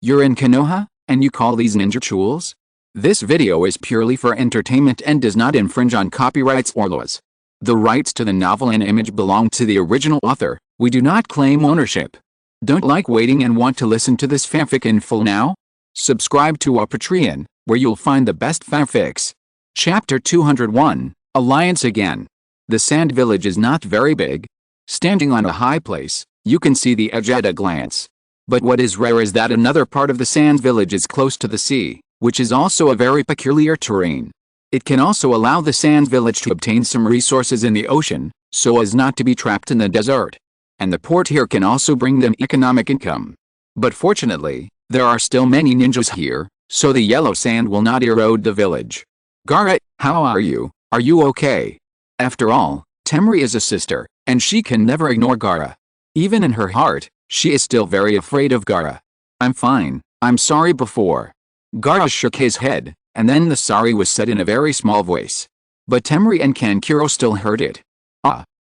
You're in Konoha, and you call these ninja tools? This video is purely for entertainment and does not infringe on copyrights or laws. The rights to the novel and image belong to the original author. We do not claim ownership. Don't like waiting and want to listen to this fanfic in full now? Subscribe to our Patreon, where you'll find the best fanfics. Chapter 201, Alliance Again. The sand village is not very big. Standing on a high place, you can see the edge at a glance. But what is rare is that another part of the sand village is close to the sea, which is also a very peculiar terrain. It can also allow the sand village to obtain some resources in the ocean, so as not to be trapped in the desert. And the port here can also bring them economic income. But fortunately, there are still many ninjas here, so the yellow sand will not erode the village. Gaara, how are you? Are you okay? After all, Temri is a sister, and she can never ignore Gaara. Even in her heart, she is still very afraid of Gaara. I'm fine, I'm sorry before. Gaara shook his head, and then the sorry was said in a very small voice. But Temri and Kankuro still heard it.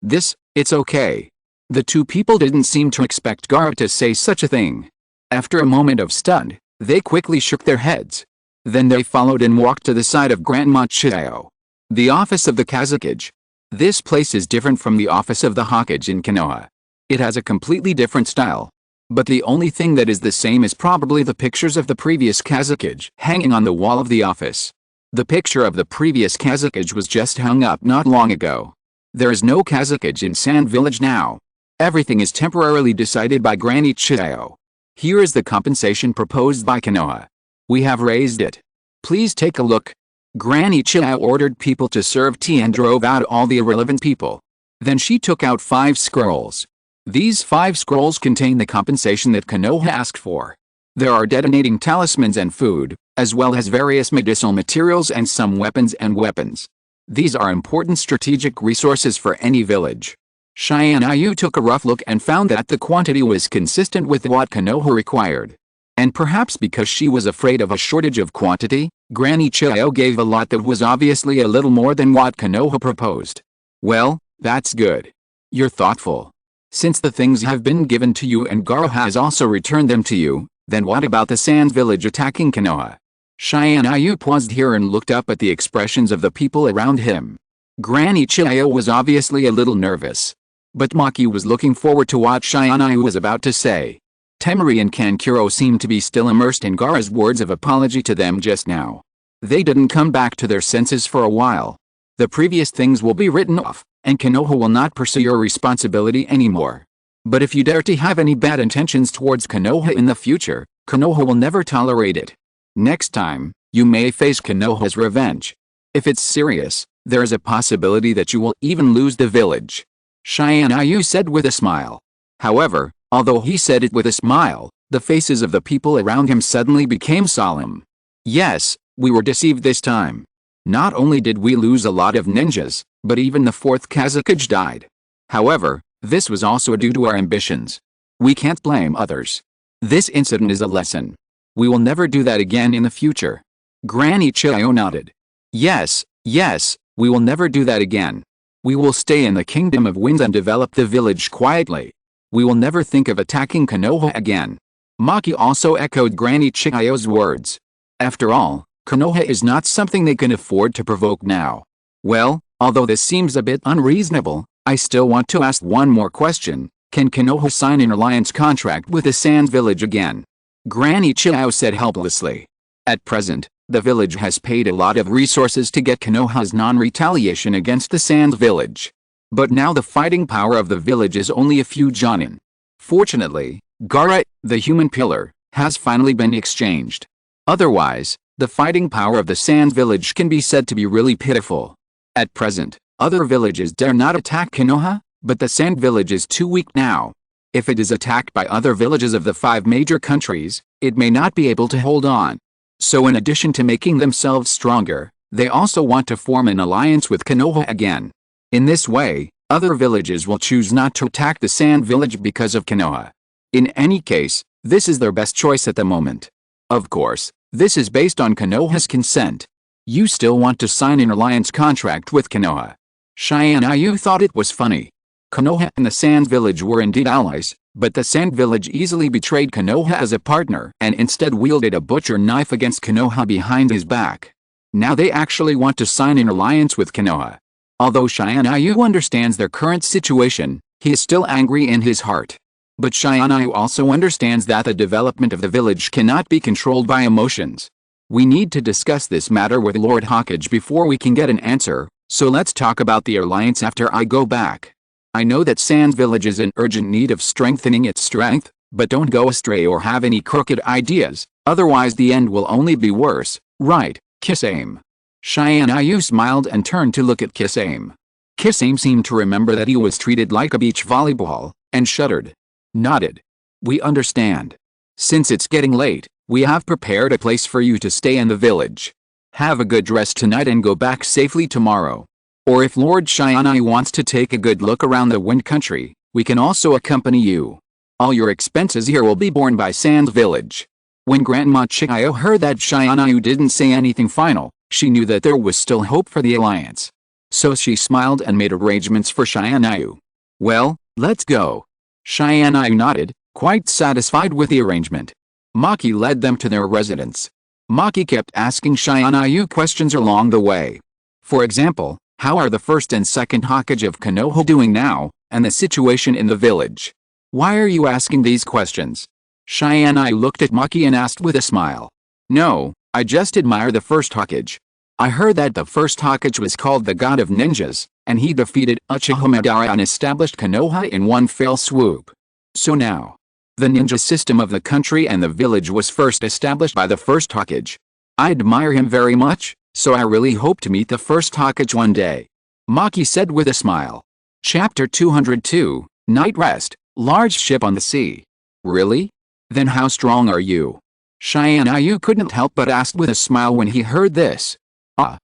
It's okay. The two people didn't seem to expect Gaara to say such a thing. After a moment of stun, they quickly shook their heads. Then they followed and walked to the side of Grandma Chiao. The office of the Kazakage. This place is different from the office of the Hokage in Konoha. It has a completely different style. But the only thing that is the same is probably the pictures of the previous Kazakage hanging on the wall of the office. The picture of the previous Kazakage was just hung up not long ago. There is no Kazakage in Sand Village now. Everything is temporarily decided by Granny Chiao. Here is the compensation proposed by Konoha. We have raised it. Please take a look. Granny Chiao ordered people to serve tea and drove out all the irrelevant people. Then she took out 5 scrolls. These 5 scrolls contain the compensation that Konoha asked for. There are detonating talismans and food, as well as various medicinal materials and some weapons. These are important strategic resources for any village. Tianyu took a rough look and found that the quantity was consistent with what Konoha required. And perhaps because she was afraid of a shortage of quantity, Granny Chiao gave a lot that was obviously a little more than what Konoha proposed. Well, that's good. You're thoughtful. Since the things have been given to you and Gaara has also returned them to you, then what about the sand village attacking Konoha? Tianyu paused here and looked up at the expressions of the people around him. Granny Chiao was obviously a little nervous. But Maki was looking forward to what Tianyu was about to say. Temri and Kankuro seemed to be still immersed in Gaara's words of apology to them just now. They didn't come back to their senses for a while. The previous things will be written off, and Konoha will not pursue your responsibility anymore. But if you dare to have any bad intentions towards Konoha in the future, Konoha will never tolerate it. Next time, you may face Konoha's revenge. If it's serious, there is a possibility that you will even lose the village. Tianyu said with a smile. However, although he said it with a smile, the faces of the people around him suddenly became solemn. Yes, we were deceived this time. Not only did we lose a lot of ninjas, but even the 4th Kazakage died. However, this was also due to our ambitions. We can't blame others. This incident is a lesson. We will never do that again in the future. Granny Chiao nodded. Yes, we will never do that again. We will stay in the Kingdom of Winds and develop the village quietly. We will never think of attacking Konoha again. Maki also echoed Granny Chiao's words. After all, Konoha is not something they can afford to provoke now. Well, although this seems a bit unreasonable, I still want to ask one more question. Can Konoha sign an alliance contract with the Sand Village again? Granny Chiao said helplessly. At present, the village has paid a lot of resources to get Konoha's non-retaliation against the Sand Village. But now the fighting power of the village is only a few jonin. Fortunately, Gaara, the human pillar, has finally been exchanged. Otherwise, the fighting power of the Sand Village can be said to be really pitiful. At present, other villages dare not attack Konoha, but the Sand Village is too weak now. If it is attacked by other villages of the 5 major countries, it may not be able to hold on. So in addition to making themselves stronger, they also want to form an alliance with Konoha again. In this way, other villages will choose not to attack the Sand Village because of Konoha. In any case, this is their best choice at the moment. Of course, this is based on Konoha's consent. You still want to sign an alliance contract with Konoha. Tianyu thought it was funny. Konoha and the Sand Village were indeed allies, But the Sand Village easily betrayed Konoha as a partner and instead wielded a butcher knife against Konoha behind his back. Now they actually want to sign an alliance with Konoha. Although Tianyu understands their current situation, he is still angry in his heart. But Tianyu also understands that the development of the village cannot be controlled by emotions. We need to discuss this matter with Lord Hokage before we can get an answer, so let's talk about the alliance after I go back. I know that Sand Village is in urgent need of strengthening its strength, but don't go astray or have any crooked ideas, otherwise the end will only be worse, right, Kisame? Tianyu smiled and turned to look at Kisame. Kisame seemed to remember that he was treated like a beach volleyball, and shuddered. Nodded. We understand. Since it's getting late, we have prepared a place for you to stay in the village. Have a good rest tonight and go back safely tomorrow. Or if Lord Tianyu wants to take a good look around the Wind Country, we can also accompany you. All your expenses here will be borne by Sand Village. When Grandma Chiyo heard that Tianyu didn't say anything final, she knew that there was still hope for the alliance. So she smiled and made arrangements for Tianyu. Well, let's go. Tianyu nodded, quite satisfied with the arrangement. Maki led them to their residence. Maki kept asking Tianyu questions along the way. For example, how are the first and second Hokage of Konoha doing now, and the situation in the village? Why are you asking these questions? Tianyu looked at Maki and asked with a smile. No, I just admire the first Hokage. I heard that the first Hokage was called the God of Ninjas, and he defeated Uchiha Madara and established Konoha in one fell swoop. So now, the ninja system of the country and the village was first established by the first Hokage. I admire him very much, so I really hope to meet the first Hokage one day. Maki said with a smile. Chapter 202, Night Rest, Large Ship on the Sea. Really? Then how strong are you? Tianyu couldn't help but ask with a smile when he heard this. I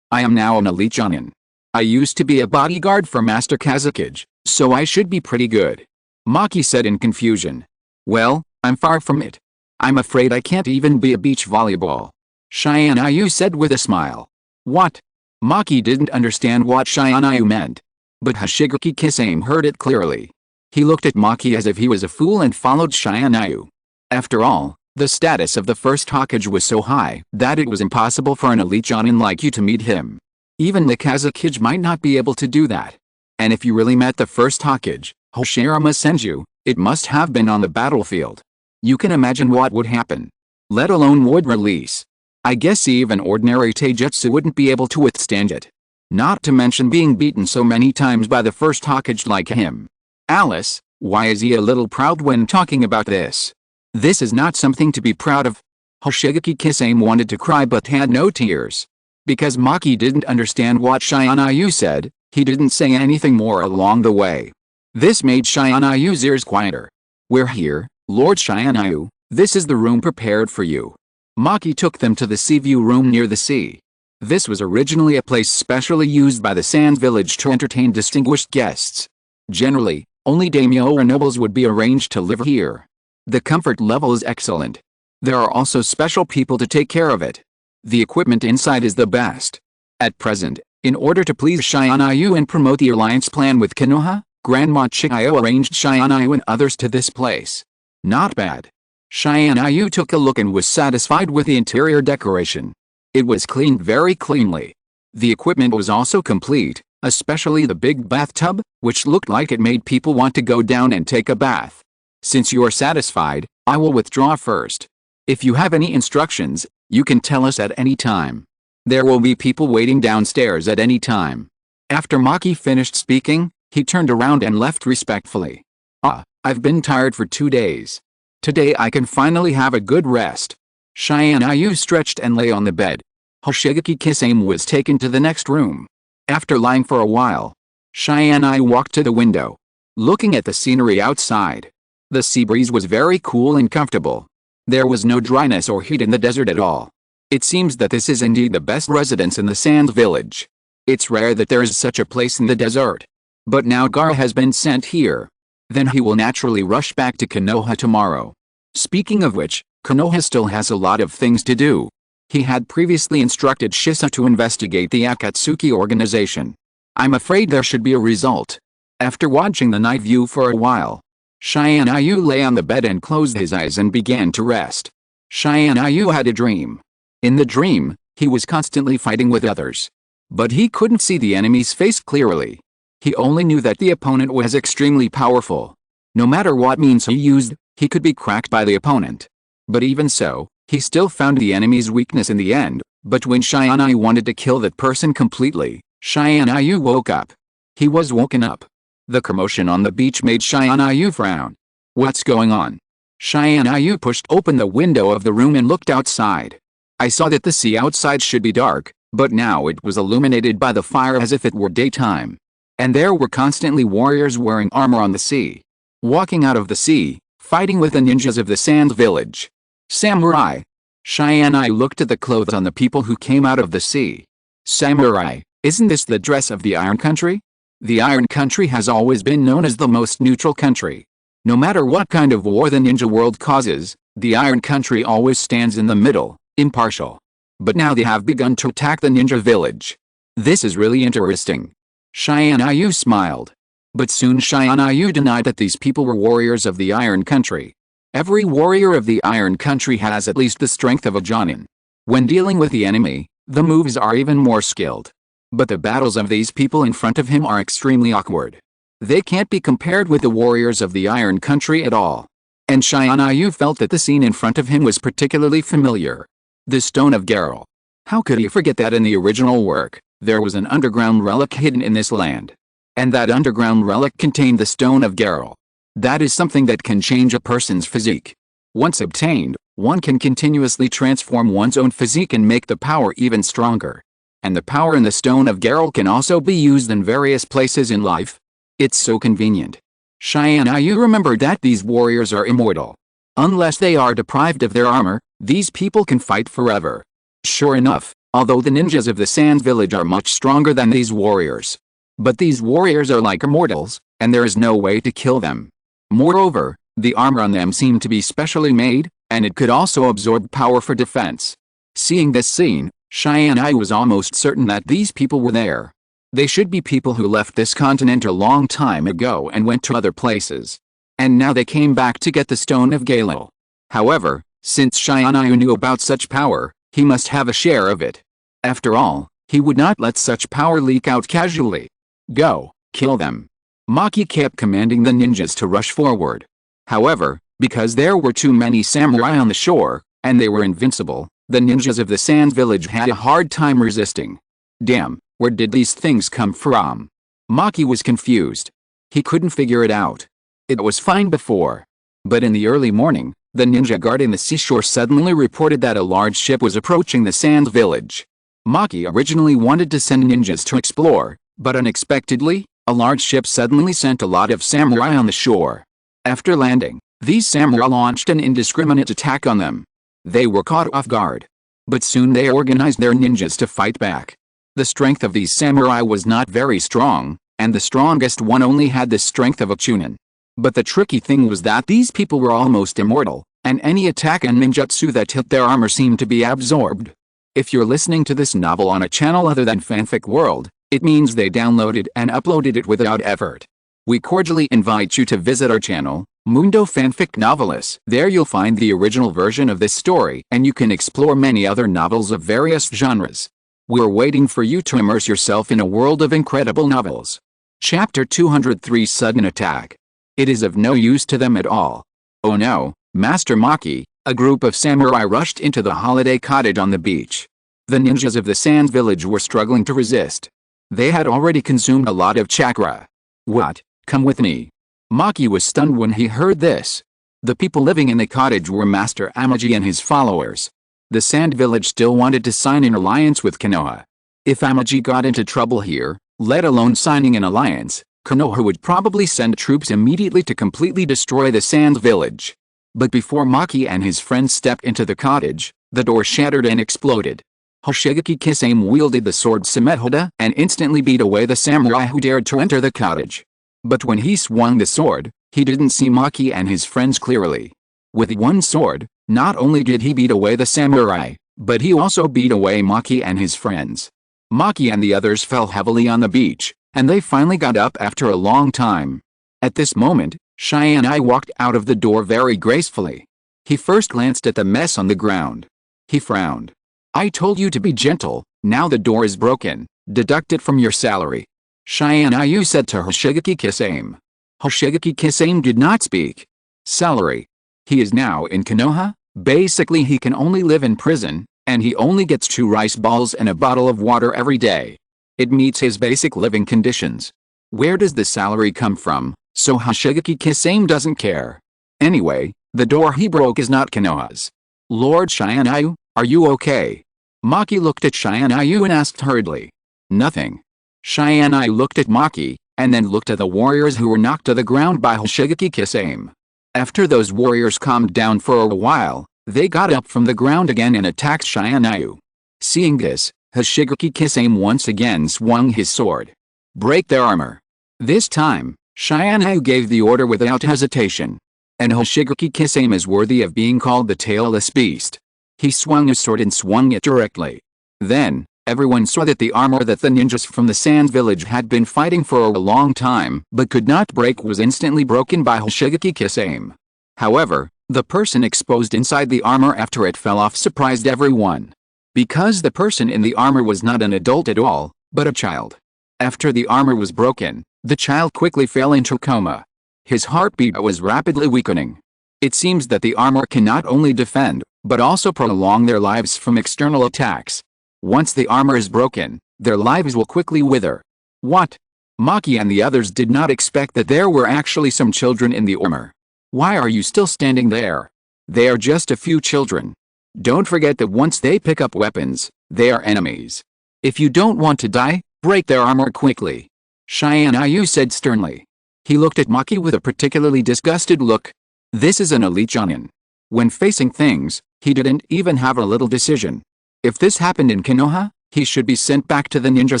am now an elite Jonin. I used to be a bodyguard for Master Kazekage, so I should be pretty good. Maki said in confusion. Well, I'm far from it. I'm afraid I can't even be a beach volleyball. Tianyu said with a smile. What? Maki didn't understand what Tianyu meant. But Hoshigaki Kisame heard it clearly. He looked at Maki as if he was a fool and followed Tianyu. After all, the status of the first Hokage was so high that it was impossible for an elite Jonin like you to meet him. Even the Kazekage might not be able to do that. And if you really met the first Hokage, Hoshirama Senju, it must have been on the battlefield. You can imagine what would happen. Let alone would release. I guess even ordinary taijutsu wouldn't be able to withstand it. Not to mention being beaten so many times by the first Hokage like him. Alice, why is he a little proud when talking about this? This is not something to be proud of. Hoshigaki Kisame wanted to cry but had no tears. Because Maki didn't understand what Tianyu said, he didn't say anything more along the way. This made Tianyu's ears quieter. We're here, Lord Tianyu, this is the room prepared for you. Maki took them to the sea view room near the sea. This was originally a place specially used by the Sand Village to entertain distinguished guests. Generally, only daimyo or nobles would be arranged to live here. The comfort level is excellent. There are also special people to take care of it. The equipment inside is the best. At present, in order to please Tianyu and promote the alliance plan with Konoha, Grandma Chiyo arranged Tianyu and others to this place. Not bad. Tianyu took a look and was satisfied with the interior decoration. It was cleaned very cleanly. The equipment was also complete, especially the big bathtub, which looked like it made people want to go down and take a bath. Since you are satisfied, I will withdraw first. If you have any instructions, you can tell us at any time. There will be people waiting downstairs at any time. After Maki finished speaking, he turned around and left respectfully. I've been tired for 2 days. Today I can finally have a good rest. Tianyu stretched and lay on the bed. Hoshigaki Kisame was taken to the next room. After lying for a while, Tianyu walked to the window. Looking at the scenery outside. The sea breeze was very cool and comfortable. There was no dryness or heat in the desert at all. It seems that this is indeed the best residence in the Sand Village. It's rare that there is such a place in the desert. But now Gaara has been sent here. Then he will naturally rush back to Konoha tomorrow. Speaking of which, Konoha still has a lot of things to do. He had previously instructed Shisa to investigate the Akatsuki organization. I'm afraid there should be a result. After watching the night view for a while, Tianyu lay on the bed and closed his eyes and began to rest. Tianyu had a dream. In the dream, he was constantly fighting with others. But he couldn't see the enemy's face clearly. He only knew that the opponent was extremely powerful. No matter what means he used, he could be cracked by the opponent. But even so, he still found the enemy's weakness in the end. But when Tianyu wanted to kill that person completely, Tianyu woke up. He was woken up. The commotion on the beach made Tianyu frown. What's going on? Tianyu pushed open the window of the room and looked outside. I saw that the sea outside should be dark, but now it was illuminated by the fire as if it were daytime. And there were constantly warriors wearing armor on the sea. Walking out of the sea, fighting with the ninjas of the sand village. Samurai. Tianyu looked at the clothes on the people who came out of the sea. Samurai, isn't this the dress of the Iron Country? The Iron Country has always been known as the most neutral country. No matter what kind of war the ninja world causes, the Iron Country always stands in the middle, impartial. But now they have begun to attack the ninja village. This is really interesting. Tianyu smiled. But soon Tianyu denied that these people were warriors of the Iron Country. Every warrior of the Iron Country has at least the strength of a Jonin. When dealing with the enemy, the moves are even more skilled. But the battles of these people in front of him are extremely awkward. They can't be compared with the warriors of the Iron Country at all. And Tianyu felt that the scene in front of him was particularly familiar. The Stone of Geralt. How could he forget that in the original work, there was an underground relic hidden in this land? And that underground relic contained the Stone of Geralt. That is something that can change a person's physique. Once obtained, one can continuously transform one's own physique and make the power even stronger. And the power in the Stone of Geralt can also be used in various places in life. It's so convenient. Tianyu remembered that these warriors are immortal. Unless they are deprived of their armor, these people can fight forever. Sure enough, although the ninjas of the Sand Village are much stronger than these warriors. But these warriors are like immortals, and there is no way to kill them. Moreover, the armor on them seemed to be specially made, and it could also absorb power for defense. Seeing this scene, Tianyu was almost certain that these people were there. They should be people who left this continent a long time ago and went to other places. And now they came back to get the Stone of Geralt. However, since Tianyu knew about such power, he must have a share of it. After all, he would not let such power leak out casually. Go, kill them. Maki kept commanding the ninjas to rush forward. However, because there were too many samurai on the shore, and they were invincible, the ninjas of the Sand Village had a hard time resisting. Damn, where did these things come from? Maki was confused. He couldn't figure it out. It was fine before. But in the early morning, the ninja guarding the seashore suddenly reported that a large ship was approaching the Sand Village. Maki originally wanted to send ninjas to explore, but unexpectedly, a large ship suddenly sent a lot of samurai on the shore. After landing, these samurai launched an indiscriminate attack on them. They were caught off guard. But soon they organized their ninjas to fight back. The strength of these samurai was not very strong, and the strongest one only had the strength of a chunin. But the tricky thing was that these people were almost immortal, and any attack and ninjutsu that hit their armor seemed to be absorbed. If you're listening to this novel on a channel other than Fanfic World, it means they downloaded and uploaded it without effort. We cordially invite you to visit our channel, Mundo Fanfic Novelist. There you'll find the original version of this story, and you can explore many other novels of various genres. We're waiting for you to immerse yourself in a world of incredible novels. Chapter 203 Sudden Attack. It is of no use to them at all. Oh no, Master Maki, a group of samurai rushed into the holiday cottage on the beach. The ninjas of the Sand Village were struggling to resist. They had already consumed a lot of chakra. What? Come with me. Maki was stunned when he heard this. The people living in the cottage were Master Amaji and his followers. The Sand Village still wanted to sign an alliance with Konoha. If Amaji got into trouble here, let alone signing an alliance, Konoha would probably send troops immediately to completely destroy the Sand Village. But before Maki and his friends stepped into the cottage, the door shattered and exploded. Hoshigaki Kisame wielded the sword Samehoda and instantly beat away the samurai who dared to enter the cottage. But when he swung the sword, he didn't see Maki and his friends clearly. With one sword, not only did he beat away the samurai, but he also beat away Maki and his friends. Maki and the others fell heavily on the beach, and they finally got up after a long time. At this moment, Tianyu walked out of the door very gracefully. He first glanced at the mess on the ground. He frowned. I told you to be gentle, now the door is broken, deduct it from your salary. Tianyu said to Hoshigaki Kisame. Hoshigaki Kisame did not speak. Salary. He is now in Konoha, basically he can only live in prison, and he only gets 2 rice balls and a bottle of water every day. It meets his basic living conditions. Where does the salary come from? So Hoshigaki Kisame doesn't care. Anyway, the door he broke is not Konoha's. Lord Tianyu, are you okay? Maki looked at Tianyu and asked hurriedly. Nothing. Tianyu looked at Maki, and then looked at the warriors who were knocked to the ground by Hoshigaki Kisame. After those warriors calmed down for a while, they got up from the ground again and attacked Tianyu. Seeing this, Hoshigaki Kisame once again swung his sword. Break their armor. This time, Tianyu gave the order without hesitation. And Hoshigaki Kisame is worthy of being called the tailless beast. He swung his sword and swung it directly. Then, everyone saw that the armor that the ninjas from the Sand Village had been fighting for a long time but could not break was instantly broken by Hoshigaki Kisame. However, the person exposed inside the armor after it fell off surprised everyone. Because the person in the armor was not an adult at all, but a child. After the armor was broken, the child quickly fell into coma. His heartbeat was rapidly weakening. It seems that the armor can not only defend, but also prolong their lives from external attacks. Once the armor is broken, their lives will quickly wither. What? Maki and the others did not expect that there were actually some children in the armor. Why are you still standing there? They are just a few children. Don't forget that once they pick up weapons, they are enemies. If you don't want to die, break their armor quickly. Tianyu said sternly. He looked at Maki with a particularly disgusted look. This is an elite Jonin. When facing things, he didn't even have a little decision. If this happened in Konoha, he should be sent back to the ninja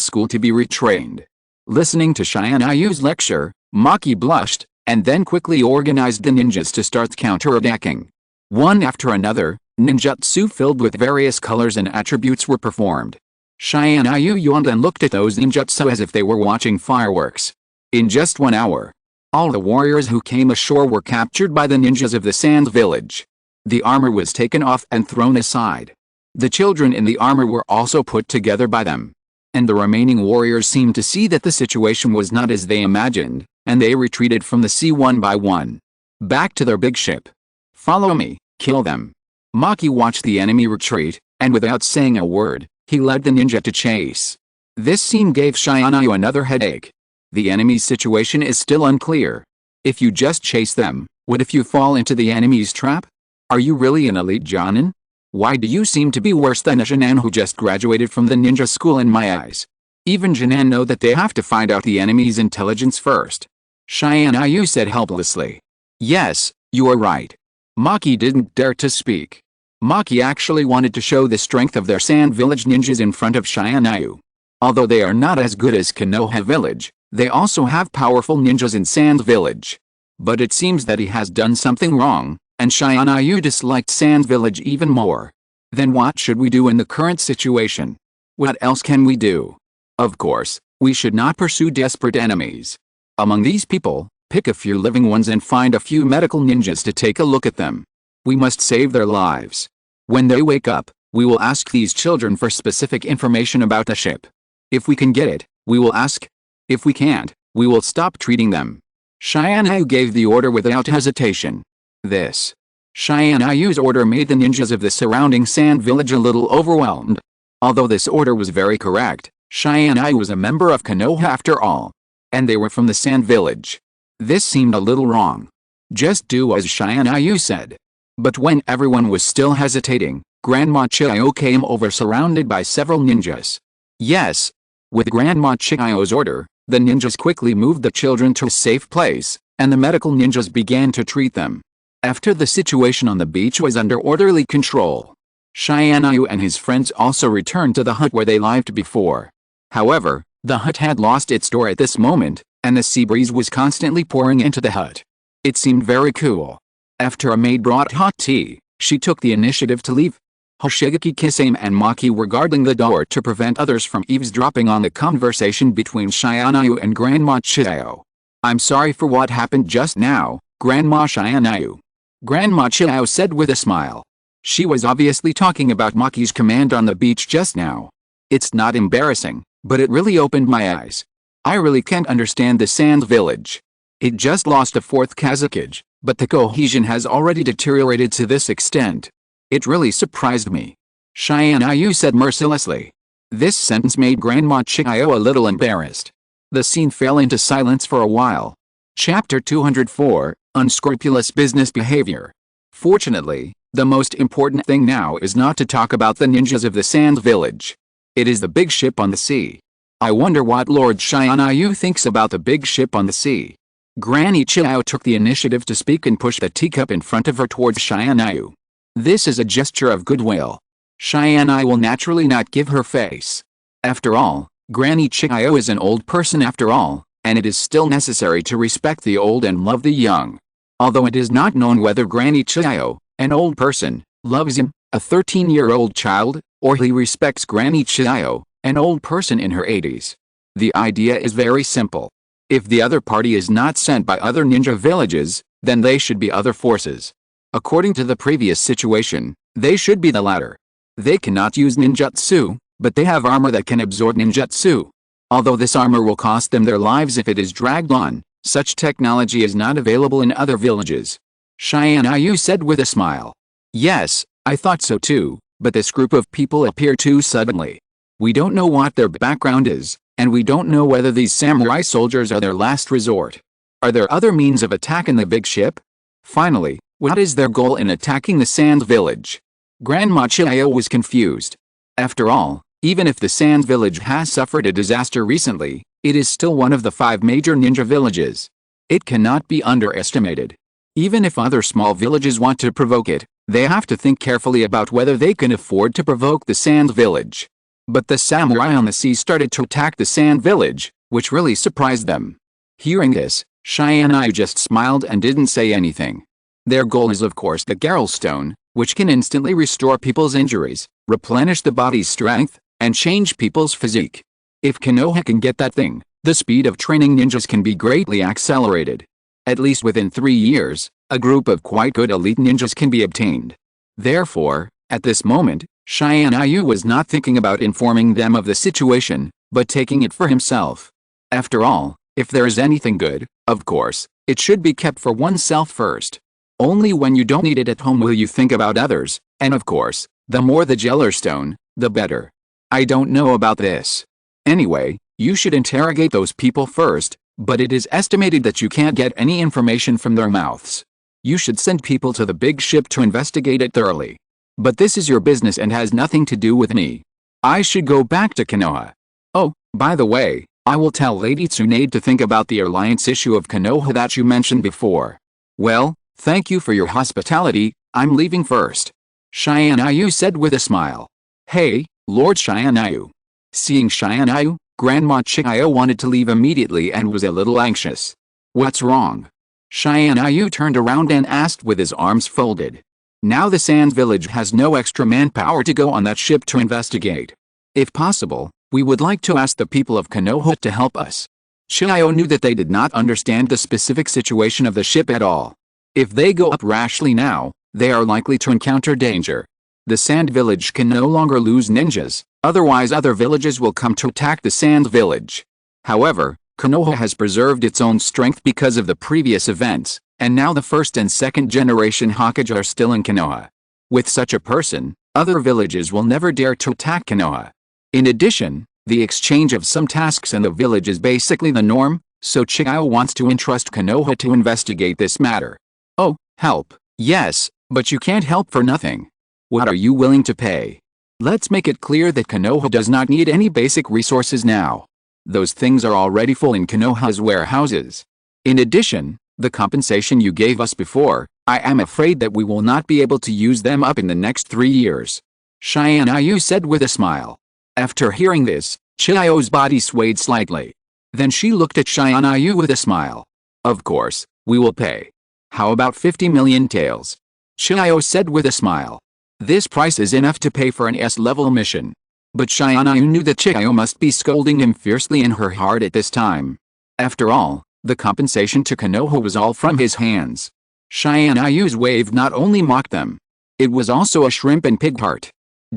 school to be retrained. Listening to Tianyu's lecture, Maki blushed, and then quickly organized the ninjas to start counterattacking. One after another, ninjutsu filled with various colors and attributes were performed. Tianyu yawned and looked at those ninjutsu as if they were watching fireworks. In just 1 hour, all the warriors who came ashore were captured by the ninjas of the Sand Village. The armor was taken off and thrown aside. The children in the armor were also put together by them. And the remaining warriors seemed to see that the situation was not as they imagined, and they retreated from the sea one by one. Back to their big ship. Follow me, kill them. Maki watched the enemy retreat, and without saying a word, he led the ninja to chase. This scene gave Tianyu another headache. The enemy's situation is still unclear. If you just chase them, what if you fall into the enemy's trap? Are you really an elite Jonin? Why do you seem to be worse than a Jonin who just graduated from the ninja school in my eyes? Even Jonin know that they have to find out the enemy's intelligence first. Tianyu said helplessly. Yes, you are right. Maki didn't dare to speak. Maki actually wanted to show the strength of their Sand Village ninjas in front of Tianyu. Although they are not as good as Konoha Village, they also have powerful ninjas in Sand Village. But it seems that he has done something wrong, and Tianyu disliked Sand Village even more. Then what should we do in the current situation? What else can we do? Of course, we should not pursue desperate enemies. Among these people, pick a few living ones and find a few medical ninjas to take a look at them. We must save their lives. When they wake up, we will ask these children for specific information about the ship. If we can get it, we will ask. If we can't, we will stop treating them. Tianyu gave the order without hesitation. Tianyu's order made the ninjas of the surrounding Sand Village a little overwhelmed. Although this order was very correct, Tianyu was a member of Konoha after all. And they were from the Sand Village. This seemed a little wrong. Just do as Tianyu said. But when everyone was still hesitating, Grandma Chiyo came over surrounded by several ninjas. Yes. With Grandma Chiyo's order, the ninjas quickly moved the children to a safe place, and the medical ninjas began to treat them. After the situation on the beach was under orderly control, Tianyu and his friends also returned to the hut where they lived before. However, the hut had lost its door at this moment, and the sea breeze was constantly pouring into the hut. It seemed very cool. After a maid brought hot tea, she took the initiative to leave. Hoshigaki Kisame and Maki were guarding the door to prevent others from eavesdropping on the conversation between Tianyu and Grandma Chiyo. I'm sorry for what happened just now, Grandma Tianyu. Grandma Chiao said with a smile. She was obviously talking about Maki's command on the beach just now. It's not embarrassing, but it really opened my eyes. I really can't understand the sand village. It just lost a fourth Kazakage, but the cohesion has already deteriorated to this extent. It really surprised me. Tianyu said mercilessly. This sentence made Grandma Chiao a little embarrassed. The scene fell into silence for a while. Chapter 204, Unscrupulous Business Behavior. Fortunately, the most important thing now is not to talk about the ninjas of the sand village. It is the big ship on the sea. I wonder what Lord Tianyu thinks about the big ship on the sea. Granny Chiao took the initiative to speak and pushed the teacup in front of her towards Tianyu. This is a gesture of goodwill. Tianyu will naturally not give her face. After all, Granny Chiao is an old person after all, and it is still necessary to respect the old and love the young. Although it is not known whether Granny Chiao, an old person, loves him, a 13-year-old child, or he respects Granny Chiao, an old person in her 80s. The idea is very simple. If the other party is not sent by other ninja villages, then they should be other forces. According to the previous situation, they should be the latter. They cannot use ninjutsu, but they have armor that can absorb ninjutsu. Although this armor will cost them their lives if it is dragged on, such technology is not available in other villages. Tianyu said with a smile. Yes, I thought so too, but this group of people appear too suddenly. We don't know what their background is, and we don't know whether these samurai soldiers are their last resort. Are there other means of attack in the big ship? Finally, what is their goal in attacking the sand village? Grandma Chiao was confused. After all, even if the sand village has suffered a disaster recently, it is still one of the 5 major ninja villages. It cannot be underestimated. Even if other small villages want to provoke it, they have to think carefully about whether they can afford to provoke the sand village. But the samurai on the sea started to attack the sand village, which really surprised them. Hearing this, Tianyu just smiled and didn't say anything. Their goal is of course the Garel Stone, which can instantly restore people's injuries, replenish the body's strength, and change people's physique. If Konoha can get that thing, the speed of training ninjas can be greatly accelerated. At least within 3 years, a group of quite good elite ninjas can be obtained. Therefore, at this moment, Tianyu was not thinking about informing them of the situation, but taking it for himself. After all, if there is anything good, of course, it should be kept for oneself first. Only when you don't need it at home will you think about others, and of course, the more the Jeller Stone, the better. I don't know about this. Anyway, you should interrogate those people first, but it is estimated that you can't get any information from their mouths. You should send people to the big ship to investigate it thoroughly. But this is your business and has nothing to do with me. I should go back to Konoha. Oh, by the way, I will tell Lady Tsunade to think about the alliance issue of Konoha that you mentioned before. Well, thank you for your hospitality, I'm leaving first. Tianyu said with a smile. Hey, Lord Tianyu. Seeing Tianyu, Grandma Chiao wanted to leave immediately and was a little anxious. What's wrong? Tianyu turned around and asked with his arms folded. Now the sand village has no extra manpower to go on that ship to investigate. If possible, we would like to ask the people of Konoha to help us. Chiao knew that they did not understand the specific situation of the ship at all. If they go up rashly now, they are likely to encounter danger. The sand village can no longer lose ninjas, otherwise other villages will come to attack the sand village. However, Konoha has preserved its own strength because of the previous events, and now the first and second generation Hokage are still in Konoha. With such a person, other villages will never dare to attack Konoha. In addition, the exchange of some tasks in the village is basically the norm, so Chiao wants to entrust Konoha to investigate this matter. Oh, help, yes, but you can't help for nothing. What are you willing to pay? Let's make it clear that Konoha does not need any basic resources now. Those things are already full in Konoha's warehouses. In addition, the compensation you gave us before, I am afraid that we will not be able to use them up in the next 3 years. Tianyu said with a smile. After hearing this, Chiao's body swayed slightly. Then she looked at Tianyu with a smile. Of course, we will pay. How about 50 million taels? Chiao said with a smile. This price is enough to pay for an S-level mission. But Tianyu knew that Chiao must be scolding him fiercely in her heart at this time. After all, The compensation to Konoha was all from his hands. Tianyu's wave not only mocked them. It was also a shrimp and pig heart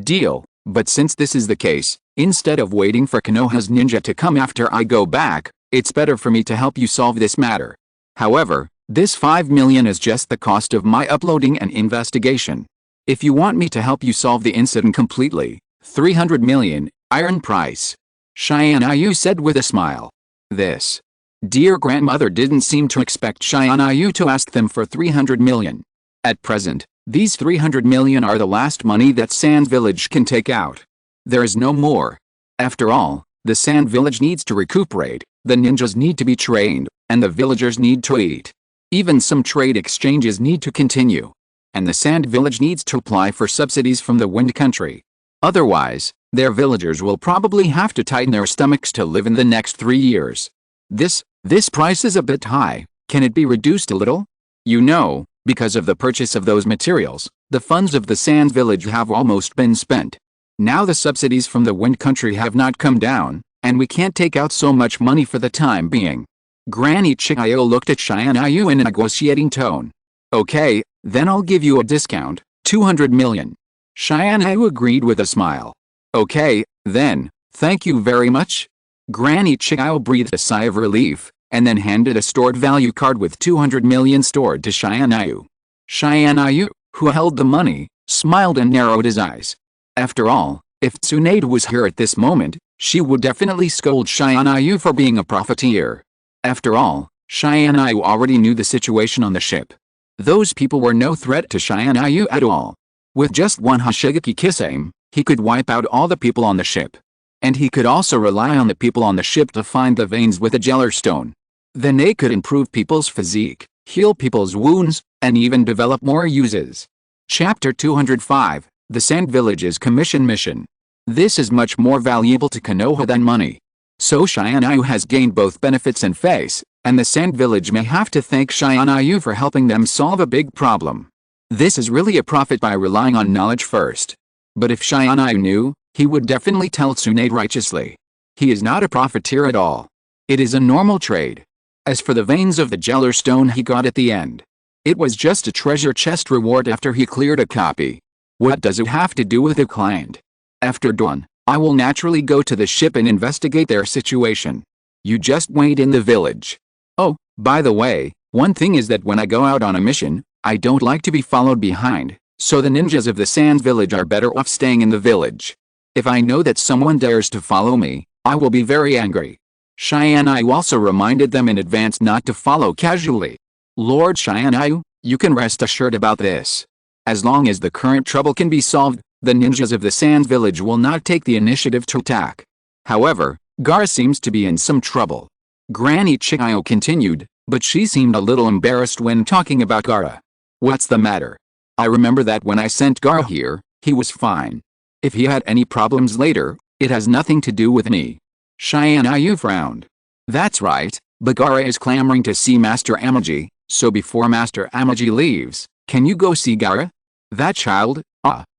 deal, but since this is the case, instead of waiting for Konoha's ninja to come after I go back, it's better for me to help you solve this matter. However, this 5 million is just the cost of my uploading and investigation. If you want me to help you solve the incident completely, 300 million, iron price. Tianyu said with a smile. This dear grandmother didn't seem to expect Tianyu to ask them for 300 million. At present, these 300 million are the last money that Sand Village can take out. There is no more. After all, the Sand Village needs to recuperate, the ninjas need to be trained, and the villagers need to eat. Even some trade exchanges need to continue. And the Sand Village needs to apply for subsidies from the Wind Country. Otherwise, their villagers will probably have to tighten their stomachs to live in the next 3 years. This price is a bit high. Can it be reduced a little? You know, because of the purchase of those materials, the funds of the Sand Village have almost been spent. Now the subsidies from the Wind Country have not come down, and we can't take out so much money for the time being. Granny Chiyo looked at Tianyu in a negotiating tone. Okay, then I'll give you a discount, 200 million. Tianyu agreed with a smile. Okay, then, thank you very much. Granny Chiyo breathed a sigh of relief, and then handed a stored value card with 200 million stored to Tianyu. Tianyu, who held the money, smiled and narrowed his eyes. After all, if Tsunade was here at this moment, she would definitely scold Tianyu for being a profiteer. After all, Tianyu already knew the situation on the ship. Those people were no threat to Tianyu at all. With just one Hoshigaki Kisame, he could wipe out all the people on the ship. And he could also rely on the people on the ship to find the veins with a Jeller stone. Then they could improve people's physique, heal people's wounds, and even develop more uses. Chapter 205, The Sand Village's Commission Mission. This is much more valuable to Konoha than money. So Tianyu has gained both benefits and face, and the Sand Village may have to thank Tianyu for helping them solve a big problem. This is really a profit by relying on knowledge first. But if Tianyu knew, he would definitely tell Tsunade righteously. He is not a profiteer at all. It is a normal trade. As for the veins of the Jeller stone he got at the end, it was just a treasure chest reward after he cleared a copy. What does it have to do with the client? After dawn, I will naturally go to the ship and investigate their situation. You just wait in the village. Oh, by the way, one thing is that when I go out on a mission, I don't like to be followed behind, so the ninjas of the Sand Village are better off staying in the village. If I know that someone dares to follow me, I will be very angry. Tianyu also reminded them in advance not to follow casually. Lord Tianyu, you can rest assured about this. As long as the current trouble can be solved, the ninjas of the Sand Village will not take the initiative to attack. However, Gaara seems to be in some trouble. Granny Chiyo continued, but she seemed a little embarrassed when talking about Gaara. What's the matter? I remember that when I sent Gaara here, he was fine. If he had any problems later, it has nothing to do with me. Tianyu frowned. That's right, but Gaara is clamoring to see Master Amaji, so before Master Amaji leaves, can you go see Gaara? That child?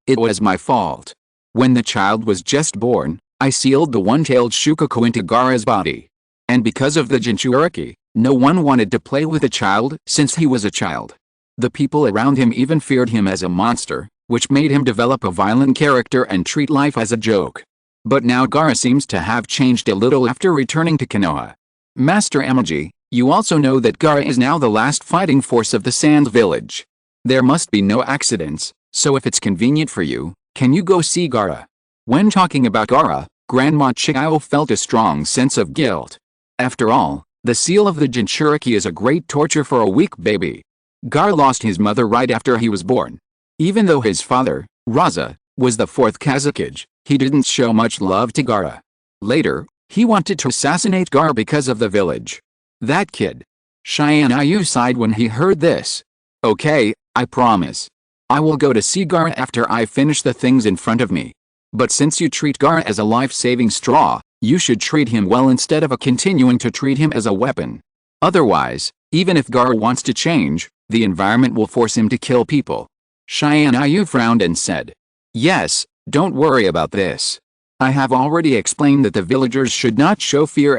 It was my fault. When the child was just born, I sealed the one-tailed Shukaku into Gaara's body. And because of the Jinchuriki, no one wanted to play with the child since he was a child. The people around him even feared him as a monster, which made him develop a violent character and treat life as a joke. But now Gaara seems to have changed a little after returning to Konoha. Master Amaji, you also know that Gaara is now the last fighting force of the Sand Village. There must be no accidents, so if it's convenient for you, can you go see Gaara? When talking about Gaara, Grandma Chiyo felt a strong sense of guilt. After all, the seal of the Jinchuriki is a great torture for a weak baby. Gaara lost his mother right after he was born. Even though his father, Raza, was the fourth Kazakage, he didn't show much love to Gaara. Later, he wanted to assassinate Gaara because of the village. That kid. Tianyu sighed when he heard this. Okay, I promise. I will go to see Gaara after I finish the things in front of me. But since you treat Gaara as a life-saving straw, you should treat him well instead of continuing to treat him as a weapon. Otherwise, even if Gaara wants to change, the environment will force him to kill people. Tianyu frowned and said, Yes, don't worry about this. I have already explained that the villagers should not show fear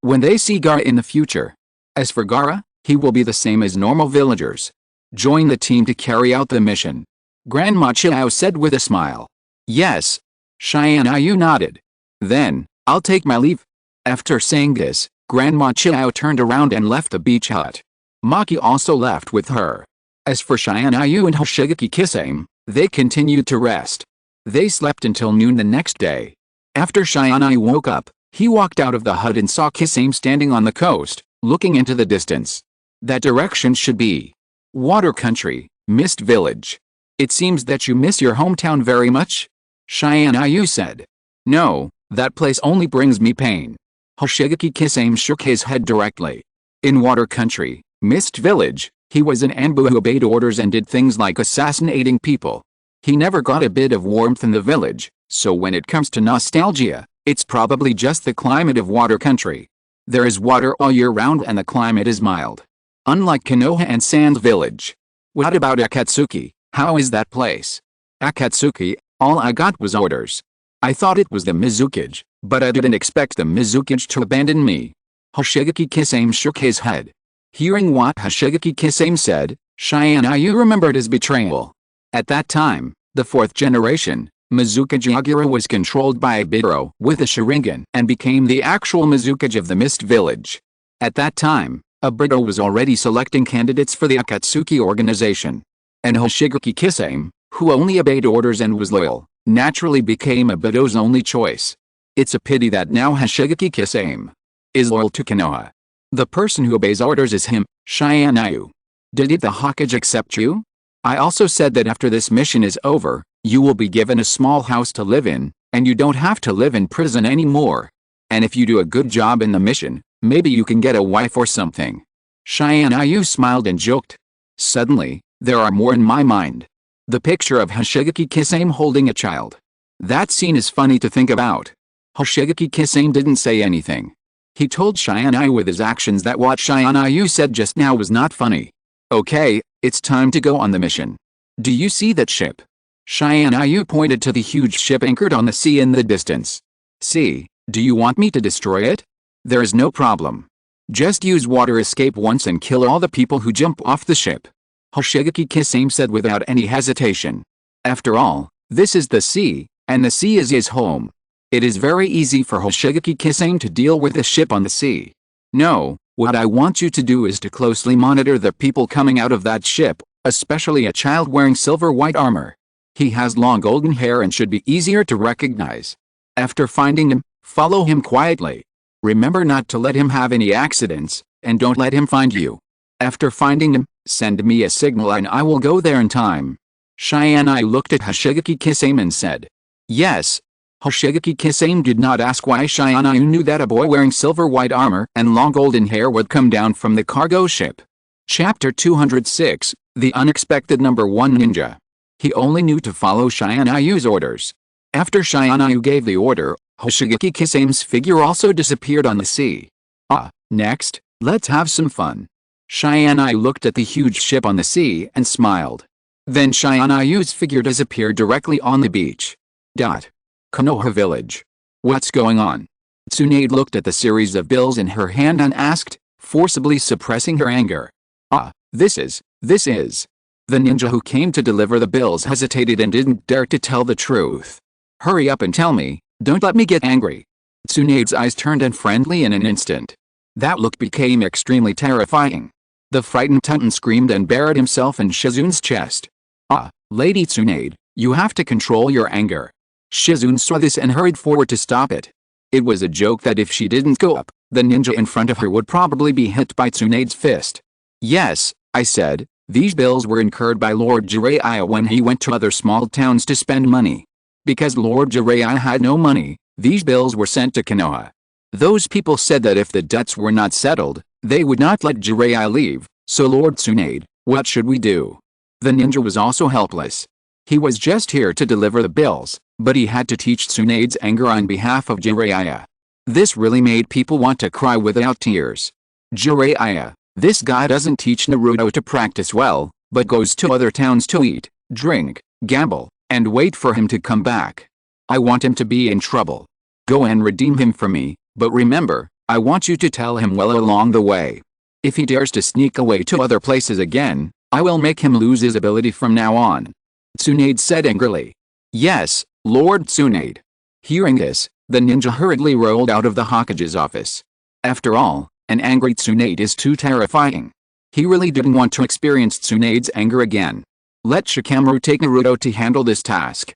when they see Gaara in the future. As for Gaara, he will be the same as normal villagers. Join the team to carry out the mission. Grandma Chiao said with a smile. Yes. Tianyu nodded. Then, I'll take my leave. After saying this, Grandma Chiao turned around and left the beach hut. Maki also left with her. As for Tianyu and Hoshigaki Kisame, they continued to rest. They slept until noon the next day. After Tianyu woke up, he walked out of the hut and saw Kisame standing on the coast, looking into the distance. That direction should be Water Country, Mist Village. It seems that you miss your hometown very much? Tianyu said. No, that place only brings me pain. Hoshigaki Kisame shook his head directly. In Water Country, Mist Village, he was an Anbu who obeyed orders and did things like assassinating people. He never got a bit of warmth in the village, so when it comes to nostalgia, it's probably just the climate of Water Country. There is water all year round and the climate is mild. Unlike Konoha and Sand Village. What about Akatsuki? How is that place? Akatsuki, all I got was orders. I thought it was the Mizukage, but I didn't expect the Mizukage to abandon me. Hoshigaki Kisame shook his head. Hearing what Hoshigaki Kisame said, Tianyu remembered his betrayal. At that time, the fourth generation, Mizukage Agura was controlled by Ibiro with a Sharingan and became the actual Mizukage of the Mist Village. At that time, Ibiro was already selecting candidates for the Akatsuki organization. And Hoshigaki Kisame, who only obeyed orders and was loyal, naturally became Ibiro's only choice. It's a pity that now Hoshigaki Kisame is loyal to Konoha. The person who obeys orders is him, Tianyu. Did the Hokage accept you? I also said that after this mission is over, you will be given a small house to live in, and you don't have to live in prison anymore. And if you do a good job in the mission, maybe you can get a wife or something. Tianyu smiled and joked. Suddenly, there are more in my mind. The picture of Hoshigaki Kisame holding a child. That scene is funny to think about. Hoshigaki Kisame didn't say anything. He told Tianyu with his actions that what Tianyu said just now was not funny. Okay, it's time to go on the mission. Do you see that ship? Tianyu pointed to the huge ship anchored on the sea in the distance. See, do you want me to destroy it? There is no problem. Just use water escape once and kill all the people who jump off the ship. Hoshigaki Kisame said without any hesitation. After all, this is the sea, and the sea is his home. It is very easy for Hoshigaki Kisame to deal with a ship on the sea. No, what I want you to do is to closely monitor the people coming out of that ship, especially a child wearing silver-white armor. He has long golden hair and should be easier to recognize. After finding him, follow him quietly. Remember not to let him have any accidents, and don't let him find you. After finding him, send me a signal and I will go there in time. Tianyu looked at Hoshigaki Kisame and said. Yes. Hoshigaki Kisame did not ask why Tianyu knew that a boy wearing silver-white armor and long golden hair would come down from the cargo ship. Chapter 206, The Unexpected Number 1 Ninja. He only knew to follow Tianyu's orders. After Tianyu gave the order, Hoshigaki Kisame's figure also disappeared on the sea. Next, let's have some fun. Tianyu looked at the huge ship on the sea and smiled. Then Tianyu's figure disappeared directly on the beach. Konoha Village. What's going on? Tsunade looked at the series of bills in her hand and asked, forcibly suppressing her anger. This is. The ninja who came to deliver the bills hesitated and didn't dare to tell the truth. Hurry up and tell me, don't let me get angry. Tsunade's eyes turned unfriendly in an instant. That look became extremely terrifying. The frightened Titan screamed and buried himself in Shizun's chest. Lady Tsunade, you have to control your anger. Shizun saw this and hurried forward to stop it. It was a joke that if she didn't go up, the ninja in front of her would probably be hit by Tsunade's fist. Yes, I said, these bills were incurred by Lord Jiraiya when he went to other small towns to spend money. Because Lord Jiraiya had no money, these bills were sent to Konoha. Those people said that if the debts were not settled, they would not let Jiraiya leave, so Lord Tsunade, what should we do? The ninja was also helpless. He was just here to deliver the bills, but he had to teach Tsunade's anger on behalf of Jiraiya. This really made people want to cry without tears. Jiraiya, this guy doesn't teach Naruto to practice well, but goes to other towns to eat, drink, gamble, and wait for him to come back. I want him to be in trouble. Go and redeem him for me, but remember, I want you to tell him well along the way. If he dares to sneak away to other places again, I will make him lose his ability from now on. Tsunade said angrily. Yes, Lord Tsunade. Hearing this, the ninja hurriedly rolled out of the Hokage's office. After all, an angry Tsunade is too terrifying. He really didn't want to experience Tsunade's anger again. Let Shikamaru take Naruto to handle this task.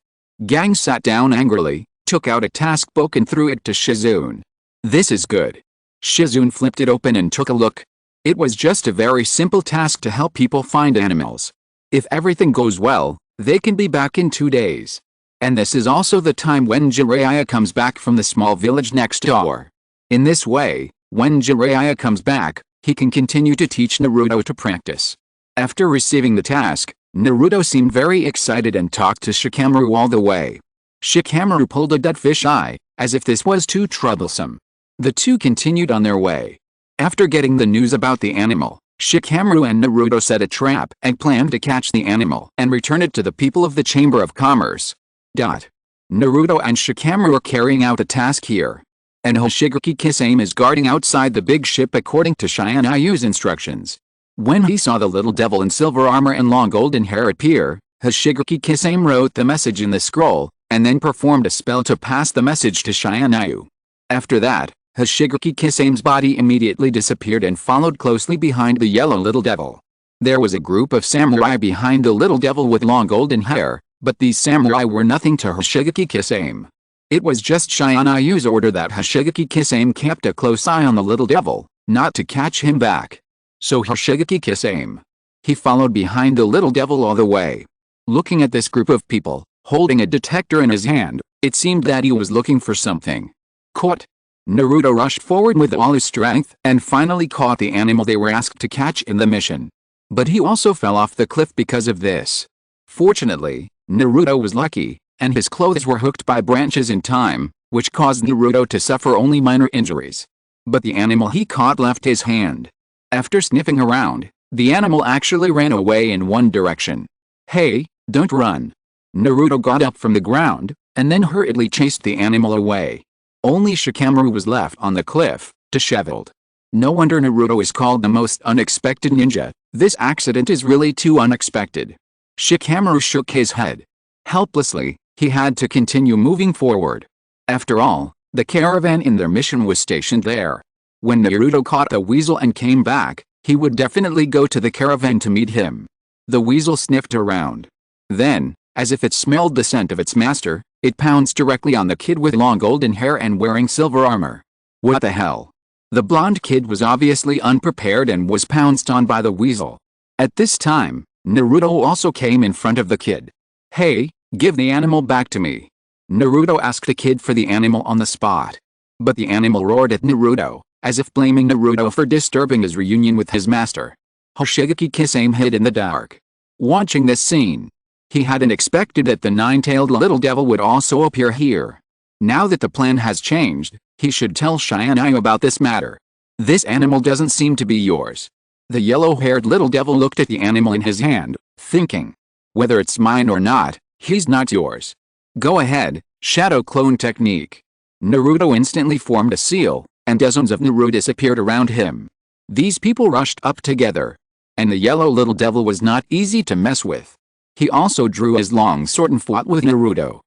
Gang sat down angrily, took out a task book and threw it to Shizune. This is good. Shizune flipped it open and took a look. It was just a very simple task to help people find animals. If everything goes well, they can be back in 2 days. And this is also the time when Jiraiya comes back from the small village next door. In this way, when Jiraiya comes back, he can continue to teach Naruto to practice. After receiving the task, Naruto seemed very excited and talked to Shikamaru all the way. Shikamaru pulled a dead fish eye, as if this was too troublesome. The two continued on their way. After getting the news about the animal, Shikamaru and Naruto set a trap and planned to catch the animal and return it to the people of the Chamber of Commerce. Naruto and Shikamaru are carrying out a task here. And Hoshigaki Kisame is guarding outside the big ship according to Shionyu's instructions. When he saw the little devil in silver armor and long golden hair appear, Hoshigaki Kisame wrote the message in the scroll, and then performed a spell to pass the message to Shionyu. After that, Hoshigaki Kisame's body immediately disappeared and followed closely behind the yellow little devil. There was a group of samurai behind the little devil with long golden hair, but these samurai were nothing to Hoshigaki Kisame. It was just Shionyu's order that Hoshigaki Kisame kept a close eye on the little devil, not to catch him back. So Hoshigaki Kisame. He followed behind the little devil all the way. Looking at this group of people, holding a detector in his hand, it seemed that he was looking for something. Caught. Naruto rushed forward with all his strength and finally caught the animal they were asked to catch in the mission. But he also fell off the cliff because of this. Fortunately, Naruto was lucky, and his clothes were hooked by branches in time, which caused Naruto to suffer only minor injuries. But the animal he caught left his hand. After sniffing around, the animal actually ran away in one direction. Hey, don't run. Naruto got up from the ground, and then hurriedly chased the animal away. Only Shikamaru was left on the cliff, disheveled. No wonder Naruto is called the most unexpected ninja. This accident is really too unexpected. Shikamaru shook his head. Helplessly, he had to continue moving forward. After all, the caravan in their mission was stationed there. When Naruto caught the weasel and came back, he would definitely go to the caravan to meet him. The weasel sniffed around. Then, as if it smelled the scent of its master, it pounced directly on the kid with long golden hair and wearing silver armor. What the hell? The blonde kid was obviously unprepared and was pounced on by the weasel. At this time, Naruto also came in front of the kid. Hey, give the animal back to me. Naruto asked the kid for the animal on the spot. But the animal roared at Naruto, as if blaming Naruto for disturbing his reunion with his master. Hoshigaki Kisame hid in the dark. Watching this scene, he hadn't expected that the nine-tailed little devil would also appear here. Now that the plan has changed, he should tell Shionyu about this matter. This animal doesn't seem to be yours. The yellow-haired little devil looked at the animal in his hand, thinking, whether it's mine or not, he's not yours. Go ahead, shadow clone technique. Naruto instantly formed a seal, and dozens of Narutos appeared around him. These people rushed up together. And the yellow little devil was not easy to mess with. He also drew his long sword and fought with Naruto.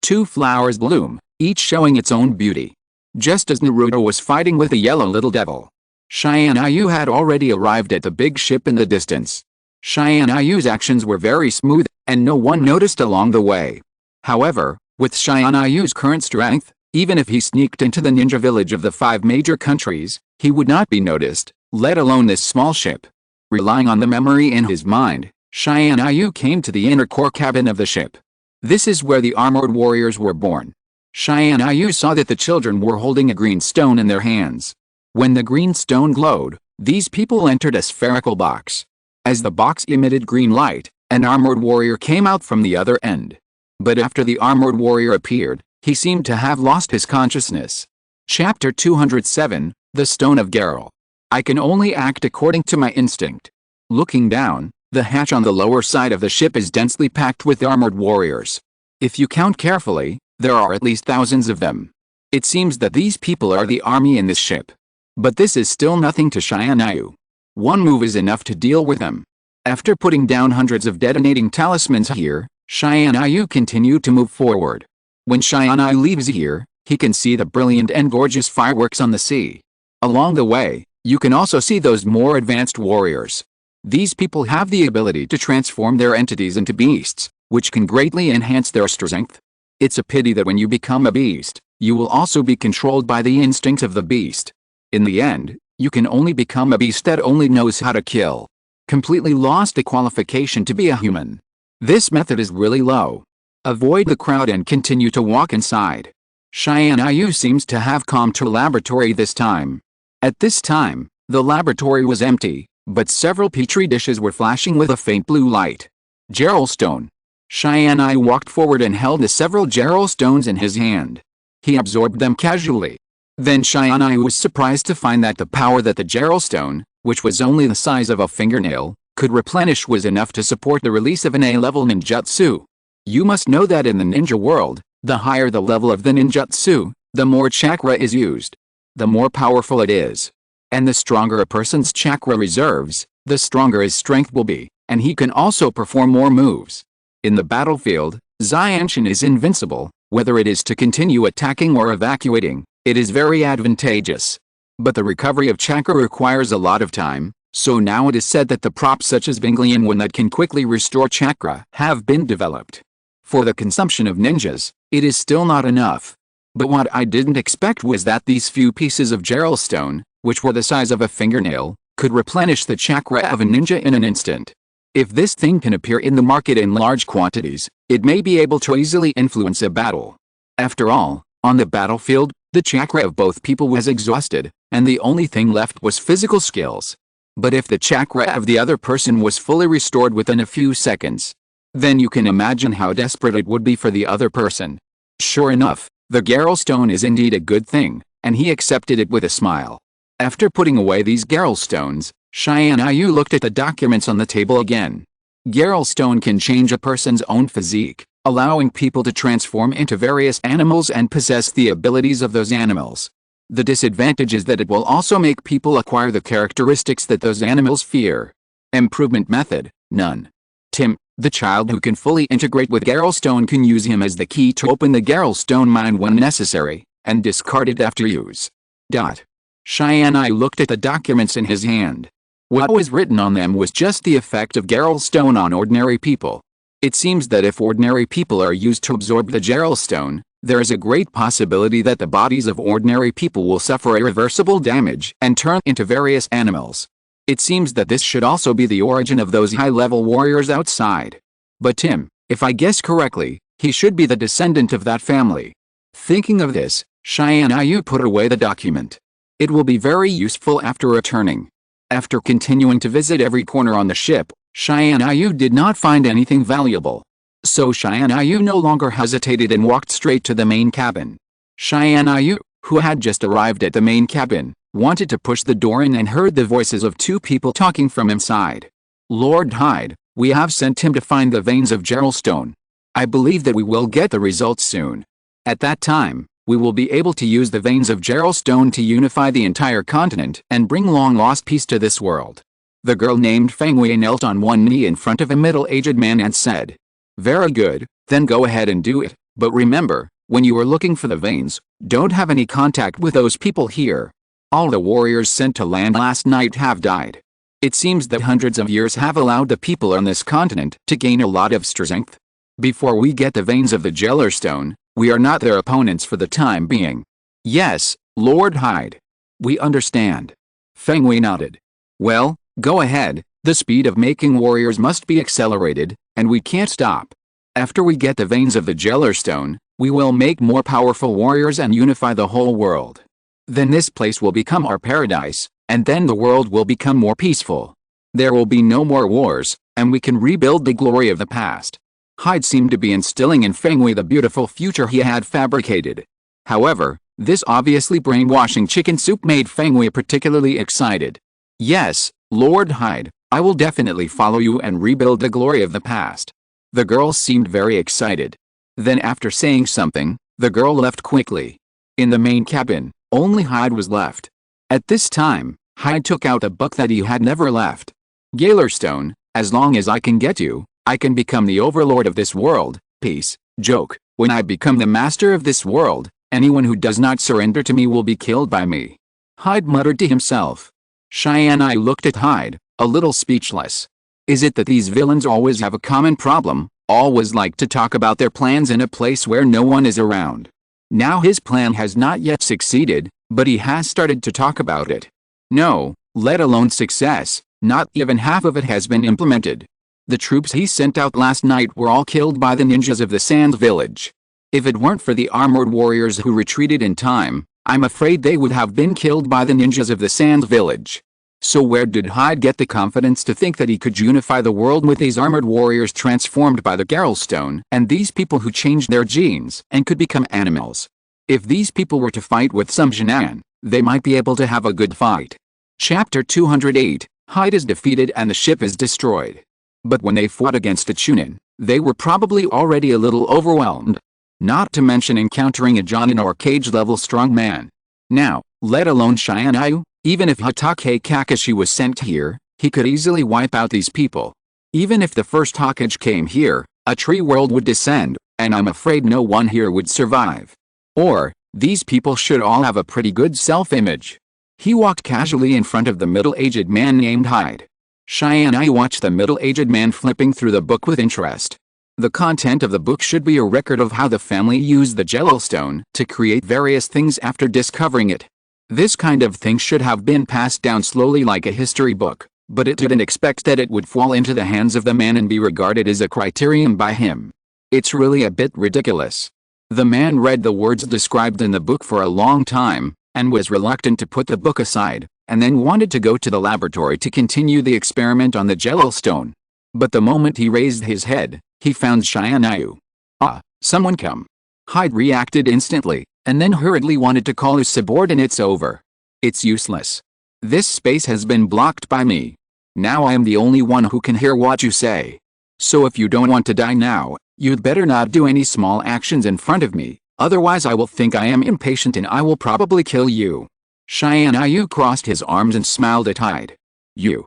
2 flowers bloom, each showing its own beauty. Just as Naruto was fighting with the yellow little devil, Shionyu had already arrived at the big ship in the distance. Shionyu's actions were very smooth, and no one noticed along the way. However, with Shionyu's current strength, even if he sneaked into the ninja village of the 5 major countries, he would not be noticed, let alone this small ship. Relying on the memory in his mind, Shionyu came to the inner core cabin of the ship. This is where the armored warriors were born. Shionyu saw that the children were holding a green stone in their hands. When the green stone glowed, these people entered a spherical box. As the box emitted green light, an armored warrior came out from the other end. But after the armored warrior appeared, he seemed to have lost his consciousness. Chapter 207, The Stone of Geralt. I can only act according to my instinct. Looking down, the hatch on the lower side of the ship is densely packed with armored warriors. If you count carefully, there are at least thousands of them. It seems that these people are the army in this ship. But this is still nothing to Tianyu. One move is enough to deal with him. After putting down hundreds of detonating talismans here, Tianyu continued to move forward. When Tianyu leaves here, he can see the brilliant and gorgeous fireworks on the sea. Along the way, you can also see those more advanced warriors. These people have the ability to transform their entities into beasts, which can greatly enhance their strength. It's a pity that when you become a beast, you will also be controlled by the instinct of the beast. In the end, you can only become a beast that only knows how to kill. Completely lost the qualification to be a human. This method is really low. Avoid the crowd and continue to walk inside. Tianyu seems to have come to a laboratory this time. At this time, the laboratory was empty, but several petri dishes were flashing with a faint blue light. Gerald stone. Tianyu walked forward and held the several Gerald stones in his hand. He absorbed them casually. Then Tianyu was surprised to find that the power that the Gerald stone, which was only the size of a fingernail, could replenish was enough to support the release of an A-level ninjutsu. You must know that in the ninja world, the higher the level of the ninjutsu, the more chakra is used. The more powerful it is. And the stronger a person's chakra reserves, the stronger his strength will be, and he can also perform more moves. In the battlefield, Tiantian is invincible. Whether it is to continue attacking or evacuating, it is very advantageous. But the recovery of chakra requires a lot of time, so now it is said that the props such as Vinglian one that can quickly restore chakra have been developed. For the consumption of ninjas, it is still not enough. But what I didn't expect was that these few pieces of Gerald stone, which were the size of a fingernail, could replenish the chakra of a ninja in an instant. If this thing can appear in the market in large quantities, it may be able to easily influence a battle. After all, on the battlefield, the chakra of both people was exhausted, and the only thing left was physical skills. But if the chakra of the other person was fully restored within a few seconds, then you can imagine how desperate it would be for the other person. Sure enough, the Gerald stone is indeed a good thing, and he accepted it with a smile. After putting away these Gerald stones, Tianyu looked at the documents on the table again. Gerald stone can change a person's own physique, allowing people to transform into various animals and possess the abilities of those animals. The disadvantage is that it will also make people acquire the characteristics that those animals fear. Improvement method, none. Tim, the child who can fully integrate with Gerald stone, can use him as the key to open the Gerald stone mine when necessary, and discard it after use. Tianyu looked at the documents in his hand. What was written on them was just the effect of Gerald stone on ordinary people. It seems that if ordinary people are used to absorb the Gerald stone, there is a great possibility that the bodies of ordinary people will suffer irreversible damage and turn into various animals. It seems that this should also be the origin of those high-level warriors outside. But Tim, if I guess correctly, he should be the descendant of that family. Thinking of this, Tianyu put away the document. It will be very useful after returning. After continuing to visit every corner on the ship, Tianyu did not find anything valuable. So Tianyu no longer hesitated and walked straight to the main cabin. Tianyu, who had just arrived at the main cabin, wanted to push the door in and heard the voices of two people talking from inside. Lord Hyde, we have sent him to find the veins of Gerald stone. I believe that we will get the results soon. At that time, we will be able to use the veins of Gerald stone to unify the entire continent and bring long-lost peace to this world. The girl named Fengwei knelt on one knee in front of a middle-aged man and said, "Very good, then go ahead and do it, but remember, when you are looking for the veins, don't have any contact with those people here. All the warriors sent to land last night have died. It seems that hundreds of years have allowed the people on this continent to gain a lot of strength. Before we get the veins of the Gerald stone, we are not their opponents for the time being." "Yes, Lord Hyde. We understand." Fengwei nodded. "Well, go ahead, the speed of making warriors must be accelerated, and we can't stop. After we get the veins of the Gerald stone, we will make more powerful warriors and unify the whole world. Then this place will become our paradise, and then the world will become more peaceful. There will be no more wars, and we can rebuild the glory of the past." Hyde seemed to be instilling in Fengwei the beautiful future he had fabricated. However, this obviously brainwashing chicken soup made Fengwei particularly excited. "Yes, Lord Hyde, I will definitely follow you and rebuild the glory of the past." The girl seemed very excited. Then after saying something, the girl left quickly. In the main cabin, only Hyde was left. At this time, Hyde took out a book that he had never left. Galerstone, as long as I can get you, I can become the overlord of this world. Peace. Joke. When I become the master of this world, anyone who does not surrender to me will be killed by me. Hyde muttered to himself. Tianyu looked at Hyde, a little speechless. Is it that these villains always have a common problem, always like to talk about their plans in a place where no one is around? Now his plan has not yet succeeded, but he has started to talk about it. No, let alone success, not even half of it has been implemented. The troops he sent out last night were all killed by the ninjas of the Sand Village. If it weren't for the armored warriors who retreated in time, I'm afraid they would have been killed by the ninjas of the Sand Village. So where did Hyde get the confidence to think that he could unify the world with these armored warriors transformed by the Garrelstone and these people who changed their genes and could become animals? If these people were to fight with some Jinan, they might be able to have a good fight. Chapter 208, Hyde is defeated and the ship is destroyed. But when they fought against the Chunin, they were probably already a little overwhelmed. Not to mention encountering a Jonin or cage-level strong man. Now, let alone Tianyu, even if Hatake Kakashi was sent here, he could easily wipe out these people. Even if the first Hokage came here, a tree world would descend, and I'm afraid no one here would survive. Or, these people should all have a pretty good self-image. He walked casually in front of the middle-aged man named Hyde. Tianyu watched the middle-aged man flipping through the book with interest. The content of the book should be a record of how the family used the Jellstone to create various things after discovering it. This kind of thing should have been passed down slowly like a history book, but it didn't expect that it would fall into the hands of the man and be regarded as a criterion by him. It's really a bit ridiculous. The man read the words described in the book for a long time, and was reluctant to put the book aside, and then wanted to go to the laboratory to continue the experiment on the Jellstone. But the moment he raised his head, he found Tianyu. Ah, someone come. Hyde reacted instantly, and then hurriedly wanted to call his subordinates over. It's useless. This space has been blocked by me. Now I am the only one who can hear what you say. So if you don't want to die now, you'd better not do any small actions in front of me, otherwise I will think I am impatient and I will probably kill you. Tianyu crossed his arms and smiled at Hyde. You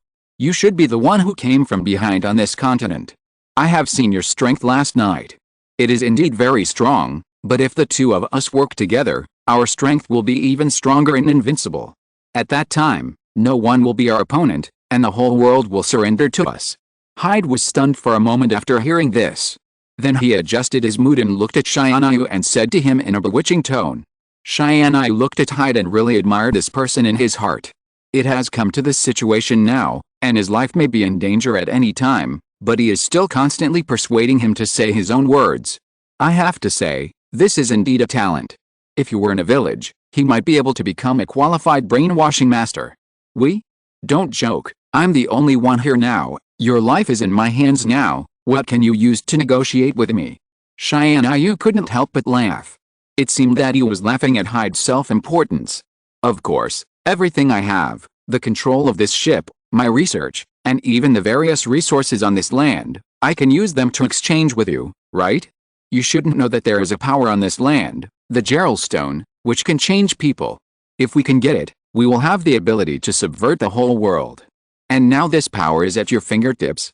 should be the one who came from behind on this continent. I have seen your strength last night. It is indeed very strong, but if the two of us work together, our strength will be even stronger and invincible. At that time, no one will be our opponent, and the whole world will surrender to us. Hyde was stunned for a moment after hearing this. Then he adjusted his mood and looked at Tianyu and said to him in a bewitching tone. Tianyu looked at Hyde and really admired this person in his heart. It has come to this situation now, and his life may be in danger at any time, but he is still constantly persuading him to say his own words. I have to say, this is indeed a talent. If you were in a village, he might be able to become a qualified brainwashing master. Don't joke, I'm the only one here now, your life is in my hands now, what can you use to negotiate with me? Tianyu couldn't help but laugh. It seemed that he was laughing at Hyde's self-importance. Of course, everything I have, the control of this ship, my research, and even the various resources on this land, I can use them to exchange with you, right? You shouldn't know that there is a power on this land, the Jellstone, which can change people. If we can get it, we will have the ability to subvert the whole world. And now this power is at your fingertips,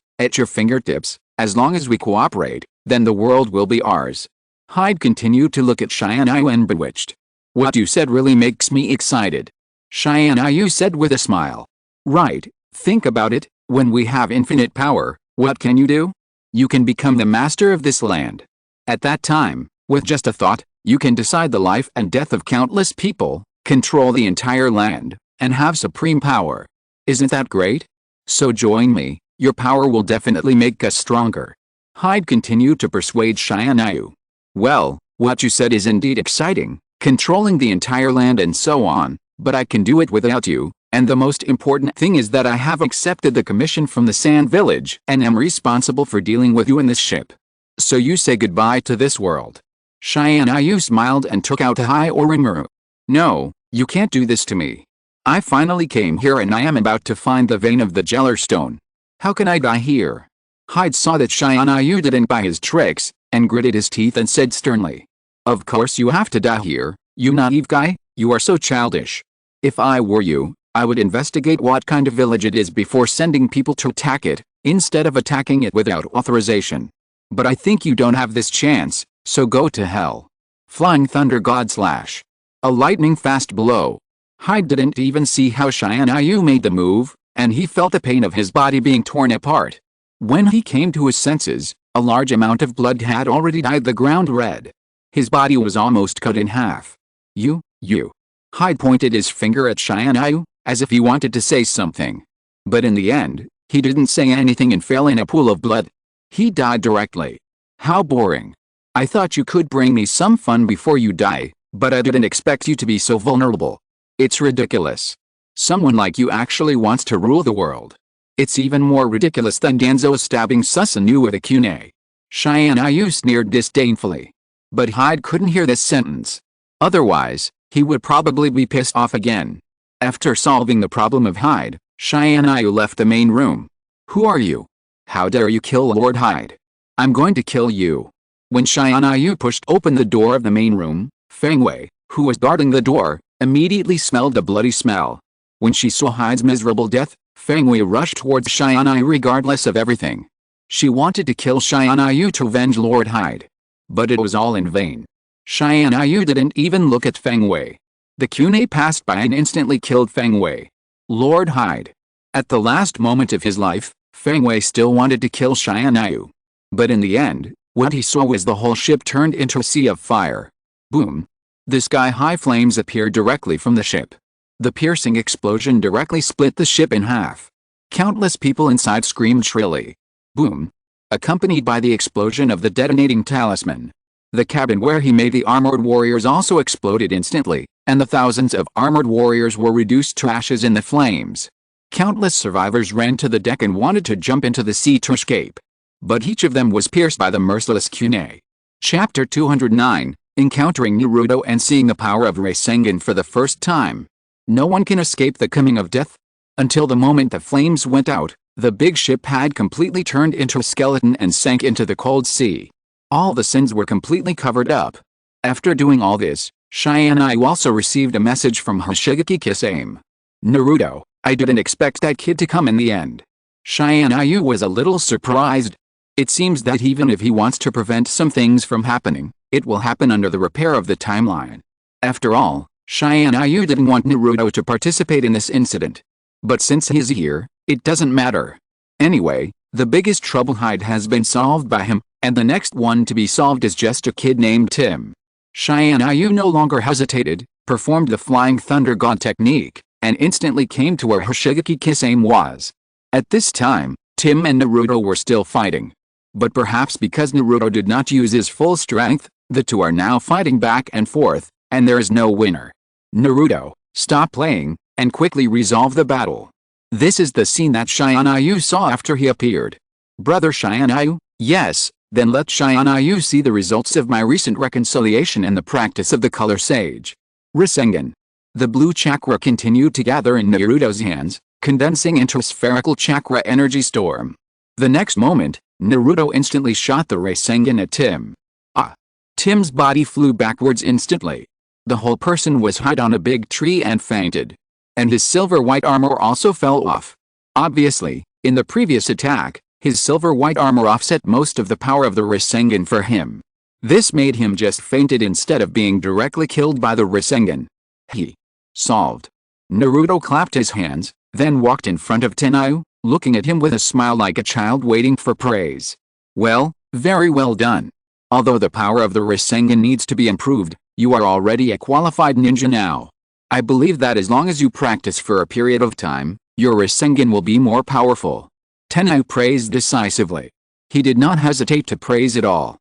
as long as we cooperate, then the world will be ours. Hyde continued to look at Tianyu and bewitched. What you said really makes me excited. Tianyu said with a smile. Right, think about it, when we have infinite power, what can you do? You can become the master of this land. At that time, with just a thought, you can decide the life and death of countless people, control the entire land, and have supreme power. Isn't that great? So join me, your power will definitely make us stronger. Hyde continued to persuade Tianyu. Well, what you said is indeed exciting, controlling the entire land and so on, but I can do it without you, and the most important thing is that I have accepted the commission from the Sand Village and am responsible for dealing with you in this ship. So you say goodbye to this world. Tianyu smiled and took out a Hyorinmuru. No, you can't do this to me. I finally came here and I am about to find the vein of the Jellstone. How can I die here? Hyde saw that Tianyu didn't buy his tricks, and gritted his teeth and said sternly. Of course you have to die here, you naive guy, you are so childish. If I were you, I would investigate what kind of village it is before sending people to attack it, instead of attacking it without authorization. But I think you don't have this chance, so go to hell. Flying Thunder God Slash. A lightning-fast blow. Hyde didn't even see how Tianyu made the move, and he felt the pain of his body being torn apart. When he came to his senses, a large amount of blood had already dyed the ground red. His body was almost cut in half. You. Hyde pointed his finger at Tianyu, as if he wanted to say something. But in the end, he didn't say anything and fell in a pool of blood. He died directly. How boring. I thought you could bring me some fun before you die, but I didn't expect you to be so vulnerable. It's ridiculous. Someone like you actually wants to rule the world. It's even more ridiculous than Danzo stabbing Susanoo with a kunai. Tianyu sneered disdainfully. But Hyde couldn't hear this sentence. Otherwise, he would probably be pissed off again. After solving the problem of Hyde, Tianyu left the main room. Who are you? How dare you kill Lord Hyde? I'm going to kill you. When Tianyu pushed open the door of the main room, Feng Wei, who was guarding the door, immediately smelled a bloody smell. When she saw Hyde's miserable death, Feng Wei rushed towards Tianyu regardless of everything. She wanted to kill Tianyu to avenge Lord Hyde. But it was all in vain. Tianyu didn't even look at Feng Wei. The kunai passed by and instantly killed Feng Wei. Lord Hyde. At the last moment of his life, Feng Wei still wanted to kill Tianyu. But in the end, what he saw was the whole ship turned into a sea of fire. Boom. The sky-high flames appeared directly from the ship. The piercing explosion directly split the ship in half. Countless people inside screamed shrilly. Boom. Accompanied by the explosion of the detonating talisman. The cabin where he made the armored warriors also exploded instantly, and the thousands of armored warriors were reduced to ashes in the flames. Countless survivors ran to the deck and wanted to jump into the sea to escape. But each of them was pierced by the merciless kunai. Chapter 209, Encountering Naruto and seeing the power of Rasengan for the first time. No one can escape the coming of death. Until the moment the flames went out, the big ship had completely turned into a skeleton and sank into the cold sea. All the sins were completely covered up. After doing all this, Tianyu also received a message from Hoshigaki Kisame. Naruto, I didn't expect that kid to come in the end. Tianyu was a little surprised. It seems that even if he wants to prevent some things from happening, it will happen under the repair of the timeline. After all, Tianyu didn't want Naruto to participate in this incident. But since he's here, it doesn't matter. Anyway, the biggest trouble Hyde has been solved by him, and the next one to be solved is just a kid named Tim. Tianyu no longer hesitated, performed the Flying Thunder God technique, and instantly came to where Hoshigaki Kisame was. At this time, Tim and Naruto were still fighting. But perhaps because Naruto did not use his full strength, the two are now fighting back and forth, and there is no winner. Naruto, stop playing, and quickly resolve the battle. This is the scene that Tianyu saw after he appeared. Brother Tianyu, yes, then let Tianyu see the results of my recent reconciliation and the practice of the color sage. Rasengan. The blue chakra continued to gather in Naruto's hands, condensing into a spherical chakra energy storm. The next moment, Naruto instantly shot the Rasengan at Tim. Tim's body flew backwards instantly. The whole person was hid on a big tree and fainted. And his silver-white armor also fell off. Obviously, in the previous attack, his silver-white armor offset most of the power of the Rasengan for him. This made him just fainted instead of being directly killed by the Rasengan. Solved. Naruto clapped his hands, then walked in front of Tianyu, looking at him with a smile like a child waiting for praise. Well, very well done. Although the power of the Rasengan needs to be improved, you are already a qualified ninja now. I believe that as long as you practice for a period of time, your Rasengan will be more powerful. Tianyu praised decisively. He did not hesitate to praise at all.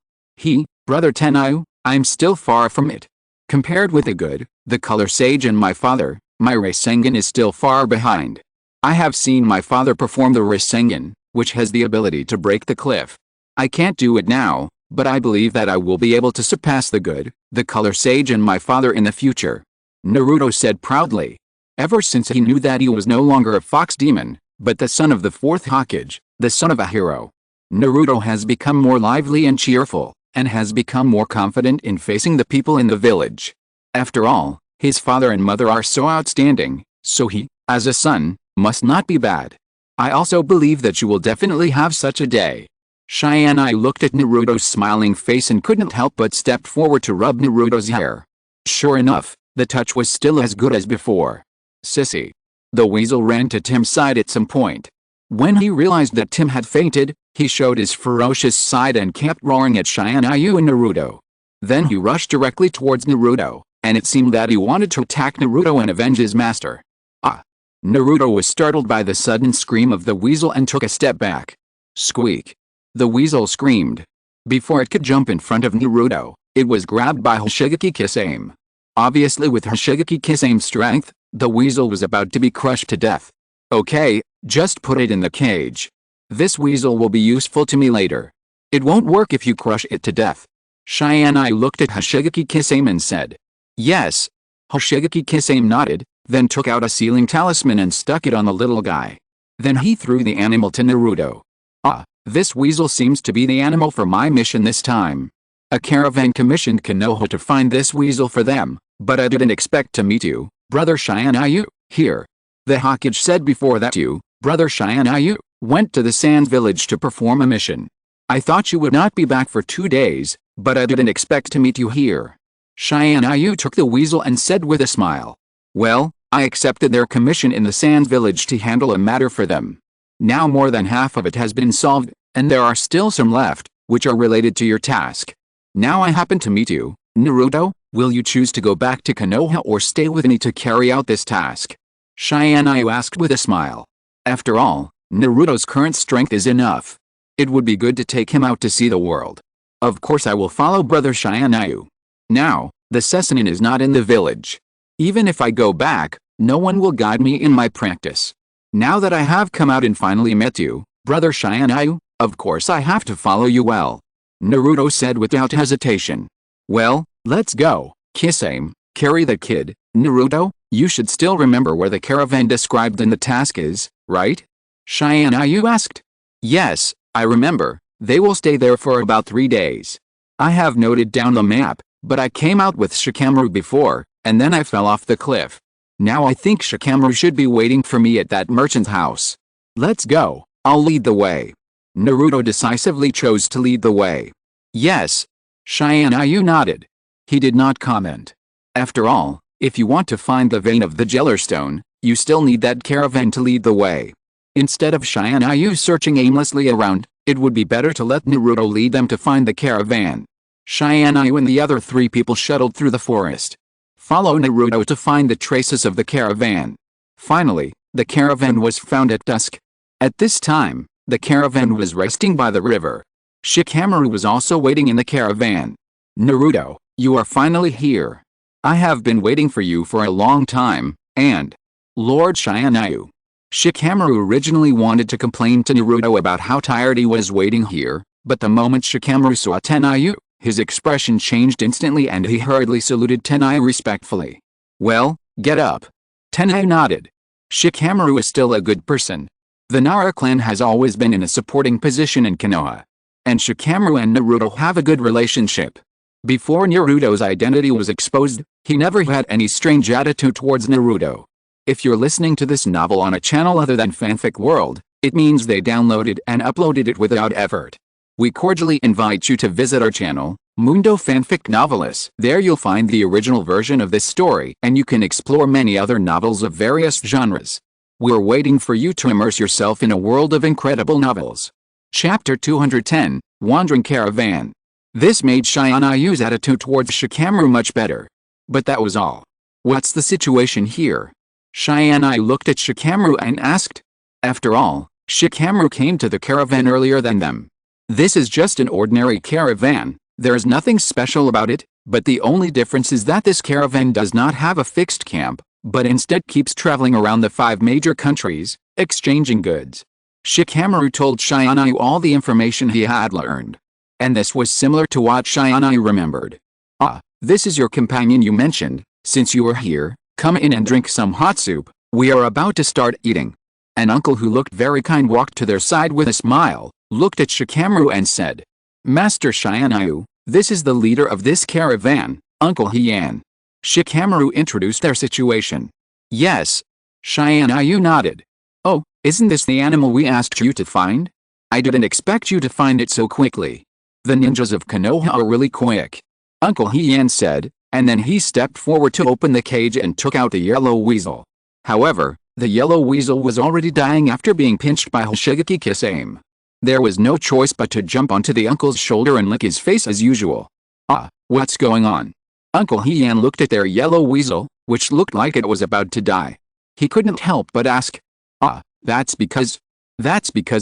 Brother Tianyu, I'm still far from it. Compared with the good, the color sage and my father, my Rasengan is still far behind. I have seen my father perform the Rasengan, which has the ability to break the cliff. I can't do it now, but I believe that I will be able to surpass the good, the color sage and my father in the future. Naruto said proudly. Ever since he knew that he was no longer a fox demon, but the son of the fourth Hokage, the son of a hero, Naruto has become more lively and cheerful, and has become more confident in facing the people in the village. After all, His father and mother are so outstanding, so he, as a son, must not be bad. I also believe that you will definitely have such a day. Tianyu looked at Naruto's smiling face and couldn't help but stepped forward to rub Naruto's hair. Sure enough, the touch was still as good as before. Sissy. The weasel ran to Tim's side at some point. When he realized that Tim had fainted, he showed his ferocious side and kept roaring at Tianyu and Naruto. Then he rushed directly towards Naruto, and it seemed that he wanted to attack Naruto and avenge his master. Ah! Naruto was startled by the sudden scream of the weasel and took a step back. Squeak! The weasel screamed. Before it could jump in front of Naruto, it was grabbed by Hoshigaki Kisame. Obviously with Hoshigaki Kisame's strength, the weasel was about to be crushed to death. Okay, just put it in the cage. This weasel will be useful to me later. It won't work if you crush it to death. Tianyu looked at Hoshigaki Kisame and said. Yes. Hoshigaki Kisame nodded, then took out a sealing talisman and stuck it on the little guy. Then he threw the animal to Naruto. Ah, this weasel seems to be the animal for my mission this time. A caravan commissioned Konoha to find this weasel for them, but I didn't expect to meet you, brother Tianyu, here. The Hokage said before that you, brother Tianyu, went to the Sands village to perform a mission. I thought you would not be back for 2 days, but I didn't expect to meet you here. Tianyu took the weasel and said with a smile. Well, I accepted their commission in the Sands village to handle a matter for them. Now more than half of it has been solved, and there are still some left, which are related to your task. Now I happen to meet you, Naruto, will you choose to go back to Konoha or stay with me to carry out this task? Tianyu asked with a smile. After all, Naruto's current strength is enough. It would be good to take him out to see the world. Of course I will follow brother Tianyu. Now, the Sessinin is not in the village. Even if I go back, no one will guide me in my practice. Now that I have come out and finally met you, brother Tianyu, of course I have to follow you well. Naruto said without hesitation. Well, let's go, Kisame, carry the kid. Naruto, you should still remember where the caravan described in the task is, right? Tianyu asked. Yes, I remember, they will stay there for about 3 days. I have noted down the map, but I came out with Shikamaru before, and then I fell off the cliff. Now I think Shikamaru should be waiting for me at that merchant's house. Let's go, I'll lead the way. Naruto decisively chose to lead the way. Yes. Tianyu nodded. He did not comment. After all, if you want to find the vein of the Jellerstone, you still need that caravan to lead the way. Instead of Tianyu searching aimlessly around, it would be better to let Naruto lead them to find the caravan. Tianyu and the other 3 people shuttled through the forest. Follow Naruto to find the traces of the caravan. Finally, the caravan was found at dusk. At this time, the caravan was resting by the river. Shikamaru was also waiting in the caravan. Naruto, you are finally here. I have been waiting for you for a long time, and... Lord Tianyu. Shikamaru originally wanted to complain to Naruto about how tired he was waiting here, but the moment Shikamaru saw Tianyu, his expression changed instantly and he hurriedly saluted Tianyu respectfully. Well, get up. Tianyu nodded. Shikamaru is still a good person. The Nara clan has always been in a supporting position in Konoha. And Shikamaru and Naruto have a good relationship. Before Naruto's identity was exposed, he never had any strange attitude towards Naruto. If you're listening to this novel on a channel other than Fanfic World, it means they downloaded and uploaded it without effort. We cordially invite you to visit our channel, Mundo Fanfic Novelists. There you'll find the original version of this story and you can explore many other novels of various genres. We're waiting for you to immerse yourself in a world of incredible novels. Chapter 210, Wandering Caravan. This made Tianyu's attitude towards Shikamaru much better. But that was all. What's the situation here? Tianyu looked at Shikamaru and asked. After all, Shikamaru came to the caravan earlier than them. This is just an ordinary caravan, there's nothing special about it, but the only difference is that this caravan does not have a fixed camp, but instead keeps traveling around the 5 major countries, exchanging goods. Shikamaru told Tianyu all the information he had learned. And this was similar to what Tianyu remembered. Ah, this is your companion you mentioned. Since you are here, come in and drink some hot soup, we are about to start eating. An uncle who looked very kind walked to their side with a smile, looked at Shikamaru and said, Master Tianyu, this is the leader of this caravan, Uncle Heian. Shikamaru introduced their situation. Yes. Tianyu nodded. Oh, isn't this the animal we asked you to find? I didn't expect you to find it so quickly. The ninjas of Konoha are really quick. Uncle Heian said, and then he stepped forward to open the cage and took out the yellow weasel. However, the yellow weasel was already dying after being pinched by Hoshigaki Kisame. There was no choice but to jump onto the uncle's shoulder and lick his face as usual. Ah, what's going on? Uncle Heian looked at their yellow weasel, which looked like it was about to die. He couldn't help but ask. Ah, that's because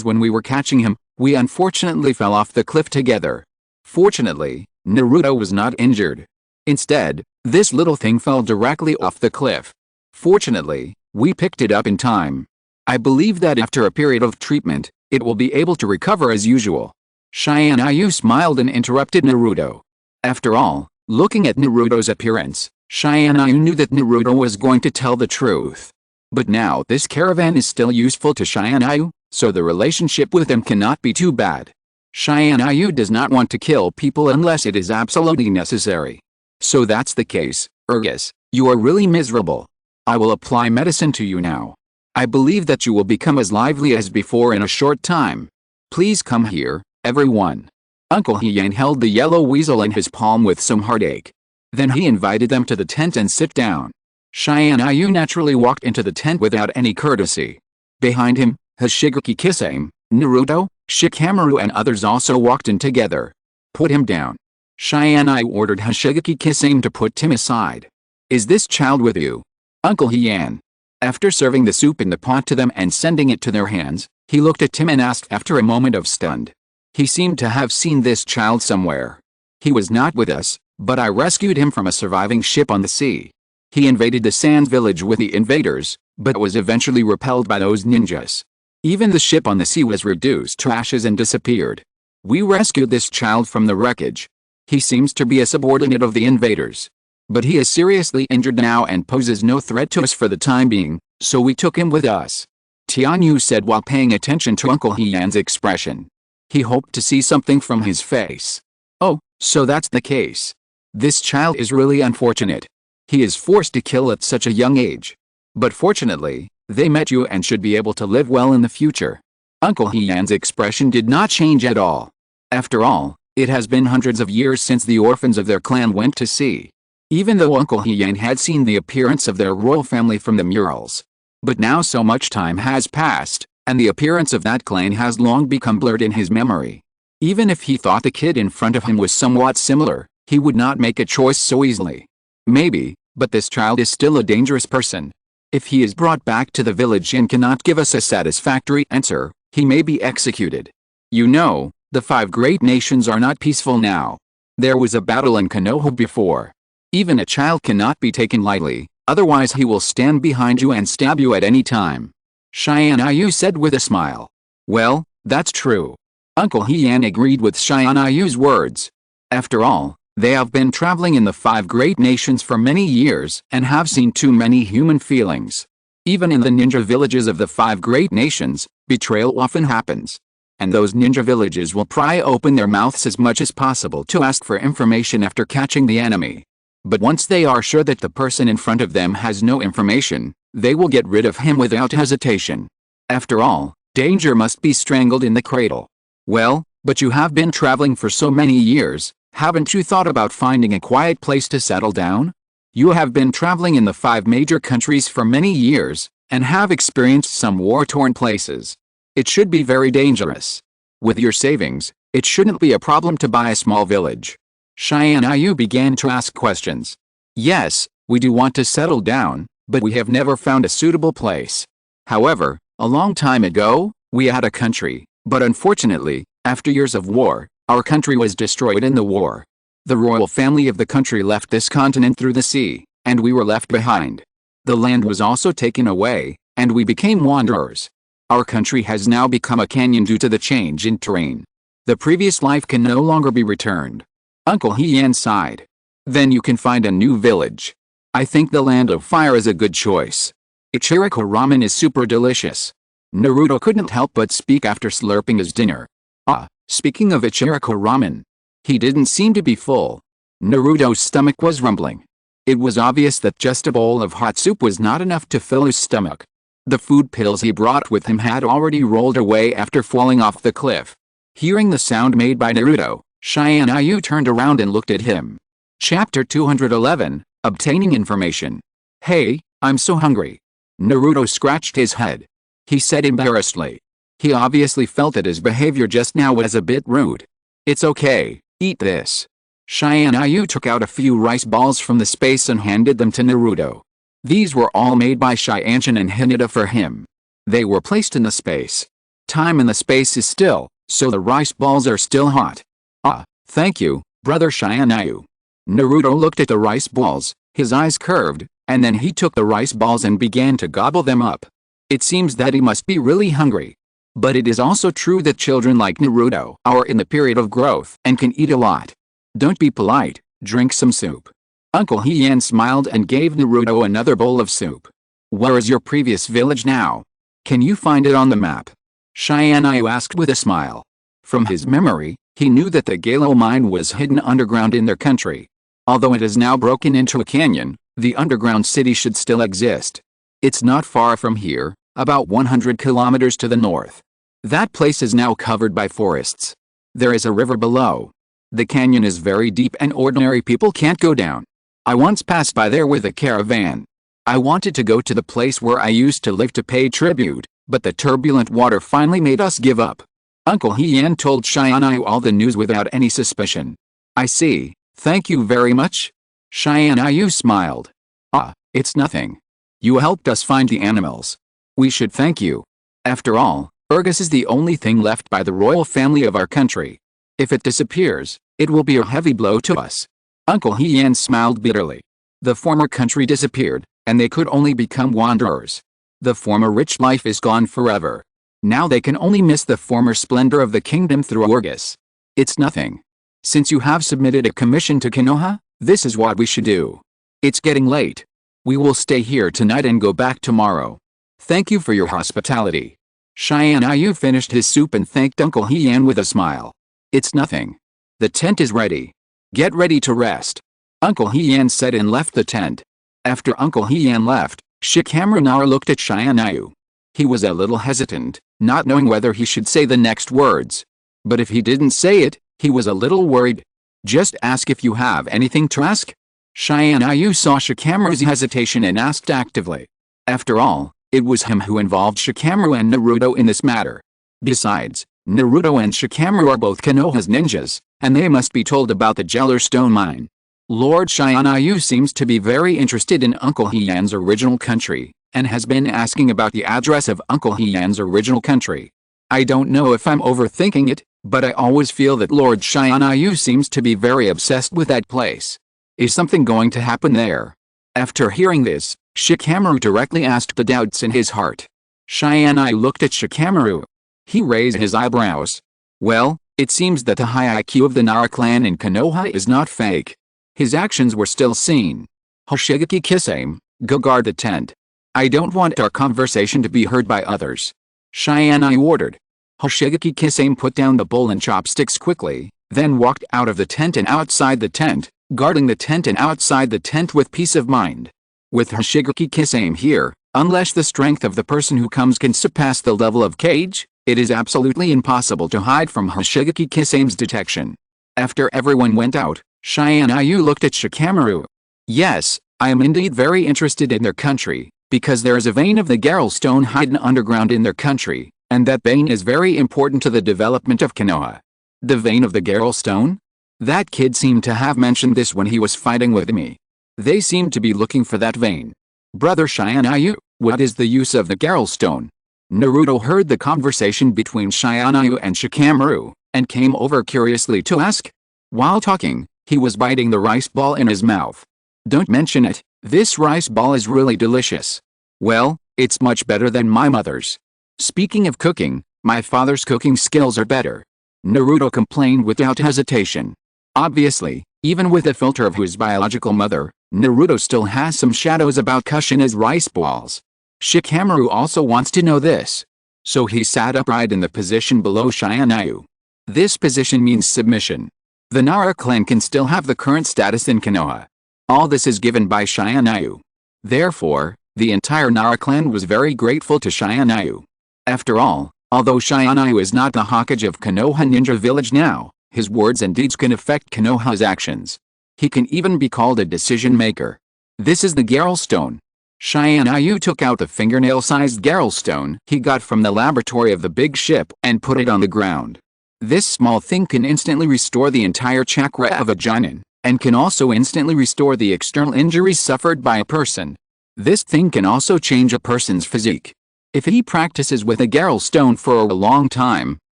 when we were catching him, we unfortunately fell off the cliff together. Fortunately, Naruto was not injured. Instead, this little thing fell directly off the cliff. Fortunately, we picked it up in time. I believe that after a period of treatment, it will be able to recover as usual. Tianyu smiled and interrupted Naruto. After all, looking at Naruto's appearance, Tianyu knew that Naruto was going to tell the truth. But now this caravan is still useful to Tianyu, so the relationship with him cannot be too bad. Tianyu does not want to kill people unless it is absolutely necessary. So that's the case, Urgus, you are really miserable. I will apply medicine to you now. I believe that you will become as lively as before in a short time. Please come here, everyone. Uncle Heian held the yellow weasel in his palm with some heartache. Then he invited them to the tent and sit down. Tianyu naturally walked into the tent without any courtesy. Behind him, Hoshigaki Kisame, Naruto, Shikamaru and others also walked in together. Put him down. Tianyu ordered Hoshigaki Kisame to put him aside. Is this child with you? Uncle Heian. After serving the soup in the pot to them and sending it to their hands, he looked at Tim and asked after a moment of stunned. He seemed to have seen this child somewhere. He was not with us, but I rescued him from a surviving ship on the sea. He invaded the Sands village with the invaders, but was eventually repelled by those ninjas. Even the ship on the sea was reduced to ashes and disappeared. We rescued this child from the wreckage. He seems to be a subordinate of the invaders. But he is seriously injured now and poses no threat to us for the time being, so we took him with us. Tianyu said while paying attention to Uncle Heian's expression. He hoped to see something from his face. Oh, so that's the case. This child is really unfortunate. He is forced to kill at such a young age. But fortunately, they met you and should be able to live well in the future. Uncle Heian's expression did not change at all. After all, it has been hundreds of years since the orphans of their clan went to sea. Even though Uncle Heian had seen the appearance of their royal family from the murals. But now so much time has passed, and the appearance of that clan has long become blurred in his memory. Even if he thought the kid in front of him was somewhat similar, he would not make a choice so easily. Maybe, but this child is still a dangerous person. If he is brought back to the village and cannot give us a satisfactory answer, he may be executed. You know, the 5 great nations are not peaceful now. There was a battle in Konoha before. Even a child cannot be taken lightly, otherwise he will stand behind you and stab you at any time. Tianyu said with a smile. Well, that's true. Uncle Heian agreed with Tianyu's words. After all, they have been traveling in the 5 great nations for many years and have seen too many human feelings. Even in the ninja villages of the 5 great nations, betrayal often happens. And those ninja villages will pry open their mouths as much as possible to ask for information after catching the enemy. But once they are sure that the person in front of them has no information, they will get rid of him without hesitation. After all, danger must be strangled in the cradle. Well, but you have been traveling for so many years, haven't you thought about finding a quiet place to settle down? You have been traveling in the 5 major countries for many years, and have experienced some war-torn places. It should be very dangerous. With your savings, it shouldn't be a problem to buy a small village. Tianyu began to ask questions. Yes, we do want to settle down, but we have never found a suitable place. However, a long time ago, we had a country, but unfortunately, after years of war, our country was destroyed in the war. The royal family of the country left this continent through the sea, and we were left behind. The land was also taken away, and we became wanderers. Our country has now become a canyon due to the change in terrain. The previous life can no longer be returned. Uncle Heian sighed. Then you can find a new village. I think the Land of Fire is a good choice. Ichiriko ramen is super delicious. Naruto couldn't help but speak after slurping his dinner. Ah, speaking of Ichiriko ramen. He didn't seem to be full. Naruto's stomach was rumbling. It was obvious that just a bowl of hot soup was not enough to fill his stomach. The food pills he brought with him had already rolled away after falling off the cliff. Hearing the sound made by Naruto, Tianyu turned around and looked at him. Chapter 211, Obtaining Information. Hey, I'm so hungry. Naruto scratched his head. He said embarrassedly. He obviously felt that his behavior just now was a bit rude. It's okay, eat this. Tianyu took out a few rice balls from the space and handed them to Naruto. These were all made by Tiantian and Hinata for him. They were placed in the space. Time in the space is still, so the rice balls are still hot. Ah, thank you, brother Tianyu. Naruto looked at the rice balls, his eyes curved, and then he took the rice balls and began to gobble them up. It seems that he must be really hungry. But it is also true that children like Naruto are in the period of growth and can eat a lot. Don't be polite, drink some soup. Uncle Heian smiled and gave Naruto another bowl of soup. Where is your previous village now? Can you find it on the map? Tianyu asked with a smile. From his memory, he knew that the Galo mine was hidden underground in their country. Although it is now broken into a canyon, the underground city should still exist. It's not far from here, about 100 kilometers to the north. That place is now covered by forests. There is a river below. The canyon is very deep and ordinary people can't go down. I once passed by there with a caravan. I wanted to go to the place where I used to live to pay tribute, but the turbulent water finally made us give up. Uncle Heian told Tianyu all the news without any suspicion. I see, thank you very much. Tianyu smiled. Ah, it's nothing. You helped us find the animals. We should thank you. After all, Urgus is the only thing left by the royal family of our country. If it disappears, it will be a heavy blow to us. Uncle Heian smiled bitterly. The former country disappeared, and they could only become wanderers. The former rich life is gone forever. Now they can only miss the former splendor of the kingdom through Urgus. It's nothing. Since you have submitted a commission to Konoha, this is what we should do. It's getting late. We will stay here tonight and go back tomorrow. Thank you for your hospitality. Tianyu finished his soup and thanked Uncle Heian with a smile. It's nothing. The tent is ready. Get ready to rest. Uncle Heian said and left the tent. After Uncle Heian left, Shikamaru Nara looked at Tianyu. He was a little hesitant, not knowing whether he should say the next words. But if he didn't say it, he was a little worried. Just ask if you have anything to ask. Tianyu saw Shikamaru's hesitation and asked actively. After all, it was him who involved Shikamaru and Naruto in this matter. Besides, Naruto and Shikamaru are both Konoha's ninjas, and they must be told about the Jeller Stone Mine. Lord Tianyu seems to be very interested in Uncle Heian's original country, and has been asking about the address of Uncle Heian's original country. I don't know if I'm overthinking it, but I always feel that Lord Tianyu seems to be very obsessed with that place. Is something going to happen there? After hearing this, Shikamaru directly asked the doubts in his heart. Tianyu looked at Shikamaru. He raised his eyebrows. Well, it seems that the high IQ of the Nara clan in Konoha is not fake. His actions were still seen. Hoshigaki Kisame, go guard the tent. I don't want our conversation to be heard by others. Tianyu ordered. Hoshigaki Kisame put down the bowl and chopsticks quickly, then walked out of the tent and outside the tent, guarding the tent and outside the tent with peace of mind. With Hoshigaki Kisame here, unless the strength of the person who comes can surpass the level of Cage, it is absolutely impossible to hide from Hoshigaki Kisame's detection. After everyone went out, Tianyu looked at Shikamaru. Yes, I am indeed very interested in their country, because there is a vein of the Garel Stone hidden underground in their country, and that vein is very important to the development of Konoha. The vein of the Garel Stone? That kid seemed to have mentioned this when he was fighting with me. They seem to be looking for that vein. Brother Tianyu, what is the use of the Garel Stone? Naruto heard the conversation between Tianyu and Shikamaru, and came over curiously to ask. While talking, he was biting the rice ball in his mouth. Don't mention it, this rice ball is really delicious. Well, it's much better than my mother's. Speaking of cooking, my father's cooking skills are better. Naruto complained without hesitation. Obviously, even with the filter of his biological mother, Naruto still has some shadows about Kushina's rice balls. Shikamaru also wants to know this. So he sat upright in the position below Tianyu. This position means submission. The Nara clan can still have the current status in Konoha. All this is given by Tianyu. Therefore, the entire Nara clan was very grateful to Tianyu. After all, although Tianyu is not the Hokage of Konoha Ninja Village now, his words and deeds can affect Konoha's actions. He can even be called a decision maker. This is the Garrel Stone. Tianyu took out the fingernail-sized Garrel Stone he got from the laboratory of the big ship and put it on the ground. This small thing can instantly restore the entire chakra of a Jonin, and can also instantly restore the external injuries suffered by a person. This thing can also change a person's physique. If he practices with a Garrel Stone for a long time,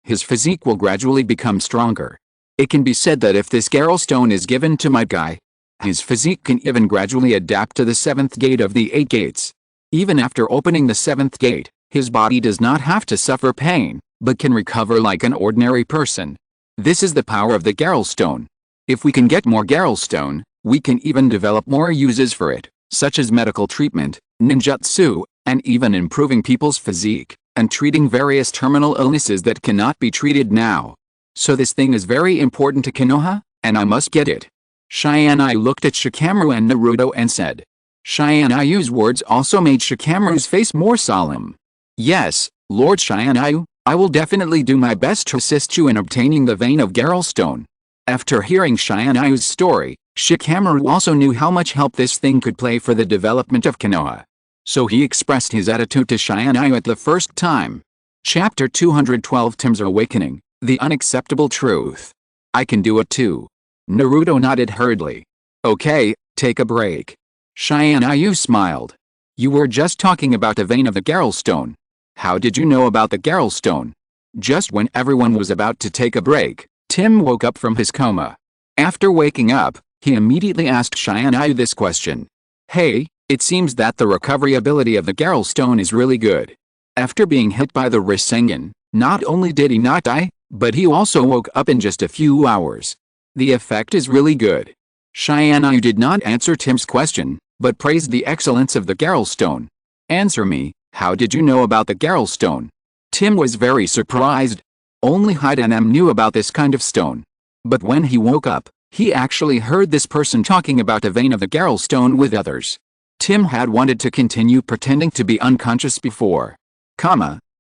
his physique will gradually become stronger. It can be said that if this Garrel Stone is given to my guy, his physique can even gradually adapt to the 7th gate of the 8 gates. Even after opening the 7th gate, his body does not have to suffer pain, but can recover like an ordinary person. This is the power of the Garrel Stone. If we can get more Garrel Stone, we can even develop more uses for it, such as medical treatment, ninjutsu, and even improving people's physique, and treating various terminal illnesses that cannot be treated now. So this thing is very important to Konoha, and I must get it. Tianyu looked at Shikamaru and Naruto and said. Tianyu's words also made Shikamaru's face more solemn. Yes, Lord Tianyu, I will definitely do my best to assist you in obtaining the vein of Garrel Stone. After hearing Tianyu's story, Shikamaru also knew how much help this thing could play for the development of Konoha. So he expressed his attitude to Tianyu at the first time. Chapter 212 Tim's Awakening, The Unacceptable Truth. I can do it too. Naruto nodded hurriedly. Okay, take a break. Tianyu smiled. You were just talking about the vein of the Garrel Stone. How did you know about the Garrel Stone? Just when everyone was about to take a break, Tim woke up from his coma. After waking up, he immediately asked Tianyu this question. Hey, it seems that the recovery ability of the Garrel Stone is really good. After being hit by the Rasengan, not only did he not die, but he also woke up in just a few hours. The effect is really good. Tianyu did not answer Tim's question, but praised the excellence of the Garrel Stone. Answer me, how did you know about the Garrel Stone? Tim was very surprised. Only Hyde and M knew about this kind of stone. But when he woke up, he actually heard this person talking about the vein of the Garrel Stone with others. Tim had wanted to continue pretending to be unconscious before,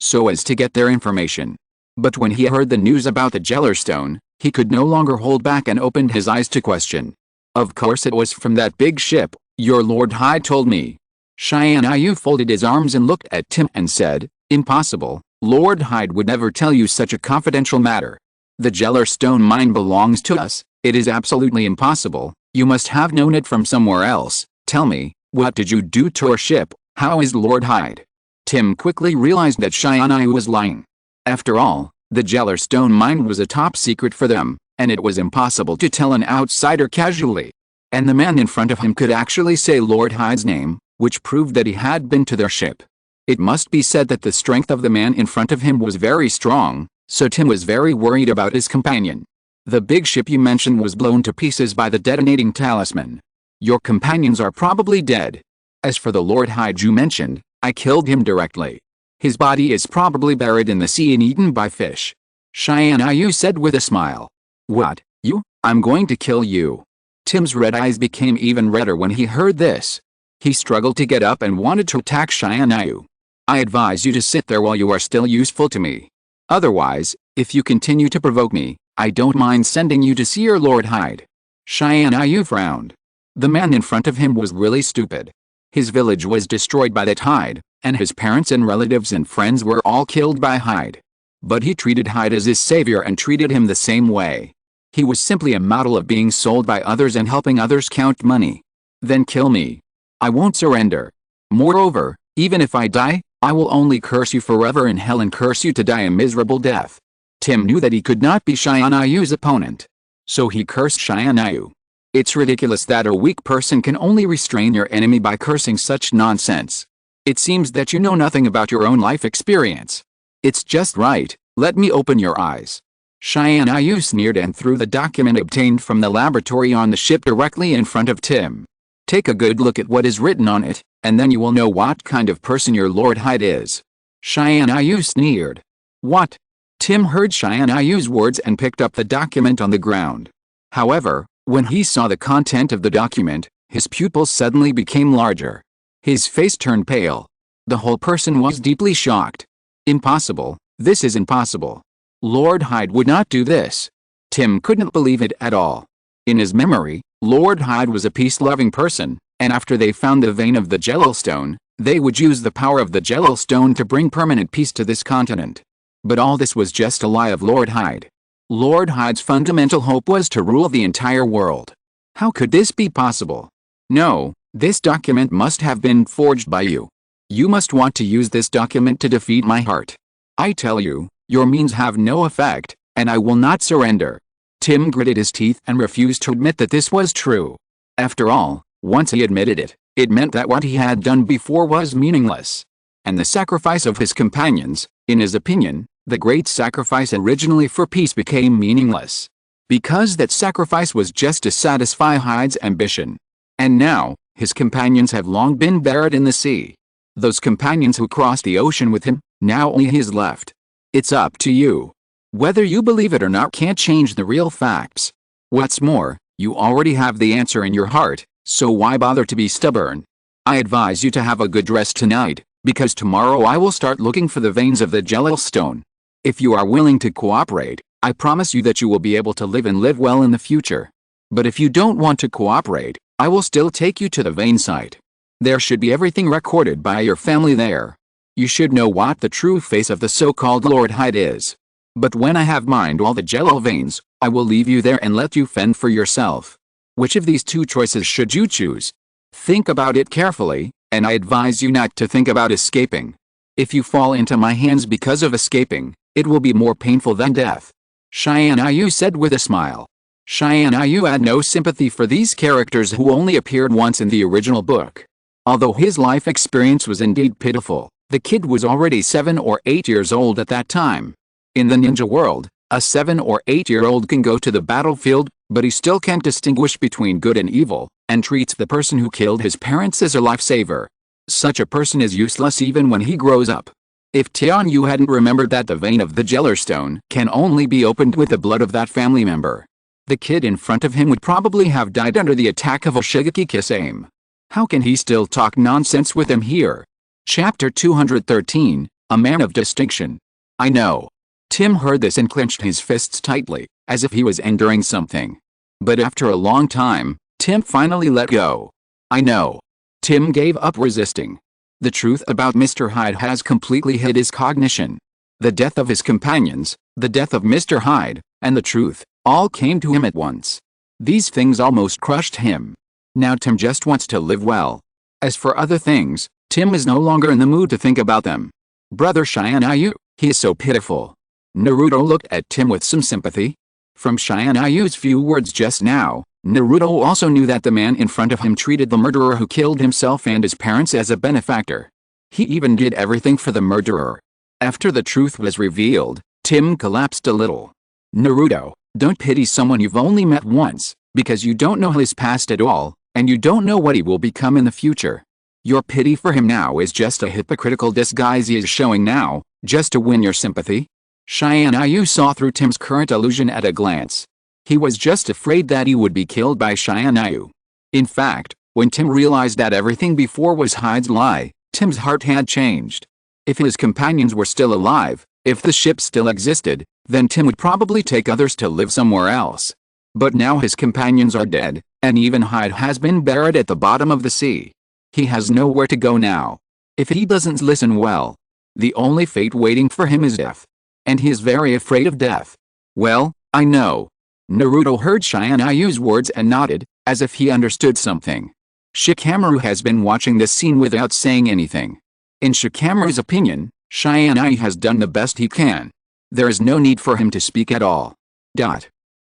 so as to get their information. But when he heard the news about the Garrel Stone, he could no longer hold back and opened his eyes to question. Of course it was from that big ship, your Lord Hyde told me. Tianyu folded his arms and looked at Tim and said, Impossible, Lord Hyde would never tell you such a confidential matter. The Garrel Stone mine belongs to us, it is absolutely impossible, you must have known it from somewhere else. Tell me, what did you do to our ship, how is Lord Hyde? Tim quickly realized that Tianyu was lying. After all, the Garrel Stone mine was a top secret for them, and it was impossible to tell an outsider casually. And the man in front of him could actually say Lord Hyde's name, which proved that he had been to their ship. It must be said that the strength of the man in front of him was very strong, so Tim was very worried about his companion. The big ship you mentioned was blown to pieces by the detonating talisman. Your companions are probably dead. As for the Lord Hyde you mentioned, I killed him directly. His body is probably buried in the sea and eaten by fish. Tianyu said with a smile. What, you? I'm going to kill you. Tim's red eyes became even redder when he heard this. He struggled to get up and wanted to attack Tianyu. I advise you to sit there while you are still useful to me. Otherwise, if you continue to provoke me, I don't mind sending you to see your Lord Hyde. Tianyu frowned. The man in front of him was really stupid. His village was destroyed by that Hyde, and his parents and relatives and friends were all killed by Hyde. But he treated Hyde as his savior and treated him the same way. He was simply a model of being sold by others and helping others count money. Then kill me. I won't surrender. Moreover, even if I die, I will only curse you forever in hell and curse you to die a miserable death. Tim knew that he could not be Tianyu's opponent. So he cursed Tianyu. It's ridiculous that a weak person can only restrain your enemy by cursing such nonsense. It seems that you know nothing about your own life experience. It's just right, let me open your eyes. Tianyu sneered and threw the document obtained from the laboratory on the ship directly in front of Tim. Take a good look at what is written on it, and then you will know what kind of person your Lord Hyde is. Tianyu sneered. What? Tim heard Tianyu's words and picked up the document on the ground. However, when he saw the content of the document, His pupils suddenly became larger. His face turned pale. The whole person was deeply shocked. Impossible, this is impossible. Lord Hyde would not do this. Tim couldn't believe it at all. In his memory, Lord Hyde was a peace-loving person, and after they found the vein of the Jello Stone, they would use the power of the Jello Stone to bring permanent peace to this continent. But all this was just a lie of Lord Hyde. Lord Hyde's fundamental hope was to rule the entire world. How could this be possible? No, this document must have been forged by you. You must want to use this document to defeat my heart. I tell you, your means have no effect, and I will not surrender. Tim gritted his teeth and refused to admit that this was true. After all, once he admitted it, it meant that what he had done before was meaningless. And the sacrifice of his companions, in his opinion, the great sacrifice originally for peace, became meaningless. Because that sacrifice was just to satisfy Hyde's ambition. And now, his companions have long been buried in the sea. Those companions who crossed the ocean with him, now only he is left. It's up to you. Whether you believe it or not can't change the real facts. What's more, you already have the answer in your heart, so why bother to be stubborn? I advise you to have a good rest tonight, because tomorrow I will start looking for the veins of the Jello Stone. If you are willing to cooperate, I promise you that you will be able to live and live well in the future. But if you don't want to cooperate, I will still take you to the vein site. There should be everything recorded by your family there. You should know what the true face of the so-called Lord Hyde is. But when I have mined all the Jello veins, I will leave you there and let you fend for yourself. Which of these two choices should you choose? Think about it carefully, and I advise you not to think about escaping. If you fall into my hands because of escaping, it will be more painful than death. Tianyu said with a smile. Tianyu had no sympathy for these characters who only appeared once in the original book. Although his life experience was indeed pitiful, the kid was already 7 or 8 years old at that time. In the ninja world, a 7 or 8-year-old can go to the battlefield, but he still can't distinguish between good and evil, and treats the person who killed his parents as a lifesaver. Such a person is useless even when he grows up. If Tianyu hadn't remembered that the vein of the Jello Stone can only be opened with the blood of that family member, the kid in front of him would probably have died under the attack of a Shigeki Kisame. How can he still talk nonsense with him here? Chapter 213, A Man of Distinction. I know. Tim heard this and clenched his fists tightly, as if he was enduring something. But after a long time, Tim finally let go. I know. Tim gave up resisting. The truth about Mr. Hyde has completely hid his cognition. The death of his companions, the death of Mr. Hyde, and the truth, all came to him at once. These things almost crushed him. Now Tim just wants to live well. As for other things, Tim is no longer in the mood to think about them. Brother Tianyu, he is so pitiful. Naruto looked at Tim with some sympathy. From Tianyu's few words just now, Naruto also knew that the man in front of him treated the murderer who killed himself and his parents as a benefactor. He even did everything for the murderer. After the truth was revealed, Tim collapsed a little. Naruto, don't pity someone you've only met once, because you don't know his past at all, and you don't know what he will become in the future. Your pity for him now is just a hypocritical disguise he is showing now, just to win your sympathy. Tianyu saw through Tim's current illusion at a glance. He was just afraid that he would be killed by Tianyu. In fact, when Tim realized that everything before was Hyde's lie, Tim's heart had changed. If his companions were still alive, if the ship still existed, then Tim would probably take others to live somewhere else. But now his companions are dead, and even Hyde has been buried at the bottom of the sea. He has nowhere to go now. If he doesn't listen well, the only fate waiting for him is death. And he is very afraid of death. Well, I know. Naruto heard Tianyu's words and nodded, as if he understood something. Shikamaru has been watching this scene without saying anything. In Shikamaru's opinion, Tianyu has done the best he can. There is no need for him to speak at all.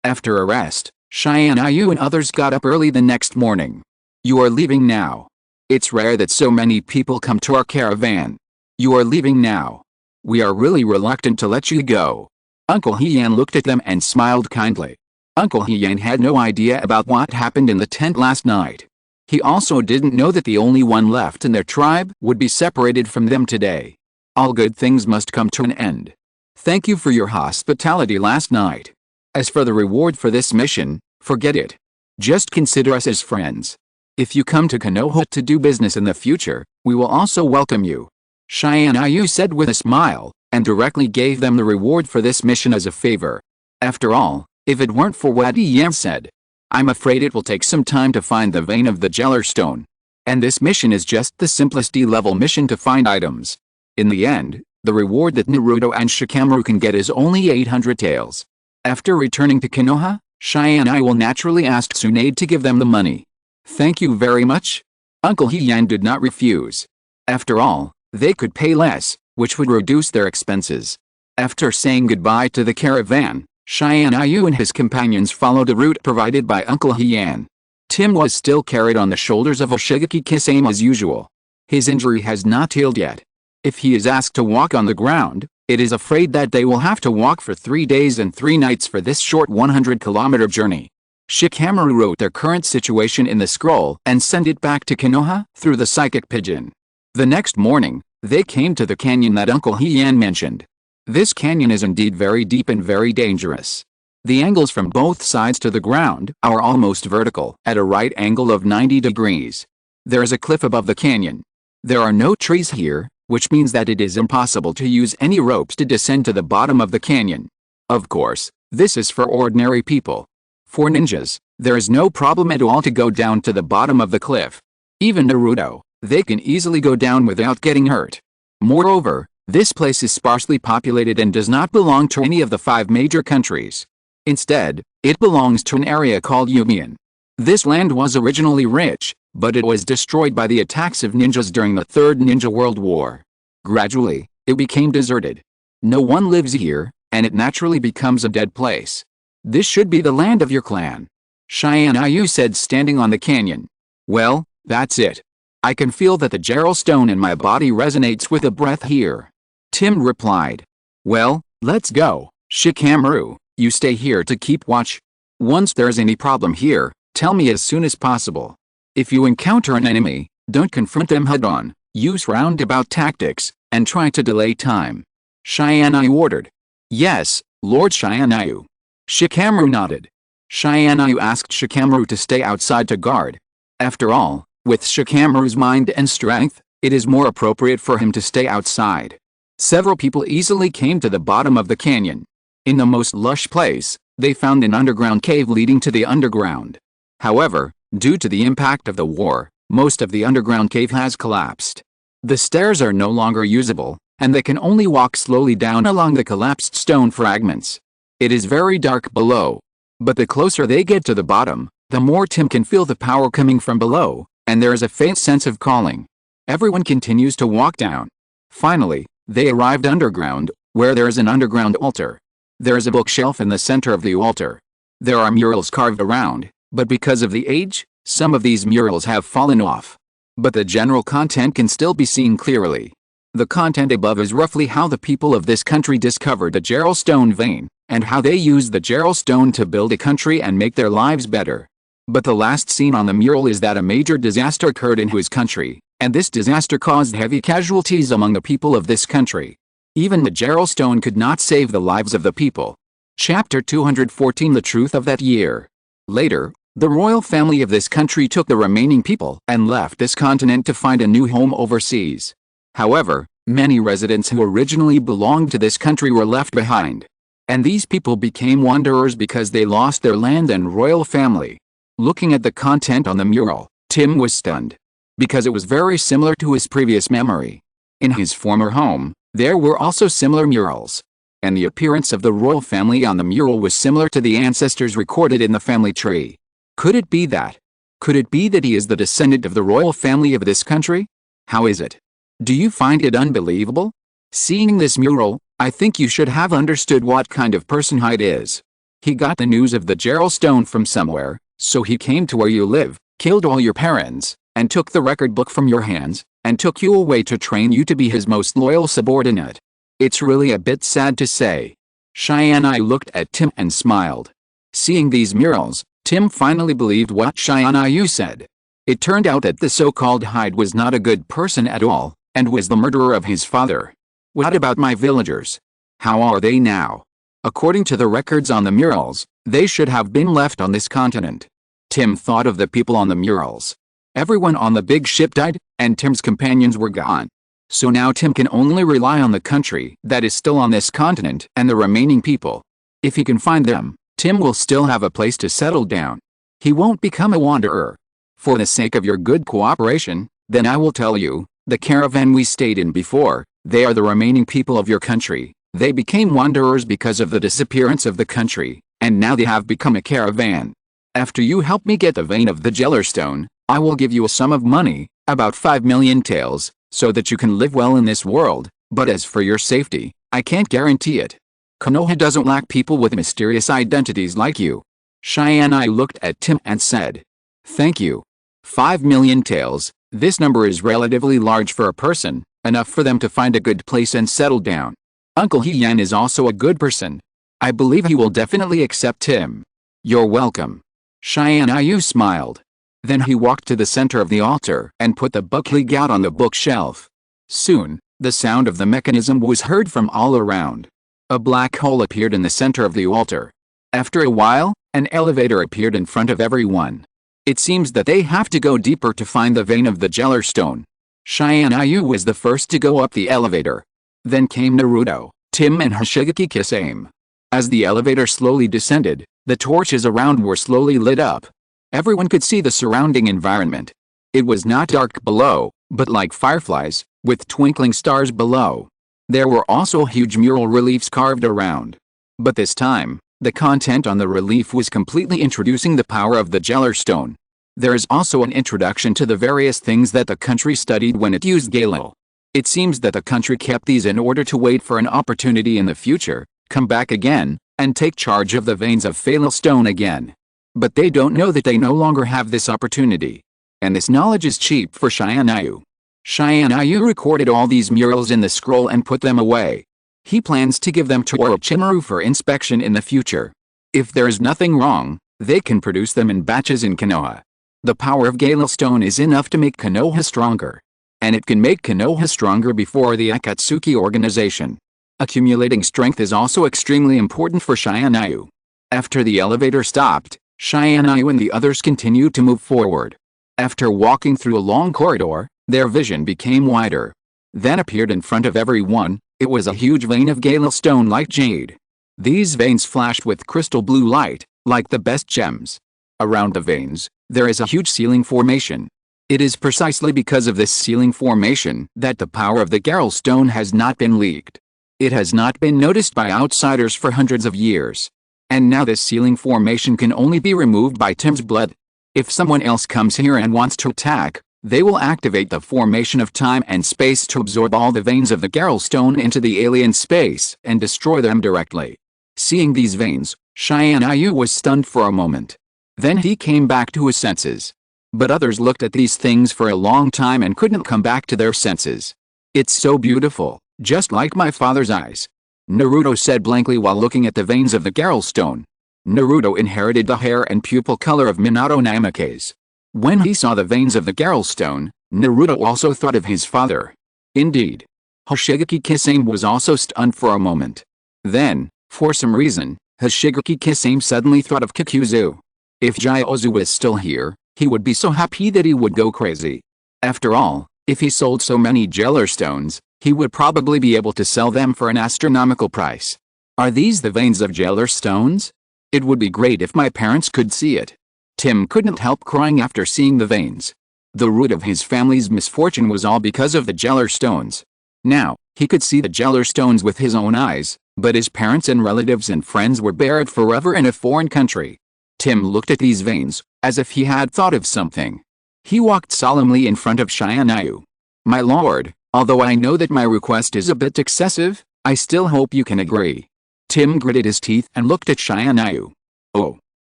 After a rest, Tianyu and others got up early the next morning. You are leaving now. It's rare that so many people come to our caravan. You are leaving now. We are really reluctant to let you go. Uncle Heian looked at them and smiled kindly. Uncle Heian had no idea about what happened in the tent last night. He also didn't know that the only one left in their tribe would be separated from them today. All good things must come to an end. Thank you for your hospitality last night. As for the reward for this mission, forget it. Just consider us as friends. If you come to Konoha to do business in the future, we will also welcome you. Tianyu said with a smile, and directly gave them the reward for this mission as a favor. After all, if it weren't for what Yan said, I'm afraid it will take some time to find the vein of the Jeller Stone. And this mission is just the simplest D-level mission to find items. In the end, the reward that Naruto and Shikamaru can get is only 800 taels. After returning to Konoha, Tianyu will naturally ask Tsunade to give them the money. Thank you very much. Uncle Heian did not refuse. After all, they could pay less, which would reduce their expenses. After saying goodbye to the caravan, Tianyu and his companions followed a route provided by Uncle Heian. Tim was still carried on the shoulders of Oshigaki Kisame as usual. His injury has not healed yet. If he is asked to walk on the ground, it is afraid that they will have to walk for 3 days and 3 nights for this short 100-kilometer journey. Shikamaru wrote their current situation in the scroll and sent it back to Konoha through the psychic pigeon. The next morning, they came to the canyon that Uncle Heian mentioned. This canyon is indeed very deep and very dangerous. The angles from both sides to the ground are almost vertical at a right angle of 90 degrees. There is a cliff above the canyon. There are no trees here, which means that it is impossible to use any ropes to descend to the bottom of the canyon. Of course, this is for ordinary people. For ninjas, there is no problem at all to go down to the bottom of the cliff. Even Naruto, they can easily go down without getting hurt. Moreover, this place is sparsely populated and does not belong to any of the 5 major countries. Instead, it belongs to an area called Yumian. This land was originally rich, but it was destroyed by the attacks of ninjas during the Third Ninja World War. Gradually, it became deserted. No one lives here, and it naturally becomes a dead place. This should be the land of your clan. Tianyu said, standing on the canyon. Well, that's it. I can feel that the Jeller Stone in my body resonates with the breath here. Tim replied. Well, let's go. Shikamaru, you stay here to keep watch. Once there's any problem here, tell me as soon as possible. If you encounter an enemy, don't confront them head-on, use roundabout tactics, and try to delay time. Tianyu ordered. Yes, Lord Tianyu. Shikamaru nodded. Tianyu asked Shikamaru to stay outside to guard. After all, with Shikamaru's mind and strength, it is more appropriate for him to stay outside. Several people easily came to the bottom of the canyon. In the most lush place, they found an underground cave leading to the underground. However, due to the impact of the war, most of the underground cave has collapsed. The stairs are no longer usable, and they can only walk slowly down along the collapsed stone fragments. It is very dark below. But the closer they get to the bottom, the more Tim can feel the power coming from below, and there is a faint sense of calling. Everyone continues to walk down. Finally, they arrived underground, where there is an underground altar. There is a bookshelf in the center of the altar. There are murals carved around, but because of the age, some of these murals have fallen off. But the general content can still be seen clearly. The content above is roughly how the people of this country discovered the Jeller Stone vein, and how they used the Jeller Stone to build a country and make their lives better. But the last scene on the mural is that a major disaster occurred in his country, and this disaster caused heavy casualties among the people of this country. Even the Jeller Stone could not save the lives of the people. Chapter 214 The Truth of That Year. Later, the royal family of this country took the remaining people and left this continent to find a new home overseas. However, many residents who originally belonged to this country were left behind. And these people became wanderers because they lost their land and royal family. Looking at the content on the mural, Tim was stunned. Because it was very similar to his previous memory. In his former home, there were also similar murals. And the appearance of the royal family on the mural was similar to the ancestors recorded in the family tree. Could it be that? Could it be that he is the descendant of the royal family of this country? How is it? Do you find it unbelievable? Seeing this mural, I think you should have understood what kind of person Hyde is. He got the news of the Jeller Stone from somewhere, so he came to where you live, killed all your parents, and took the record book from your hands, and took you away to train you to be his most loyal subordinate. It's really a bit sad to say. Tianyu looked at Tim and smiled. Seeing these murals, Tim finally believed what Tianyu said. It turned out that the so-called Hyde was not a good person at all, and was the murderer of his father. What about my villagers? How are they now? According to the records on the murals, they should have been left on this continent. Tim thought of the people on the murals. Everyone on the big ship died, and Tim's companions were gone. So now Tim can only rely on the country that is still on this continent and the remaining people. If he can find them, Tim will still have a place to settle down. He won't become a wanderer. For the sake of your good cooperation, then I will tell you, the caravan we stayed in before, they are the remaining people of your country. They became wanderers because of the disappearance of the country, and now they have become a caravan. After you help me get the vein of the Jellerstone, I will give you a sum of money, about 5 million taels, so that you can live well in this world, but as for your safety, I can't guarantee it. Konoha doesn't lack people with mysterious identities like you. Tianyu looked at Tim and said, "Thank you. 5 million taels, this number is relatively large for a person, enough for them to find a good place and settle down. Uncle Heian is also a good person. I believe he will definitely accept Tim." "You're welcome." Tianyu smiled. Then he walked to the center of the altar and put the book he got on the bookshelf. Soon, the sound of the mechanism was heard from all around. A black hole appeared in the center of the altar. After a while, an elevator appeared in front of everyone. It seems that they have to go deeper to find the vein of the Jellerstone. Tianyu was the first to go up the elevator. Then came Naruto, Tim and Hoshigaki Kisame. As the elevator slowly descended, the torches around were slowly lit up. Everyone could see the surrounding environment. It was not dark below, but like fireflies, with twinkling stars below. There were also huge mural reliefs carved around. But this time, the content on the relief was completely introducing the power of the Jellerstone. There is also an introduction to the various things that the country studied when it used Galil. It seems that the country kept these in order to wait for an opportunity in the future, come back again, and take charge of the veins of Fatal Stone again. But they don't know that they no longer have this opportunity. And this knowledge is cheap for Tianyu. Tianyu recorded all these murals in the scroll and put them away. He plans to give them to Orochimaru for inspection in the future. If there is nothing wrong, they can produce them in batches in Konoha. The power of Galil Stone is enough to make Konoha stronger. And it can make Konoha stronger before the Akatsuki organization. Accumulating strength is also extremely important for Tianyu. After the elevator stopped, Tianyu and the others continued to move forward. After walking through a long corridor, their vision became wider. Then appeared in front of everyone, it was a huge vein of Galil Stone like jade. These veins flashed with crystal blue light, like the best gems. Around the veins, there is a huge ceiling formation. It is precisely because of this ceiling formation that the power of the Galil Stone has not been leaked. It has not been noticed by outsiders for hundreds of years. And now this ceiling formation can only be removed by Tim's blood. If someone else comes here and wants to attack, they will activate the formation of time and space to absorb all the veins of the Galil Stone into the alien space and destroy them directly. Seeing these veins, Tianyu was stunned for a moment. Then he came back to his senses. But others looked at these things for a long time and couldn't come back to their senses. "It's so beautiful, just like my father's eyes," Naruto said blankly while looking at the veins of the Galil Stone. Naruto inherited the hair and pupil color of Minato Namikaze. When he saw the veins of the Galil Stone, Naruto also thought of his father. Indeed. Hoshigaki Kisame was also stunned for a moment. Then, for some reason, Hoshigaki Kisame suddenly thought of Kikuzu. If Gyouzu was still here, he would be so happy that he would go crazy. After all, if he sold so many Jellerstones, he would probably be able to sell them for an astronomical price. Are these the veins of Jellerstones? It would be great if my parents could see it. Tim couldn't help crying after seeing the veins. The root of his family's misfortune was all because of the Jellerstones. Now, he could see the Jellerstones with his own eyes, but his parents and relatives and friends were buried forever in a foreign country. Tim looked at these veins, as if he had thought of something. He walked solemnly in front of Tianyu. "My lord, although I know that my request is a bit excessive, I still hope you can agree." Tim gritted his teeth and looked at Tianyu. "Oh."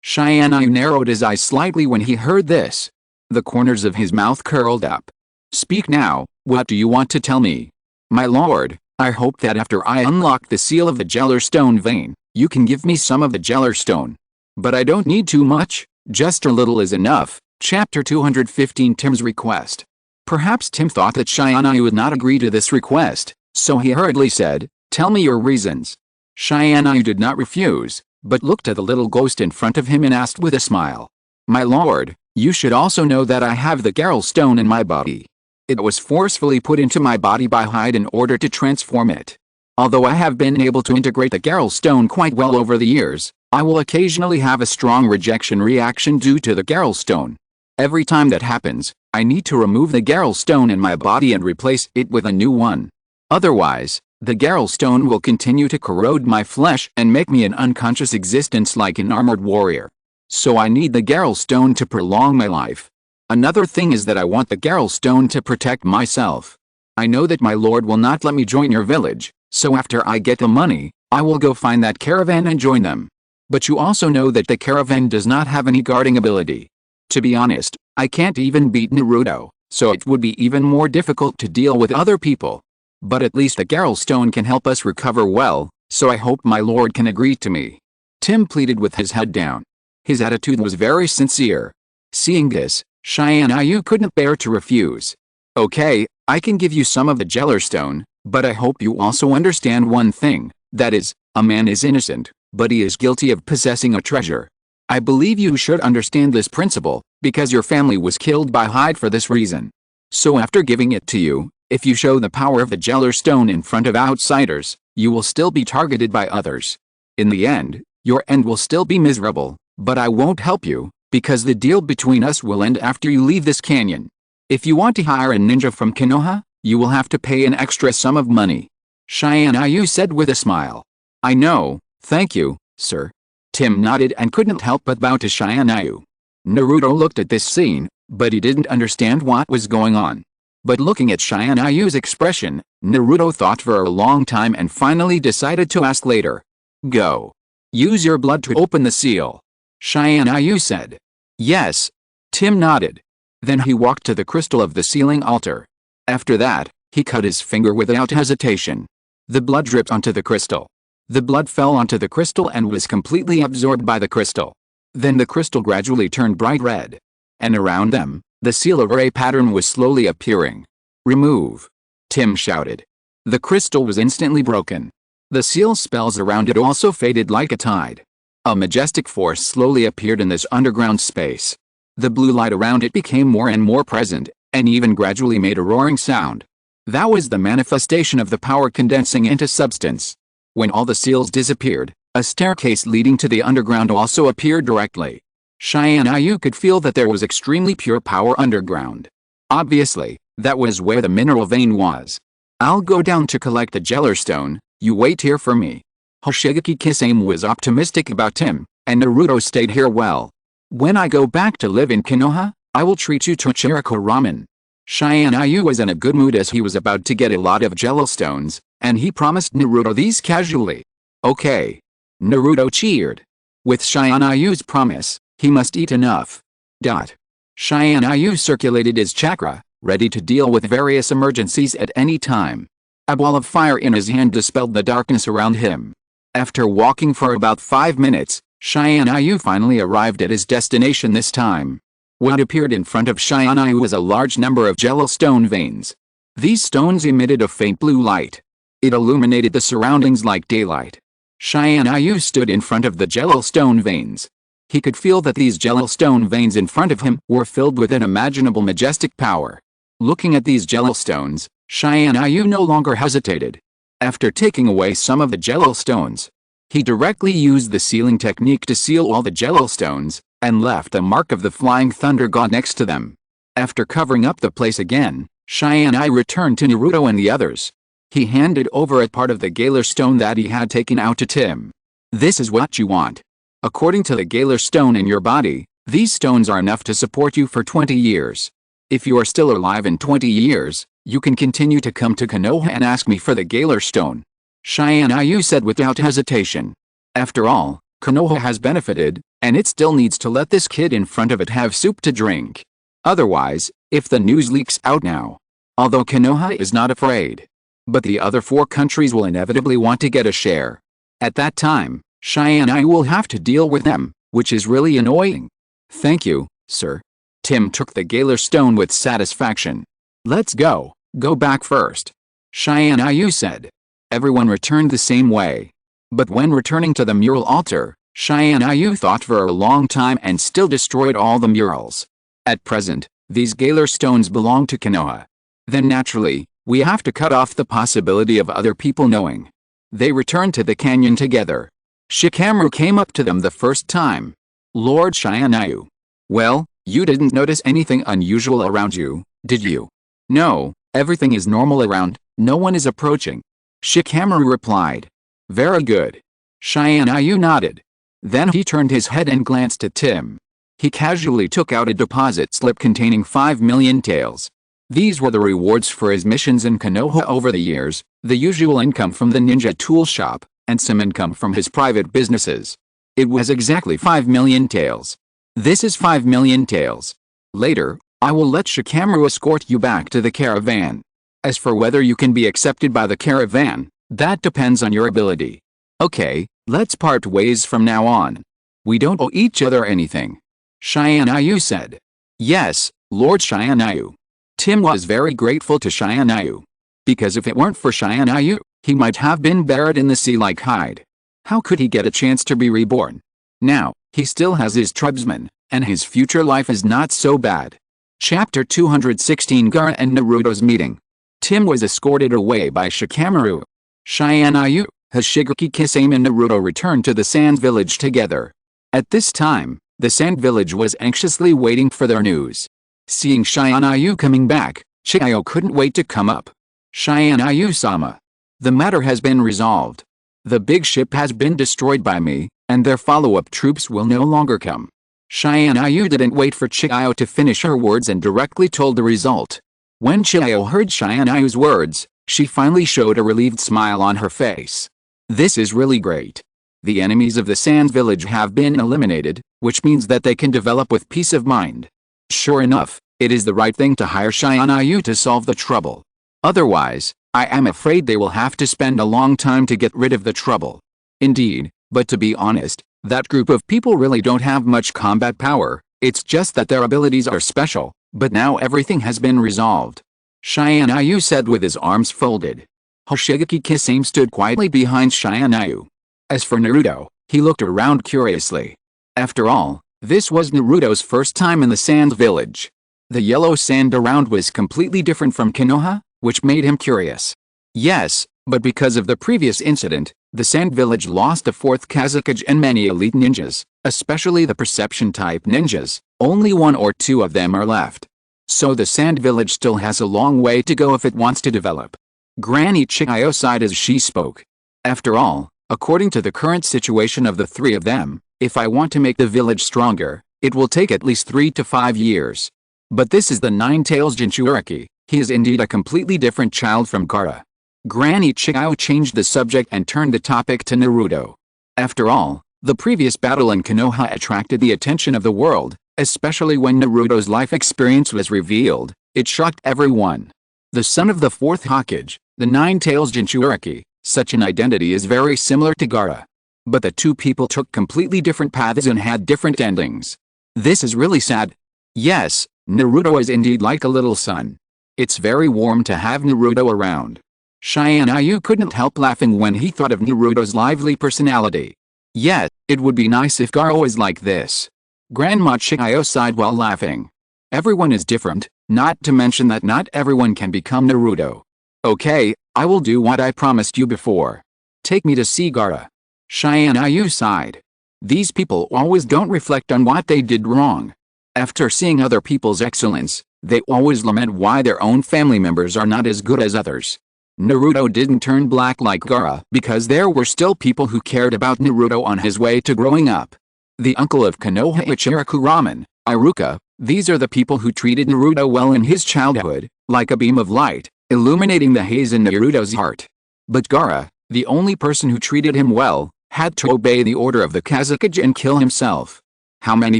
Tianyu narrowed his eyes slightly when he heard this. The corners of his mouth curled up. "Speak now, what do you want to tell me?" "My lord, I hope that after I unlock the seal of the Jellerstone vein, you can give me some of the Jellerstone. But I don't need too much, just a little is enough." Chapter 215 Tim's Request. Perhaps Tim thought that Tianyu would not agree to this request, so he hurriedly said, "Tell me your reasons." Tianyu did not refuse, but looked at the little ghost in front of him and asked with a smile. "My lord, You should also know that I have the Garel stone in my body. It was forcefully put into my body by Hyde in order to transform it. Although I have been able to integrate the Garel stone quite well over the years, I will occasionally have a strong rejection reaction due to the Garel stone. Every time that happens, I need to remove the Garel stone in my body and replace it with a new one. Otherwise, the Garel stone will continue to corrode my flesh and make me an unconscious existence like an armored warrior. So I need the Garel stone to prolong my life. Another thing is that I want the Garel stone to protect myself. I know that my lord will not let me join your village, so after I get the money, I will go find that caravan and join them. But you also know that the caravan does not have any guarding ability. To be honest, I can't even beat Naruto, so it would be even more difficult to deal with other people. But at least the Garel stone can help us recover well, so I hope my lord can agree to me. Tim pleaded with his head down. His attitude was very sincere. Seeing this, Tianyu couldn't bear to refuse. Okay, I can give you some of the Geller stone, but I hope you also understand one thing, that is, a man is innocent, but he is guilty of possessing a treasure. I believe you should understand this principle, because your family was killed by Hyde for this reason. So after giving it to you, if you show the power of the Geller stone in front of outsiders, you will still be targeted by others. In the end, your end will still be miserable, but I won't help you, because the deal between us will end after you leave this canyon. If you want to hire a ninja from Konoha, you will have to pay an extra sum of money. Tianyu said with a smile. I know, thank you, sir. Tim nodded and couldn't help but bow to Tianyu. Naruto looked at this scene, but he didn't understand what was going on. But looking at Tianyu's expression, Naruto thought for a long time and finally decided to ask later. Go. Use your blood to open the seal. Tianyu said. Yes. Tim nodded. Then he walked to the crystal of the sealing altar. After that, he cut his finger without hesitation. The blood dripped onto the crystal. The blood fell onto the crystal and was completely absorbed by the crystal. Then the crystal gradually turned bright red. And around them, the seal array pattern was slowly appearing. Remove. Tim shouted. The crystal was instantly broken. The seal spells around it also faded like a tide. A majestic force slowly appeared in this underground space. The blue light around it became more and more present, and even gradually made a roaring sound. That was the manifestation of the power condensing into substance. When all the seals disappeared, a staircase leading to the underground also appeared directly. Tianyu could feel that there was extremely pure power underground. Obviously, that was where the mineral vein was. I'll go down to collect the Geller stone, you wait here for me. Hoshigaki Kisame was optimistic about Tim, and Naruto stayed here well. When I go back to live in Konoha, I will treat you to Chiriko ramen. Tianyu was in a good mood as he was about to get a lot of Geller stones, and he promised Naruto these casually. Okay. Naruto cheered. With Tianyu's promise, he must eat enough. Tianyu circulated his chakra, ready to deal with various emergencies at any time. A ball of fire in his hand dispelled the darkness around him. After walking for about 5 minutes, Tianyu finally arrived at his destination this time. What appeared in front of Tianyu was a large number of Geller stone veins. These stones emitted a faint blue light. It illuminated the surroundings like daylight. Tianyu stood in front of the Geller stone veins. He could feel that these Geller stone veins in front of him were filled with unimaginable majestic power. Looking at these Geller stones, Tianyu no longer hesitated. After taking away some of the Geller stones, he directly used the sealing technique to seal all the Geller stones, and left the mark of the flying thunder god next to them. After covering up the place again, Tianyu returned to Naruto and the others. He handed over a part of the Geller stone that he had taken out to Tim. This is what you want. According to the Geller stone in your body, these stones are enough to support you for 20 years. If you are still alive in 20 years, you can continue to come to Konoha and ask me for the Geller stone. Tianyu said without hesitation. After all, Konoha has benefited, and it still needs to let this kid in front of it have soup to drink. Otherwise, if the news leaks out now, although Konoha is not afraid, but the other 4 countries will inevitably want to get a share. At that time, Tianyu will have to deal with them, which is really annoying. Thank you, sir. Tim took the Geller stone with satisfaction. Let's go back first. Tianyu said. Everyone returned the same way. But when returning to the mural altar, Tianyu thought for a long time and still destroyed all the murals. At present, these Galar stones belong to Konoha. Then naturally, we have to cut off the possibility of other people knowing. They returned to the canyon together. Shikamaru came up to them the first time. Lord Tianyu. Well, you didn't notice anything unusual around you, did you? No, everything is normal around, no one is approaching. Shikamaru replied. Very good. Tianyu nodded. Then he turned his head and glanced at Tim. He casually took out a deposit slip containing 5 million taels. These were the rewards for his missions in Konoha over the years, the usual income from the ninja tool shop, and some income from his private businesses. It was exactly 5 million taels. This is 5 million taels. Later, I will let Shikamaru escort you back to the caravan. As for whether you can be accepted by the caravan, that depends on your ability. Okay, let's part ways from now on. We don't owe each other anything. Tianyu said. Yes, Lord Tianyu. Tim was very grateful to Tianyu. Because if it weren't for Tianyu, he might have been buried in the sea like Hyde. How could he get a chance to be reborn? Now, he still has his tribesmen, and his future life is not so bad. Chapter 216 Gaara and Naruto's meeting. Tim was escorted away by Shikamaru. Tianyu, Hashigaki Kisame and Naruto returned to the Sand Village together. At this time, the Sand Village was anxiously waiting for their news. Seeing Tianyu coming back, Chiyo couldn't wait to come up. Tianyu-sama. The matter has been resolved. The big ship has been destroyed by me, and their follow-up troops will no longer come. Tianyu didn't wait for Chiyo to finish her words and directly told the result. When Chiyo heard Tianyu's words, she finally showed a relieved smile on her face. This is really great. The enemies of the Sand Village have been eliminated, which means that they can develop with peace of mind. Sure enough, it is the right thing to hire Tianyu to solve the trouble. Otherwise, I am afraid they will have to spend a long time to get rid of the trouble. Indeed, but to be honest, that group of people really don't have much combat power, it's just that their abilities are special, but now everything has been resolved. Tianyu said with his arms folded. Hoshigaki Kisame stood quietly behind Tianyu. As for Naruto, he looked around curiously. After all, this was Naruto's first time in the Sand Village. The yellow sand around was completely different from Konoha, which made him curious. Yes, but because of the previous incident, the Sand Village lost a fourth Kazekage and many elite ninjas, especially the perception-type ninjas. Only 1 or 2 of them are left. So the Sand Village still has a long way to go if it wants to develop. Granny Chiyo sighed as she spoke. After all, according to the current situation of the 3 of them, if I want to make the village stronger, it will take at least 3 to 5 years. But this is the Nine-Tails Jinchuriki. He is indeed a completely different child from Gaara. Granny Chiyo changed the subject and turned the topic to Naruto. After all, the previous battle in Konoha attracted the attention of the world, especially when Naruto's life experience was revealed. It shocked everyone. The son of the 4th Hokage, the Nine-Tails Jinchuriki, such an identity is very similar to Gaara. But the 2 people took completely different paths and had different endings. This is really sad. Yes, Naruto is indeed like a little son. It's very warm to have Naruto around. Tianyu couldn't help laughing when he thought of Naruto's lively personality. Yet, it would be nice if Gaara was like this. Grandma Chiyo sighed while laughing. Everyone is different, not to mention that not everyone can become Naruto. Okay, I will do what I promised you before. Take me to see Gaara. Tianyu sighed. These people always don't reflect on what they did wrong. After seeing other people's excellence, they always lament why their own family members are not as good as others. Naruto didn't turn black like Gaara because there were still people who cared about Naruto on his way to growing up. The uncle of Konoha Ichiraku Ramen, Iruka, these are the people who treated Naruto well in his childhood, like a beam of light, illuminating the haze in Naruto's heart. But Gaara, the only person who treated him well, had to obey the order of the Kazekage and kill himself. How many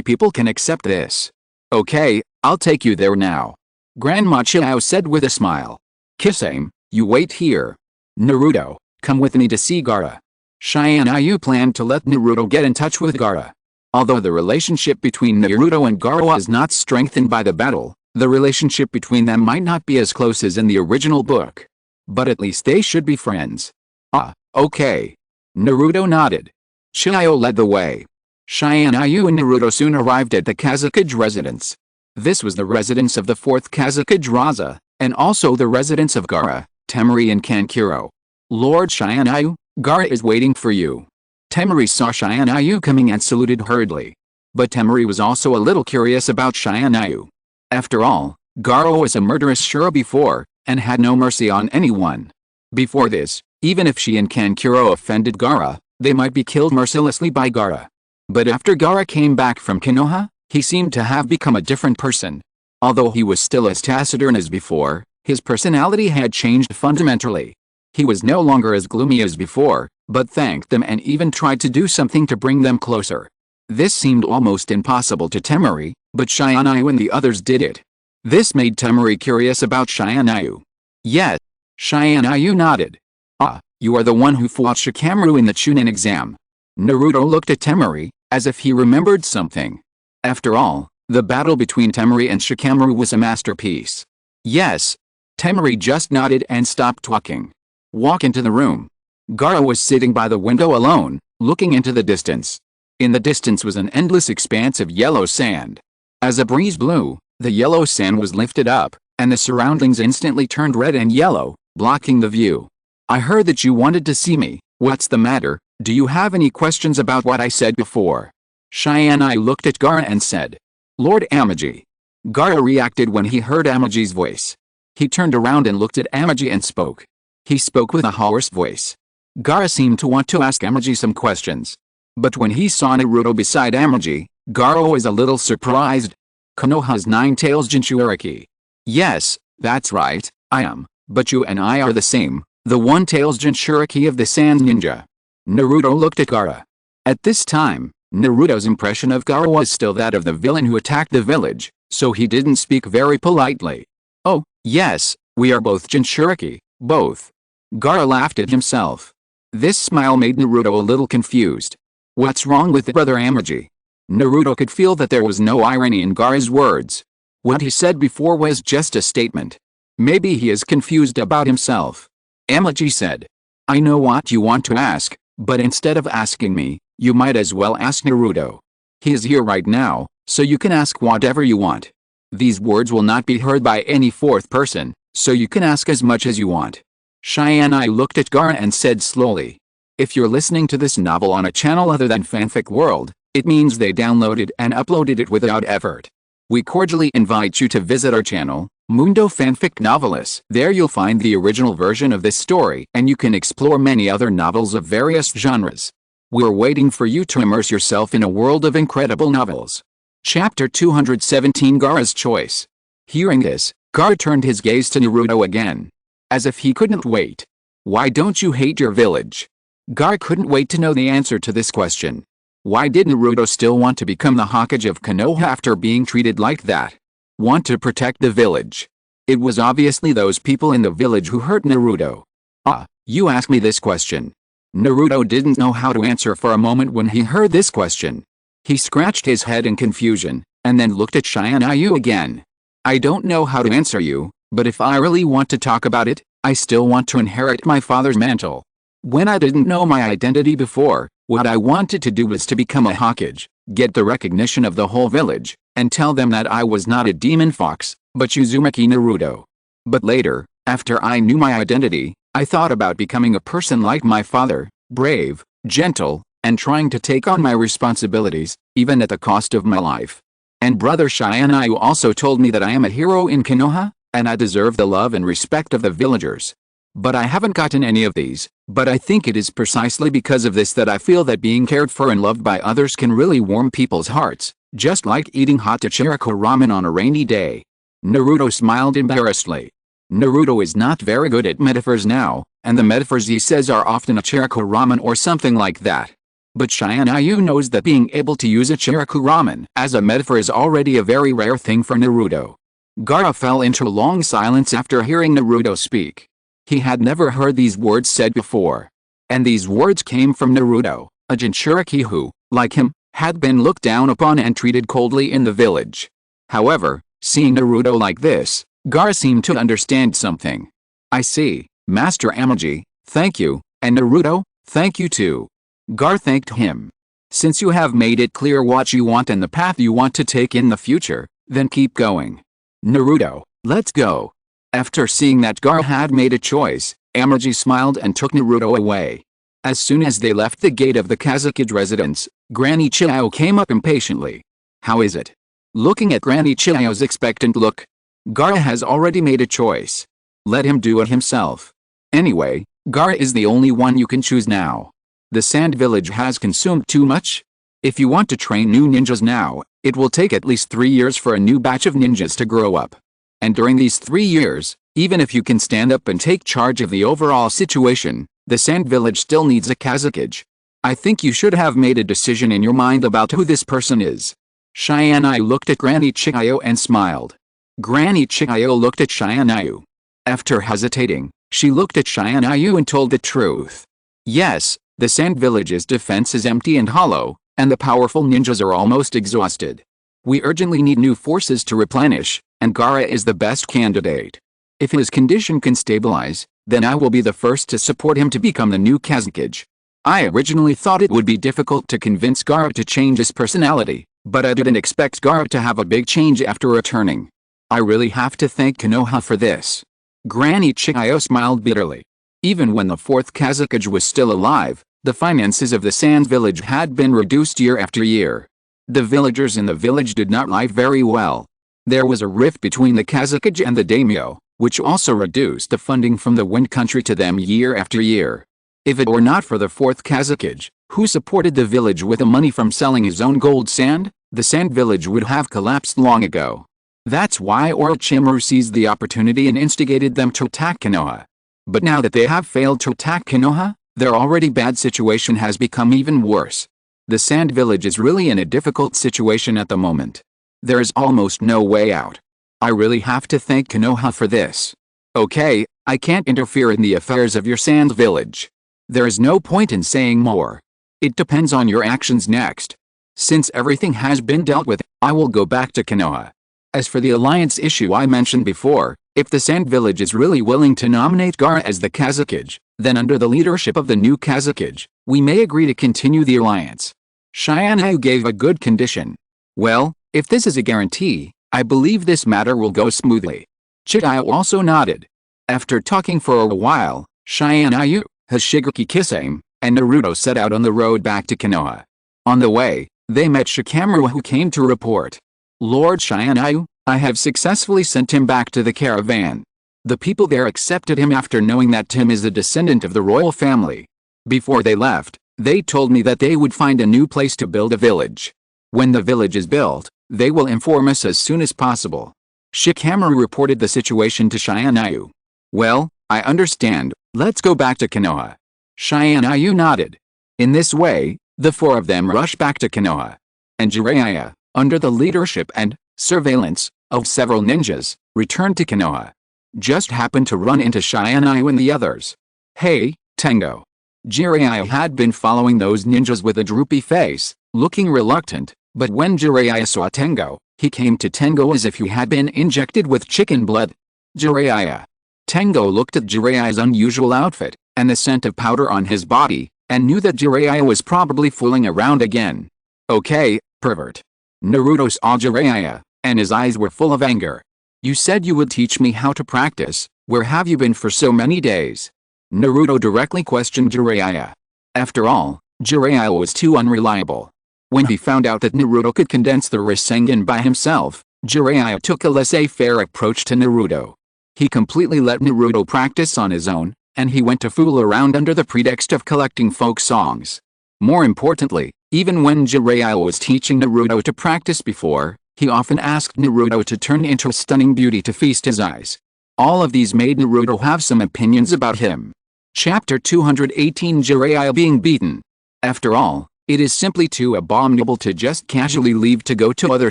people can accept this? Okay, I'll take you there now. Grandma Chiyo said with a smile. Kisame, you wait here. Naruto, come with me to see Gaara. Tianyu planned to let Naruto get in touch with Gaara. Although the relationship between Naruto and Gaara is not strengthened by the battle, the relationship between them might not be as close as in the original book. But at least they should be friends. Ah, okay. Naruto nodded. Chiyo led the way. Tianyu and Naruto soon arrived at the Kazekage residence. This was the residence of the 4th Kazakage Raza, and also the residence of Gaara, Temari and Kankuro. Lord Tianyu, Gaara is waiting for you. Temari saw Tianyu coming and saluted hurriedly. But Temari was also a little curious about Tianyu. After all, Gaara was a murderous shura before, and had no mercy on anyone. Before this, even if she and Kankuro offended Gaara, they might be killed mercilessly by Gaara. But after Gaara came back from Konoha, he seemed to have become a different person. Although he was still as taciturn as before, his personality had changed fundamentally. He was no longer as gloomy as before, but thanked them and even tried to do something to bring them closer. This seemed almost impossible to Temari, but Tianyu and the others did it. This made Temari curious about Tianyu. Yes. Tianyu nodded. Ah, you are the one who fought Shikamaru in the Chunin exam. Naruto looked at Temari, as if he remembered something. After all, the battle between Temari and Shikamaru was a masterpiece. Yes. Temari just nodded and stopped talking. Walk into the room. Gaara was sitting by the window alone, looking into the distance. In the distance was an endless expanse of yellow sand. As a breeze blew, the yellow sand was lifted up, and the surroundings instantly turned red and yellow, blocking the view. I heard that you wanted to see me. What's the matter? Do you have any questions about what I said before? Tianyu looked at Gaara and said, Lord Amaji. Gaara reacted when he heard Amaji's voice. He turned around and looked at Amaji and spoke. He spoke with a hoarse voice. Gaara seemed to want to ask Amaji some questions. But when he saw Naruto beside Amaji, Gaara was a little surprised. Konoha's 9 tails Jinchuriki. Yes, that's right, I am, but you and I are the same, the 1 tails Jinchuriki of the Sand Ninja. Naruto looked at Gaara. At this time, Naruto's impression of Gaara was still that of the villain who attacked the village, so he didn't speak very politely. Oh, yes, we are both Jinchuriki, both. Gaara laughed at himself. This smile made Naruto a little confused. What's wrong with brother Amaji? Naruto could feel that there was no irony in Gaara's words. What he said before was just a statement. Maybe he is confused about himself. Amaji said. I know what you want to ask, but instead of asking me, you might as well ask Naruto. He is here right now, so you can ask whatever you want. These words will not be heard by any 4th person, so you can ask as much as you want. Tianyu looked at Gaara and said slowly. If you're listening to this novel on a channel other than Fanfic World, it means they downloaded and uploaded it without effort. We cordially invite you to visit our channel, Mundo Fanfic Novelists. There you'll find the original version of this story and you can explore many other novels of various genres. We're waiting for you to immerse yourself in a world of incredible novels. Chapter 217 Gaara's Choice. Hearing this, Gaara turned his gaze to Naruto again. As if he couldn't wait. Why don't you hate your village? Gaara couldn't wait to know the answer to this question. Why did Naruto still want to become the Hokage of Konoha after being treated like that? Want to protect the village. It was obviously those people in the village who hurt Naruto. Ah, you asked me this question. Naruto didn't know how to answer for a moment when he heard this question. He scratched his head in confusion, and then looked at Tianyu again. I don't know how to answer you, but if I really want to talk about it, I still want to inherit my father's mantle. When I didn't know my identity before, what I wanted to do was to become a Hokage, get the recognition of the whole village, and tell them that I was not a demon fox, but Uzumaki Naruto. But later, after I knew my identity, I thought about becoming a person like my father, brave, gentle, and trying to take on my responsibilities, even at the cost of my life. And brother Tianyu also told me that I am a hero in Konoha, and I deserve the love and respect of the villagers. But I haven't gotten any of these, but I think it is precisely because of this that I feel that being cared for and loved by others can really warm people's hearts, just like eating hot Tachirako ramen on a rainy day. Naruto smiled embarrassedly. Naruto is not very good at metaphors now, and the metaphors he says are often a Chirako ramen or something like that. But Tianyu knows that being able to use a Chirako ramen as a metaphor is already a very rare thing for Naruto. Gaara fell into a long silence after hearing Naruto speak. He had never heard these words said before. And these words came from Naruto, a Jinchuriki who, like him, had been looked down upon and treated coldly in the village. However, seeing Naruto like this, Gaara seemed to understand something. I see, Master Amaji, thank you, and Naruto, thank you too. Gaara thanked him. Since you have made it clear what you want and the path you want to take in the future, Then keep going. Naruto, let's go. After seeing that Gaara had made a choice, Amarji smiled and took Naruto away. As soon as they left the gate of the Kazekage residence, Granny Chiyo came up impatiently. How is it? Looking at Granny Chiyo's expectant look. Gaara has already made a choice. Let him do it himself. Anyway, Gaara is the only one you can choose now. The Sand Village has consumed too much. If you want to train new ninjas now, it will take at least 3 years for a new batch of ninjas to grow up. And during these 3 years, even if you can stand up and take charge of the overall situation, the Sand Village still needs a Kazekage. I think you should have made a decision in your mind about who this person is. Shianai looked at Granny Chiyo and smiled. Granny Chiyo looked at Shianai. After hesitating, she looked at Shianai and told the truth. Yes, the Sand Village's defense is empty and hollow, and the powerful ninjas are almost exhausted. We urgently need new forces to replenish, and Gaara is the best candidate. If his condition can stabilize, then I will be the first to support him to become the new Kazekage. I originally thought it would be difficult to convince Gaara to change his personality, but I didn't expect Gaara to have a big change after returning. I really have to thank Konoha for this. Granny Chiyo smiled bitterly. Even when the fourth Kazekage was still alive, the finances of the Sand Village had been reduced year after year. The villagers in the village did not live very well. There was a rift between the Kazekage and the daimyo, which also reduced the funding from the Wind Country to them year after year. If it were not for the fourth Kazekage, who supported the village with the money from selling his own gold sand, the Sand Village would have collapsed long ago. That's why Orochimaru seized the opportunity and instigated them to attack Konoha. But now that they have failed to attack Konoha, their already bad situation has become even worse. The Sand Village is really in a difficult situation at the moment. There is almost no way out. I really have to thank Konoha for this. Okay, I can't interfere in the affairs of your Sand Village. There is no point in saying more. It depends on your actions next. Since everything has been dealt with, I will go back to Konoha. As for the alliance issue I mentioned before, if the Sand Village is really willing to nominate Gaara as the Kazekage, then under the leadership of the new Kazekage, we may agree to continue the alliance. Shianai gave a good condition. Well, if this is a guarantee, I believe this matter will go smoothly. Chiyo also nodded. After talking for a while, Shianai, Hashigaki Kisame, and Naruto set out on the road back to Konoha. On the way, they met Shikamaru, who came to report. Lord Shianai, I have successfully sent him back to the caravan. The people there accepted him after knowing that Tim is a descendant of the royal family. Before they left, they told me that they would find a new place to build a village. When the village is built, they will inform us as soon as possible. Shikamaru reported the situation to Shianai. Well, I understand, let's go back to Konoha. Shianai nodded. In this way, the four of them rushed back to Konoha. And Jiraiya, under the leadership and surveillance of several ninjas, returned to Konoha. Just happened to run into Shianai and the others. Hey, Tengo. Jiraiya had been following those ninjas with a droopy face, looking reluctant, but when Jiraiya saw Tengo, he came to Tengo as if he had been injected with chicken blood. Jiraiya. Tengo looked at Jiraiya's unusual outfit, and the scent of powder on his body, and knew that Jiraiya was probably fooling around again. Okay, pervert. Naruto saw Jiraiya, and his eyes were full of anger. You said you would teach me how to practice, where have you been for so many days? Naruto directly questioned Jiraiya. After all, Jiraiya was too unreliable. When he found out that Naruto could condense the Rasengan by himself, Jiraiya took a laissez-faire approach to Naruto. He completely let Naruto practice on his own, and he went to fool around under the pretext of collecting folk songs. More importantly, even when Jiraiya was teaching Naruto to practice before, he often asked Naruto to turn into a stunning beauty to feast his eyes. All of these made Naruto have some opinions about him. Chapter 218 Jiraiya being beaten. After all, it is simply too abominable to just casually leave to go to other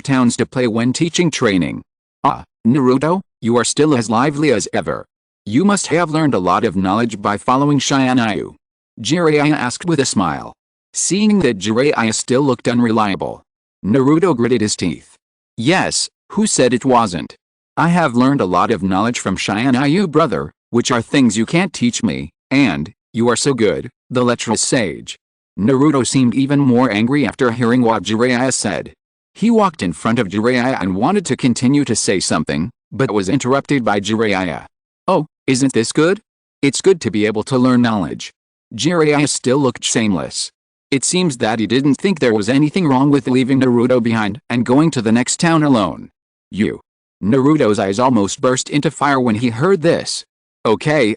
towns to play when teaching training. Ah, Naruto, you are still as lively as ever. You must have learned a lot of knowledge by following Shianai. Jiraiya asked with a smile. Seeing that Jiraiya still looked unreliable, Naruto gritted his teeth. Yes, who said it wasn't? I have learned a lot of knowledge from Shianai, brother, which are things you can't teach me, and, you are so good, the lecherous sage. Naruto seemed even more angry after hearing what Jiraiya said. He walked in front of Jiraiya and wanted to continue to say something, but was interrupted by Jiraiya. "Oh, isn't this good? It's good to be able to learn knowledge." Jiraiya still looked shameless. It seems that he didn't think there was anything wrong with leaving Naruto behind and going to the next town alone. Naruto's eyes almost burst into fire when he heard this. Okay,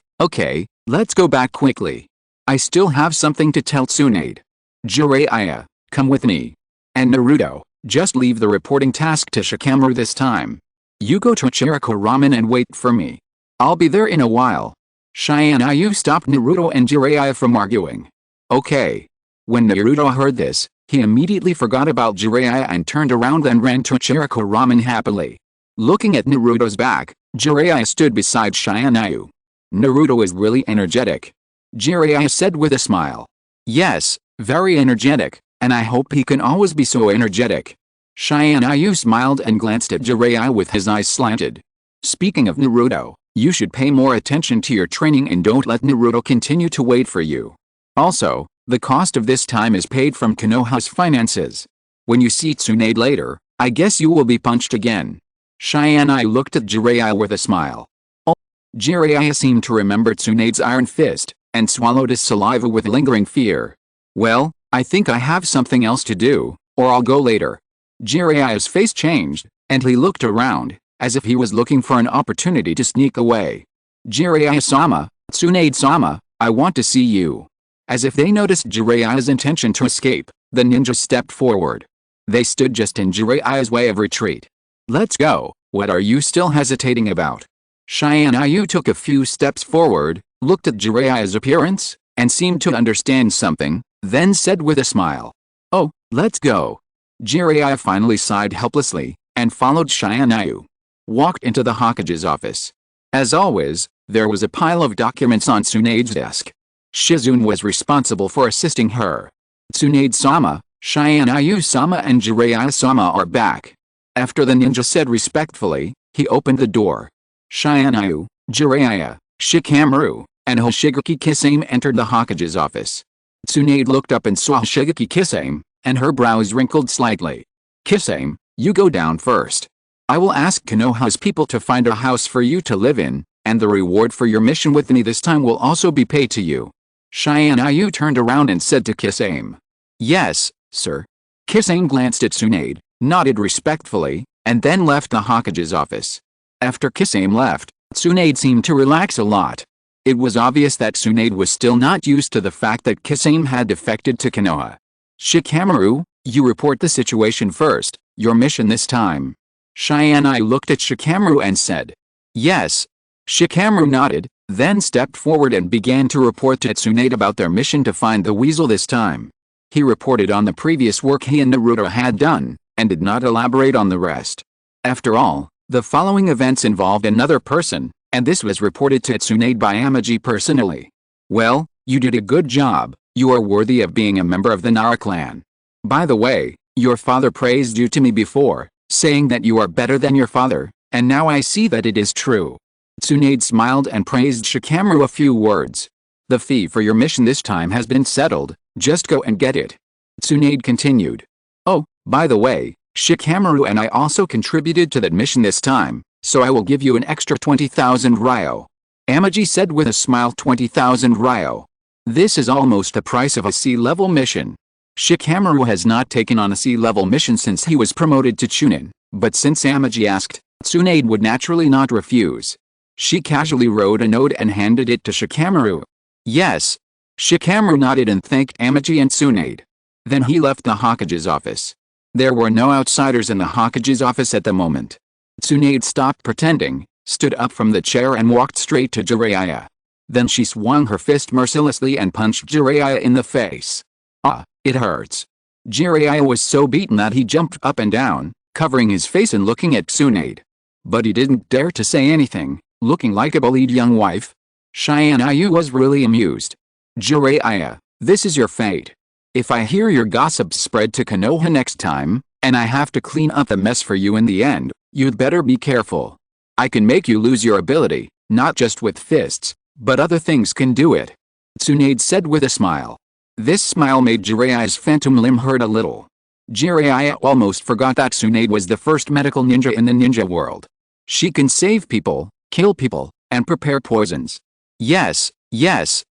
let's go back quickly. I still have something to tell Tsunade. Jiraiya, come with me. And Naruto, just leave the reporting task to Shikamaru this time. You go to Chiriko Ramen and wait for me. I'll be there in a while. Tianyu stopped Naruto and Jiraiya from arguing. Okay. When Naruto heard this, he immediately forgot about Jiraiya and turned around and ran to Chiriko Ramen happily. Looking at Naruto's back, Jiraiya stood beside Tianyu. Naruto is really energetic. Jiraiya said with a smile. Yes, very energetic, and I hope he can always be so energetic. Tianyu smiled and glanced at Jiraiya with his eyes slanted. Speaking of Naruto, you should pay more attention to your training and don't let Naruto continue to wait for you. Also, the cost of this time is paid from Konoha's finances. When you see Tsunade later, I guess you will be punched again. Tianyu looked at Jiraiya with a smile. Oh. Jiraiya seemed to remember Tsunade's iron fist, and swallowed his saliva with lingering fear. Well, I think I have something else to do, or I'll go later. Jiraiya's face changed, and he looked around, as if he was looking for an opportunity to sneak away. Jiraiya-sama, Tsunade-sama, I want to see you. As if they noticed Jiraiya's intention to escape, the ninja stepped forward. They stood just in Jiraiya's way of retreat. Let's go, what are you still hesitating about? Tianyu took a few steps forward, looked at Jiraiya's appearance, and seemed to understand something, then said with a smile. Oh, let's go. Jiraiya finally sighed helplessly, and followed Tianyu. Walked into the Hokage's office. As always, there was a pile of documents on Tsunade's desk. Shizune was responsible for assisting her. Tsunade-sama, Tianyu-sama and Jiraiya-sama are back. After the ninja said respectfully, he opened the door. Tianyu, Jiraiya, Shikamaru, and Hoshigaki Kisame entered the Hokage's office. Tsunade looked up and saw Hoshigaki Kisame, and her brows wrinkled slightly. Kisame, you go down first. I will ask Konoha's people to find a house for you to live in, and the reward for your mission with me this time will also be paid to you. Tianyu turned around and said to Kisame. Yes, sir. Kisame glanced at Tsunade, nodded respectfully, and then left the Hokage's office. After Kisame left, Tsunade seemed to relax a lot. It was obvious that Tsunade was still not used to the fact that Kisame had defected to Konoha. Shikamaru, you report the situation first, your mission this time. Tianyu looked at Shikamaru and said. Yes. Shikamaru nodded, then stepped forward and began to report to Tsunade about their mission to find the weasel this time. He reported on the previous work he and Naruto had done, and did not elaborate on the rest. After all, the following events involved another person, and this was reported to Tsunade by Amaji personally. Well, you did a good job, you are worthy of being a member of the Nara clan. By the way, your father praised you to me before, saying that you are better than your father, and now I see that it is true. Tsunade smiled and praised Shikamaru a few words. The fee for your mission this time has been settled, just go and get it. Tsunade continued. Oh, by the way, Shikamaru and I also contributed to that mission this time, so I will give you an extra 20,000 ryo. Amaji said with a smile. 20,000 ryo. This is almost the price of a sea-level mission. Shikamaru has not taken on a sea-level mission since he was promoted to Chunin, but since Amaji asked, Tsunade would naturally not refuse. She casually wrote a note and handed it to Shikamaru. Yes. Shikamaru nodded and thanked Amaji and Tsunade. Then he left the Hokage's office. There were no outsiders in the Hokage's office at the moment. Tsunade stopped pretending, stood up from the chair and walked straight to Jiraiya. Then she swung her fist mercilessly and punched Jiraiya in the face. Ah, it hurts. Jiraiya was so beaten that he jumped up and down, covering his face and looking at Tsunade. But he didn't dare to say anything, looking like a bullied young wife. Tianyu was really amused. Jiraiya, this is your fate. If I hear your gossips spread to Konoha next time, and I have to clean up the mess for you in the end, you'd better be careful. I can make you lose your ability, not just with fists, but other things can do it. Tsunade said with a smile. This smile made Jiraiya's phantom limb hurt a little. Jiraiya almost forgot that Tsunade was the first medical ninja in the ninja world. She can save people, kill people, and prepare poisons. Yes,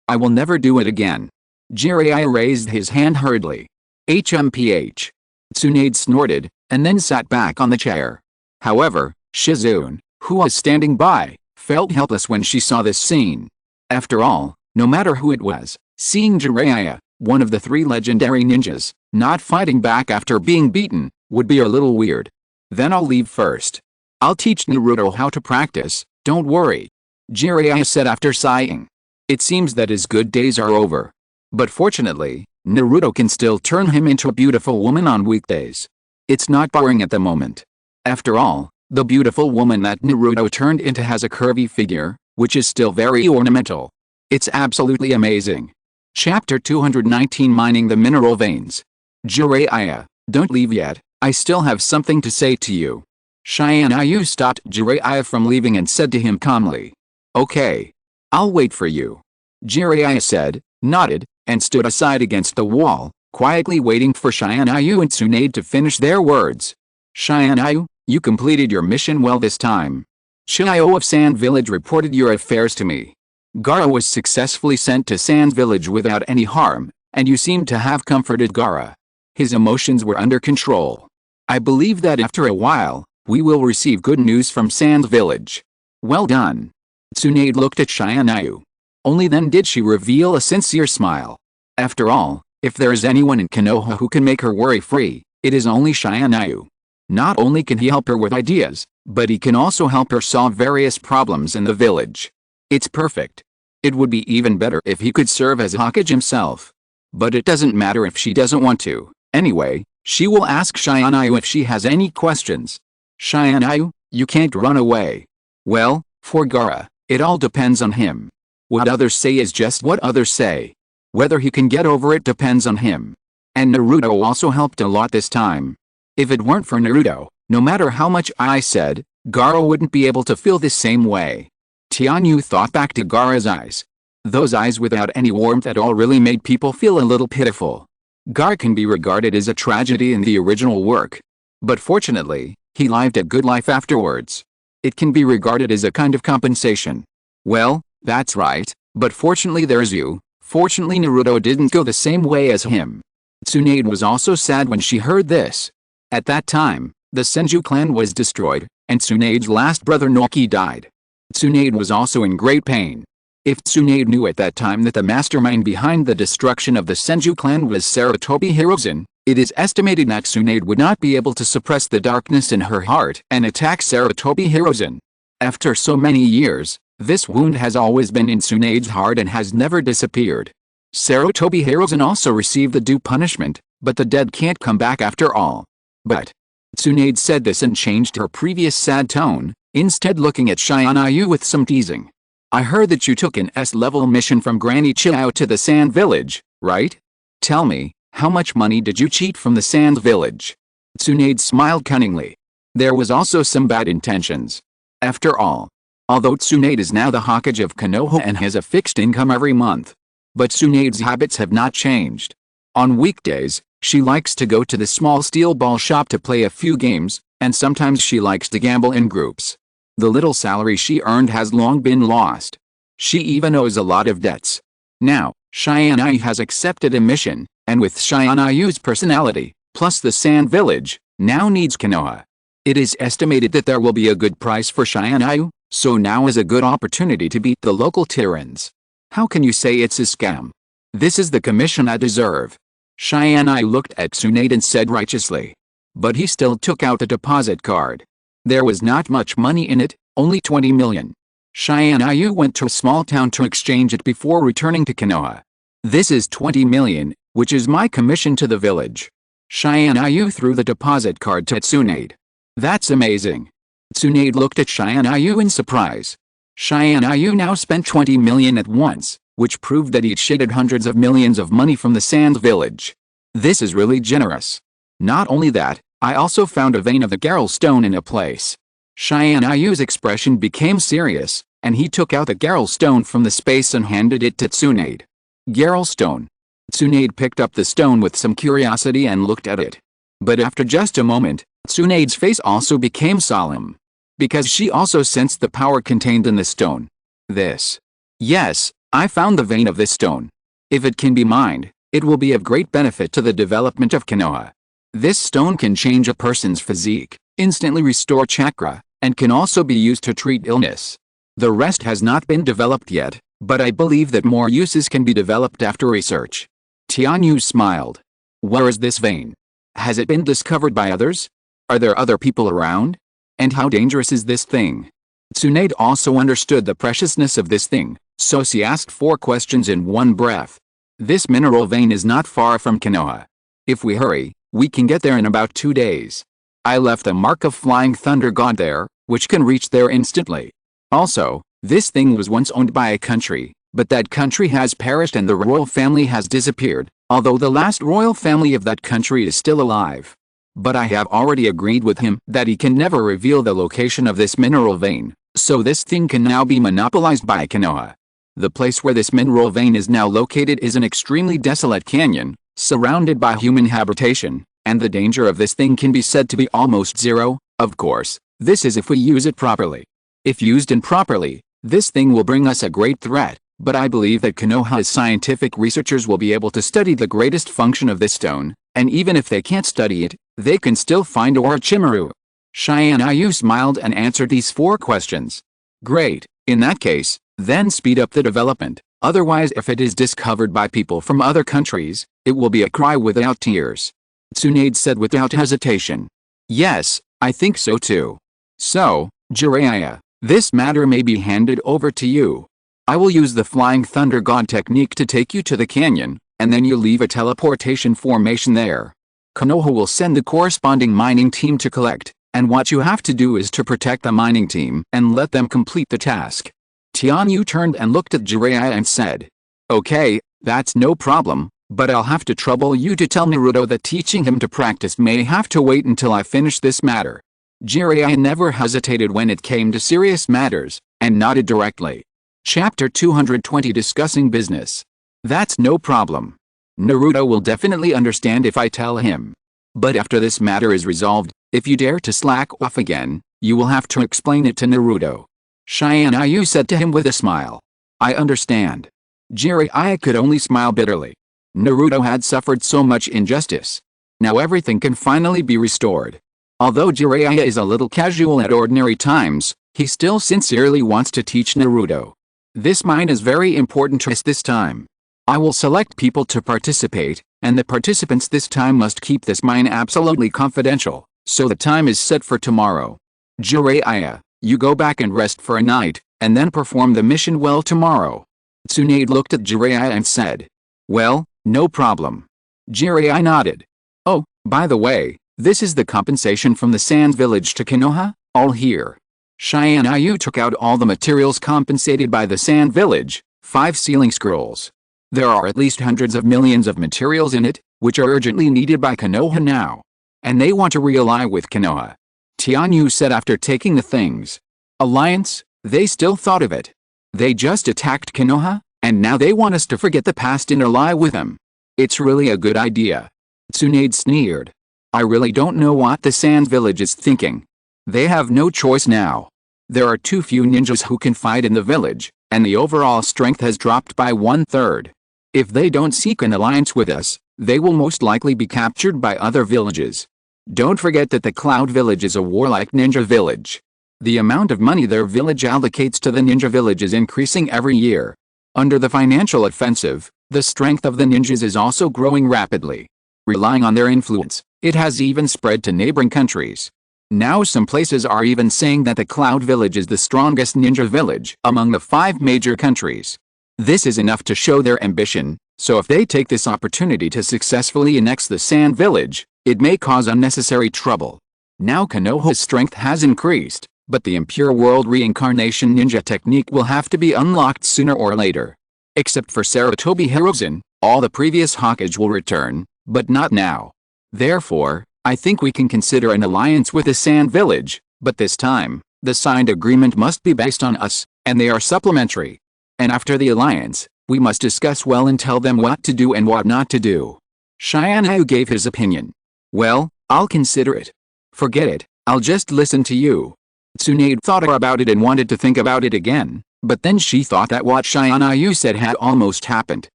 I will never do it again. Jiraiya raised his hand hurriedly. HMPH. Tsunade snorted, and then sat back on the chair. However, Shizune, who was standing by, felt helpless when she saw this scene. After all, no matter who it was, seeing Jiraiya, one of the 3 legendary ninjas, not fighting back after being beaten, would be a little weird. Then I'll leave first. I'll teach Naruto how to practice, don't worry. Jiraiya said after sighing. It seems that his good days are over. But fortunately, Naruto can still turn him into a beautiful woman on weekdays. It's not boring at the moment. After all, the beautiful woman that Naruto turned into has a curvy figure, which is still very ornamental. It's absolutely amazing. Chapter 219 Mining the Mineral Veins. Jiraiya, don't leave yet, I still have something to say to you. Tianyu stopped Jiraiya from leaving and said to him calmly. Okay. I'll wait for you. Jiraiya said, nodded, and stood aside against the wall, quietly waiting for Tianyu and Tsunade to finish their words. Tianyu, you completed your mission well this time. Chio of Sand Village reported your affairs to me. Gaara was successfully sent to Sand Village without any harm, and you seem to have comforted Gaara. His emotions were under control. I believe that after a while, we will receive good news from Sand Village. Well done. Tsunade looked at Tianyu. Only then did she reveal a sincere smile. After all, if there is anyone in Konoha who can make her worry-free, it is only Tianyu. Not only can he help her with ideas, but he can also help her solve various problems in the village. It's perfect. It would be even better if he could serve as a Hokage himself. But it doesn't matter if she doesn't want to. Anyway, she will ask Tianyu if she has any questions. Tianyu, you can't run away. Well, for Gaara, it all depends on him. What others say is just what others say. Whether he can get over it depends on him. And Naruto also helped a lot this time. If it weren't for Naruto, no matter how much I said, Gaara wouldn't be able to feel this same way. Tianyu thought back to Gaara's eyes. Those eyes without any warmth at all really made people feel a little pitiful. Gaara can be regarded as a tragedy in the original work. But fortunately, he lived a good life afterwards. It can be regarded as a kind of compensation. Well, that's right, but fortunately there's you. Fortunately Naruto didn't go the same way as him. Tsunade was also sad when she heard this. At that time, the Senju clan was destroyed, and Tsunade's last brother Naoki died. Tsunade was also in great pain. If Tsunade knew at that time that the mastermind behind the destruction of the Senju clan was Sarutobi Hiruzen, it is estimated that Tsunade would not be able to suppress the darkness in her heart and attack Sarutobi Hiruzen. After so many years, this wound has always been in Tsunade's heart and has never disappeared. Sarutobi Hiruzen also received the due punishment, but the dead can't come back after all. But Tsunade said this and changed her previous sad tone, instead looking at Tianyu with some teasing. I heard that you took an S-level mission from Granny Chio to the Sand Village, right? Tell me, how much money did you cheat from the Sand Village? Tsunade smiled cunningly. There was also some bad intentions. After all, although Tsunade is now the Hokage of Konoha and has a fixed income every month, but Tsunade's habits have not changed. On weekdays, she likes to go to the small steel ball shop to play a few games, and sometimes she likes to gamble in groups. The little salary she earned has long been lost. She even owes a lot of debts. Now, Tianyu has accepted a mission, and with Tianyu's personality, plus the Sand Village, now needs Konoha. It is estimated that there will be a good price for Tianyu, so now is a good opportunity to beat the local tyrants. How can you say it's a scam? This is the commission I deserve. Tianyu looked at Tsunade and said righteously. But he still took out the deposit card. There was not much money in it, only 20 million. Tianyu went to a small town to exchange it before returning to Konoha. This is 20 million, which is my commission to the village. Tianyu threw the deposit card to Tsunade. That's amazing. Tsunade looked at Tianyu in surprise. Tianyu now spent 20 million at once, which proved that he'd shitted hundreds of millions of money from the Sand Village. This is really generous. Not only that, I also found a vein of the Garel stone in a place. Tianyu's expression became serious, and he took out the Garel stone from the space and handed it to Tsunade. Garel stone. Tsunade picked up the stone with some curiosity and looked at it. But after just a moment, Tsunade's face also became solemn. Because she also sensed the power contained in the stone. This. Yes, I found the vein of this stone. If it can be mined, it will be of great benefit to the development of Konoha. This stone can change a person's physique, instantly restore chakra, and can also be used to treat illness. The rest has not been developed yet, but I believe that more uses can be developed after research. Tianyu smiled. Where is this vein? Has it been discovered by others? Are there other people around? And how dangerous is this thing? Tsunade also understood the preciousness of this thing, so she asked 4 questions in one breath. This mineral vein is not far from Konoha. If we hurry, we can get there in about 2 days. I left a mark of flying thunder god there, which can reach there instantly. Also, this thing was once owned by a country, but that country has perished and the royal family has disappeared, although the last royal family of that country is still alive. But I have already agreed with him that he can never reveal the location of this mineral vein, so this thing can now be monopolized by Konoha. The place where this mineral vein is now located is an extremely desolate canyon, surrounded by human habitation, and the danger of this thing can be said to be almost zero. Of course, this is if we use it properly. If used improperly, this thing will bring us a great threat, but I believe that Konoha's scientific researchers will be able to study the greatest function of this stone, and even if they can't study it, they can still find Orochimaru. Tianyu smiled and answered these 4 questions. Great, in that case, then speed up the development, otherwise if it is discovered by people from other countries, it will be a cry without tears. Tsunade said without hesitation. Yes, I think so too. So, Jiraiya, this matter may be handed over to you. I will use the Flying Thunder God technique to take you to the canyon, and then you leave a teleportation formation there. Konoha will send the corresponding mining team to collect, and what you have to do is to protect the mining team and let them complete the task. Tianyu turned and looked at Jiraiya and said, Okay, that's no problem, but I'll have to trouble you to tell Naruto that teaching him to practice may have to wait until I finish this matter. Jiraiya never hesitated when it came to serious matters, and nodded directly. Chapter 220 Discussing Business. That's no problem. Naruto will definitely understand if I tell him. But after this matter is resolved, if you dare to slack off again, you will have to explain it to Naruto. Tianyu said to him with a smile. I understand. Jiraiya could only smile bitterly. Naruto had suffered so much injustice. Now everything can finally be restored. Although Jiraiya is a little casual at ordinary times, he still sincerely wants to teach Naruto. This mine is very important to us this time. I will select people to participate, and the participants this time must keep this mine absolutely confidential, so the time is set for tomorrow. Jiraiya, you go back and rest for a night, and then perform the mission well tomorrow. Tsunade looked at Jiraiya and said, Well, no problem. Jiraiya nodded. Oh, by the way, this is the compensation from the Sand Village to Konoha, all here. Tianyu took out all the materials compensated by the Sand Village, 5 sealing scrolls. There are at least hundreds of millions of materials in it, which are urgently needed by Konoha now. And they want to really with Konoha. Tianyu said after taking the things. Alliance, they still thought of it. They just attacked Konoha, and now they want us to forget the past and ally with them. It's really a good idea. Tsunade sneered. I really don't know what the Sand Village is thinking. They have no choice now. There are too few ninjas who can fight in the village, and the overall strength has dropped by 1/3. If they don't seek an alliance with us, they will most likely be captured by other villages. Don't forget that the Cloud Village is a warlike ninja village. The amount of money their village allocates to the ninja village is increasing every year. Under the financial offensive, the strength of the ninjas is also growing rapidly. Relying on their influence, it has even spread to neighboring countries. Now some places are even saying that the Cloud Village is the strongest ninja village among the 5 major countries. This is enough to show their ambition, so if they take this opportunity to successfully annex the Sand Village, it may cause unnecessary trouble. Now Konoha's strength has increased, but the Impure World Reincarnation Ninja technique will have to be unlocked sooner or later. Except for Sarutobi Hiruzen, all the previous Hokage will return, but not now. Therefore, I think we can consider an alliance with the Sand Village, but this time, the signed agreement must be based on us, and they are supplementary. And after the alliance, we must discuss well and tell them what to do and what not to do. Tianyu gave his opinion. Well, I'll consider it. Forget it, I'll just listen to you. Tsunade thought about it and wanted to think about it again, but then she thought that what Tianyu said had almost happened.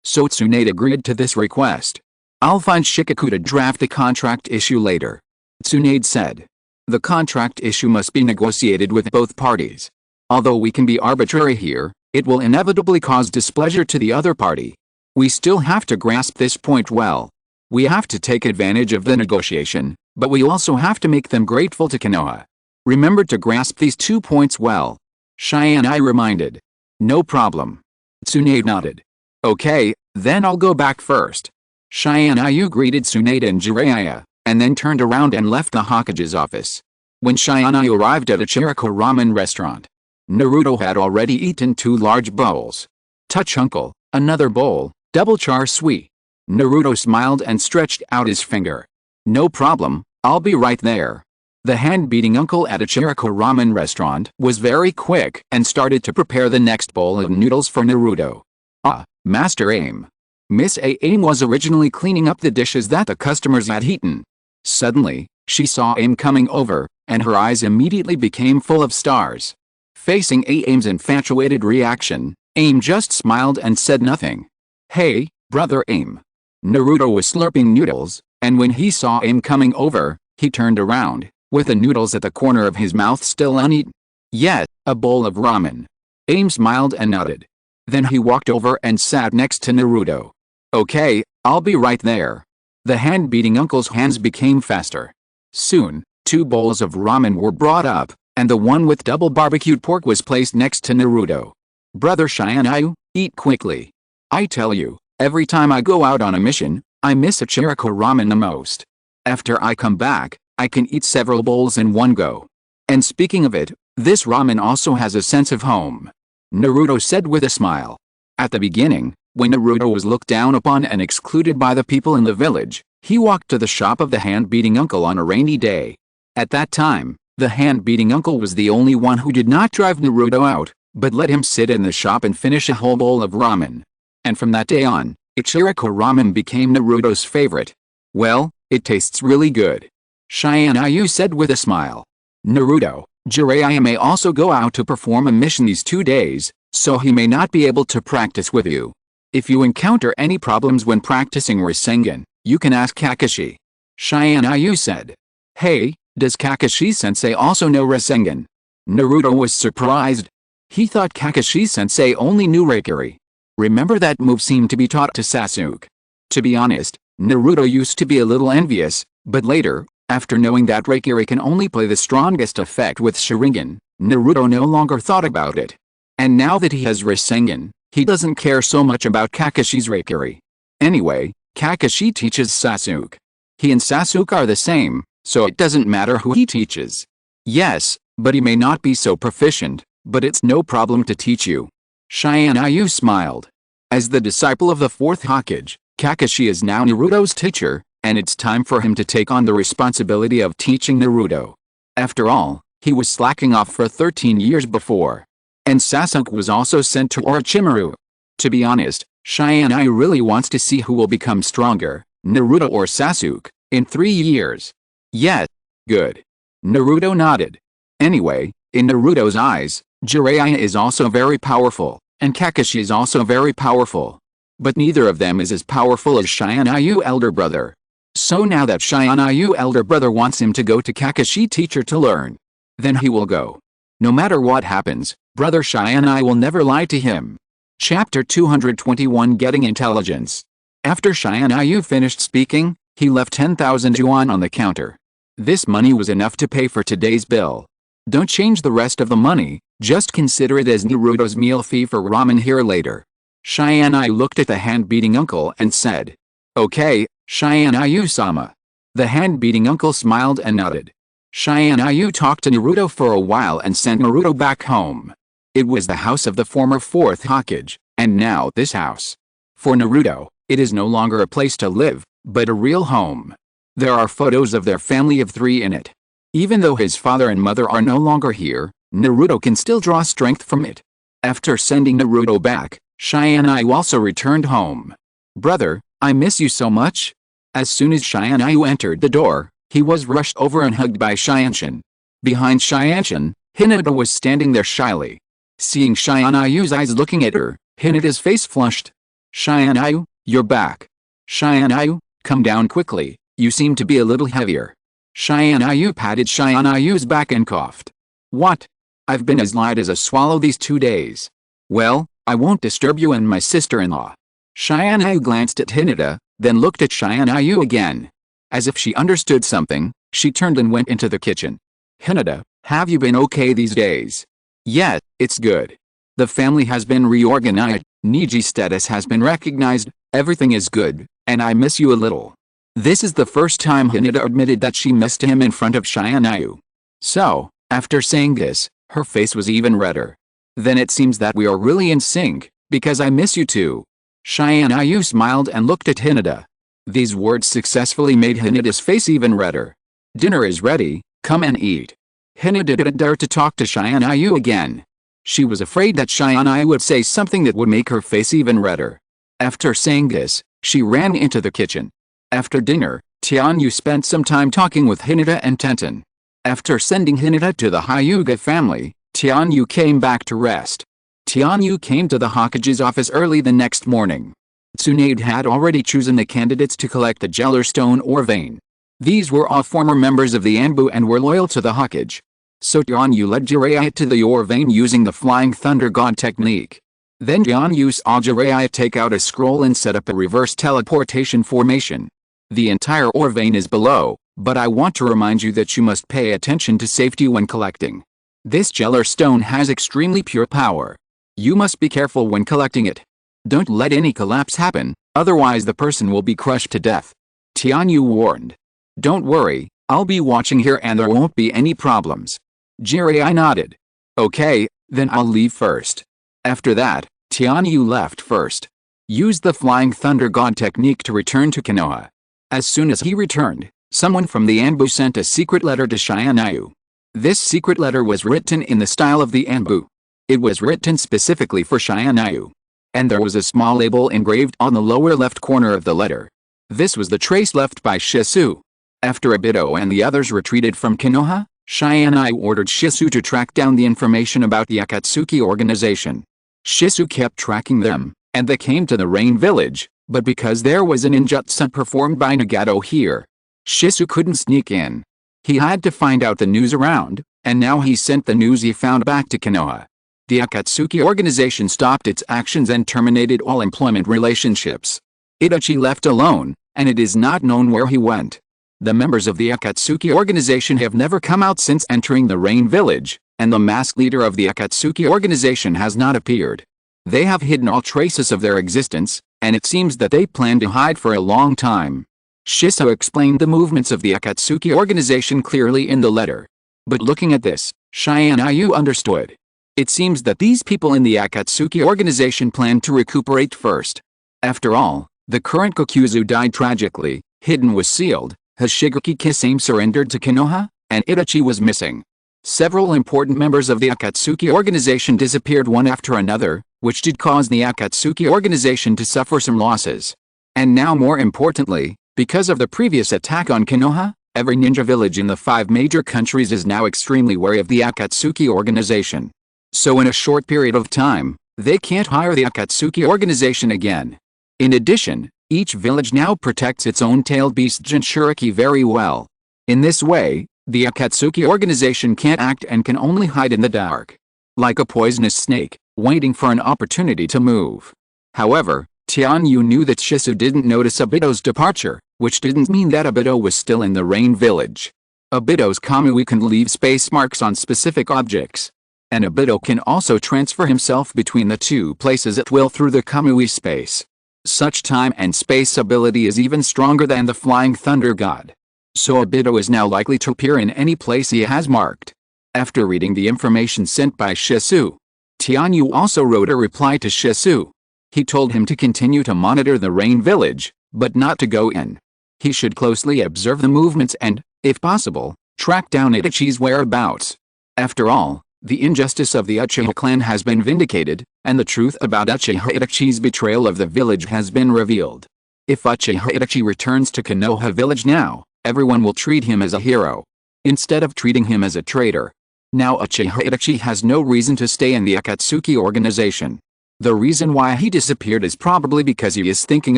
So Tsunade agreed to this request. I'll find Shikaku to draft the contract issue later, Tsunade said. The contract issue must be negotiated with both parties. Although we can be arbitrary here, it will inevitably cause displeasure to the other party. We still have to grasp this point well. We have to take advantage of the negotiation, but we also have to make them grateful to Konoha. Remember to grasp these 2 points well, Tianyu reminded. No problem. Tsunade nodded. Okay, then I'll go back first. Tianyu greeted Tsunade and Jiraiya, and then turned around and left the Hokage's office. When Tianyu arrived at a Chiriko ramen restaurant, Naruto had already eaten 2 large bowls. Touch uncle, another bowl, double char sui. Naruto smiled and stretched out his finger. No problem, I'll be right there. The hand-beating uncle at a Chiriko ramen restaurant was very quick and started to prepare the next bowl of noodles for Naruto. Ah, Master Aim. Miss Aim was originally cleaning up the dishes that the customers had eaten. Suddenly, she saw Aim coming over, and her eyes immediately became full of stars. Facing Aim's infatuated reaction, Aim just smiled and said nothing. Hey, brother Aim. Naruto was slurping noodles, and when he saw Aim coming over, he turned around, with the noodles at the corner of his mouth still uneaten. Yet, a bowl of ramen. Aim smiled and nodded. Then he walked over and sat next to Naruto. Okay, I'll be right there. The hand-beating uncle's hands became faster. Soon, 2 bowls of ramen were brought up, and the one with double barbecued pork was placed next to Naruto. Brother Tianyu, eat quickly. I tell you, every time I go out on a mission, I miss a Chiriko ramen the most. After I come back, I can eat several bowls in one go. And speaking of it, this ramen also has a sense of home, Naruto said with a smile. At the beginning, when Naruto was looked down upon and excluded by the people in the village, he walked to the shop of the hand-beating uncle on a rainy day. At that time, the hand-beating uncle was the only one who did not drive Naruto out, but let him sit in the shop and finish a whole bowl of ramen. And from that day on, Ichiriko ramen became Naruto's favorite. Well, it tastes really good, Tianyu said with a smile. Naruto, Jiraiya may also go out to perform a mission these 2 days, so he may not be able to practice with you. If you encounter any problems when practicing Rasengan, you can ask Kakashi, Tianyu said. Hey, does Kakashi-sensei also know Rasengan? Naruto was surprised. He thought Kakashi-sensei only knew Raikiri. Remember that move seemed to be taught to Sasuke. To be honest, Naruto used to be a little envious, but later, after knowing that Raikiri can only play the strongest effect with Sharingan, Naruto no longer thought about it. And now that he has Rasengan, he doesn't care so much about Kakashi's Raikiri. Anyway, Kakashi teaches Sasuke. He and Sasuke are the same, so it doesn't matter who he teaches. Yes, but he may not be so proficient, but it's no problem to teach you. Tianyu smiled. As the disciple of the 4th Hokage, Kakashi is now Naruto's teacher, and it's time for him to take on the responsibility of teaching Naruto. After all, he was slacking off for 13 years before. And Sasuke was also sent to Orochimaru. To be honest, Tianyu really wants to see who will become stronger, Naruto or Sasuke, in 3 years. Yes, good. Naruto nodded. Anyway, in Naruto's eyes, Jiraiya is also very powerful, and Kakashi is also very powerful. But neither of them is as powerful as Tianyu elder brother. So now that Tianyu elder brother wants him to go to Kakashi teacher to learn, then he will go. No matter what happens, brother Tianyu will never lie to him. Chapter 221 Getting Intelligence. After Tianyu finished speaking, he left 10,000 yuan on the counter. This money was enough to pay for today's bill. Don't change the rest of the money, just consider it as Naruto's meal fee for ramen here later. Tianyu looked at the hand-beating uncle and said, Okay, Tianyu-sama. The hand-beating uncle smiled and nodded. Tianyu talked to Naruto for a while and sent Naruto back home. It was the house of the former 4th Hokage, and now this house. For Naruto, it is no longer a place to live, but a real home. There are photos of their family of 3 in it. Even though his father and mother are no longer here, Naruto can still draw strength from it. After sending Naruto back, Tianyu also returned home. Brother, I miss you so much. As soon as Tianyu entered the door, He was rushed over and hugged by Tiantian. Behind Tiantian, Hinata was standing there shyly. Seeing Tianyu's eyes looking at her, Hinata's face flushed. "Tianyu, you're back. Tianyu, come down quickly, you seem to be a little heavier." Tianyu patted Tianyu's back and coughed. "What? I've been as light as a swallow these 2 days. Well, I won't disturb you and my sister-in-law." Tianyu glanced at Hinata, then looked at Tianyu again. As if she understood something, she turned and went into the kitchen. "Hinata, have you been okay these days?" "Yeah, it's good. The family has been reorganized, Niji's status has been recognized, everything is good, and I miss you a little." This is the first time Hinata admitted that she missed him in front of Tianyu. So, after saying this, her face was even redder. "Then it seems that we are really in sync, because I miss you too." Tianyu smiled and looked at Hinata. These words successfully made Hinata's face even redder. "Dinner is ready, come and eat." Hinata didn't dare to talk to Tianyu again. She was afraid that Tianyu would say something that would make her face even redder. After saying this, she ran into the kitchen. After dinner, Tianyu spent some time talking with Hinata and Tenten. After sending Hinata to the Hyuga family, Tianyu came back to rest. Tianyu came to the Hokage's office early the next morning. Tsunade had already chosen the candidates to collect the Jeller Stone or Vein. These were all former members of the Anbu and were loyal to the Hokage. So Tianyu led Jiraiya to the ore vein using the Flying Thunder God technique. Then Tianyu saw Jiraiya take out a scroll and set up a reverse teleportation formation. "The entire ore vein is below, but I want to remind you that you must pay attention to safety when collecting. This Jeller Stone has extremely pure power. You must be careful when collecting it. Don't let any collapse happen, otherwise the person will be crushed to death," Tianyu warned. "Don't worry, I'll be watching here and there won't be any problems." Jiraiya nodded. "Okay, then I'll leave first." After that, Tianyu left first. Used the Flying Thunder God technique to return to Konoha. As soon as he returned, someone from the Anbu sent a secret letter to Tianyu. This secret letter was written in the style of the Anbu. It was written specifically for Tianyu. And there was a small label engraved on the lower left corner of the letter. This was the trace left by Shisu. After Obito and the others retreated from Konoha, Tianyu ordered Shisu to track down the information about the Akatsuki organization. Shisu kept tracking them, and they came to the Rain Village, but because there was an ninjutsu performed by Nagato here, Shisu couldn't sneak in. He had to find out the news around, and now he sent the news he found back to Konoha. The Akatsuki organization stopped its actions and terminated all employment relationships. Itachi left alone, and it is not known where he went. The members of the Akatsuki organization have never come out since entering the Rain Village, and the masked leader of the Akatsuki organization has not appeared. They have hidden all traces of their existence, and it seems that they plan to hide for a long time. Shisu explained the movements of the Akatsuki organization clearly in the letter. But looking at this, Tianyu understood. It seems that these people in the Akatsuki organization plan to recuperate first. After all, the current Kokuzu died tragically, Hidden was sealed, Hashigaki Kisame surrendered to Konoha, and Itachi was missing. Several important members of the Akatsuki organization disappeared one after another, which did cause the Akatsuki organization to suffer some losses. And now more importantly, because of the previous attack on Konoha, every ninja village in the 5 major countries is now extremely wary of the Akatsuki organization. So in a short period of time, they can't hire the Akatsuki organization again. In addition, each village now protects its own tailed beast Jinchuriki very well. In this way, the Akatsuki organization can't act and can only hide in the dark. Like a poisonous snake, waiting for an opportunity to move. However, Tianyu knew that Shisu didn't notice Obito's departure, which didn't mean that Obito was still in the Rain Village. Obito's Kamui can leave space marks on specific objects. And Obito can also transfer himself between the 2 places at will through the Kamui space. Such time and space ability is even stronger than the Flying Thunder God. So Obito is now likely to appear in any place he has marked. After reading the information sent by Shisu, Tianyu also wrote a reply to Shisu. He told him to continue to monitor the Rain Village, but not to go in. He should closely observe the movements and, if possible, track down Itachi's whereabouts. After all, the injustice of the Uchiha clan has been vindicated, and the truth about Uchiha Itachi's betrayal of the village has been revealed. If Uchiha Itachi returns to Konoha village now, Everyone will treat him as a hero, instead of treating him as a traitor. Now Uchiha Itachi has no reason to stay in the Akatsuki organization. The reason why he disappeared is probably because he is thinking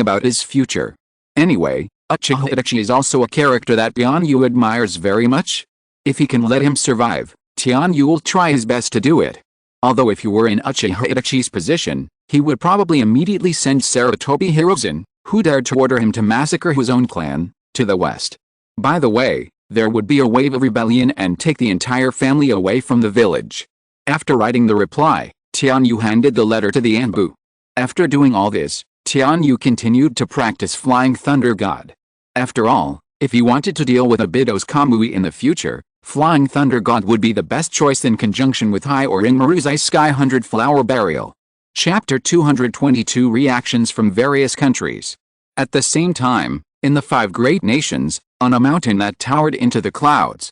about his future. Anyway, Uchiha Itachi is also a character that Tianyu admires very much. If he can let him survive, Tianyu will try his best to do it. Although if you were in Uchiha Itachi's position, he would probably immediately send Sarutobi Hiruzen, who dared to order him to massacre his own clan, to the west. By the way, there would be a wave of rebellion and take the entire family away from the village. After writing the reply, Tianyu handed the letter to the Anbu. After doing all this, Tianyu continued to practice Flying Thunder God. After all, if he wanted to deal with Abido's Kamui in the future, Flying Thunder God would be the best choice in conjunction with Hai or Inmaru's Ice Sky 100 Flower Burial. Chapter 222 Reactions from Various Countries. At the same time, in the 5 great nations, on a mountain that towered into the clouds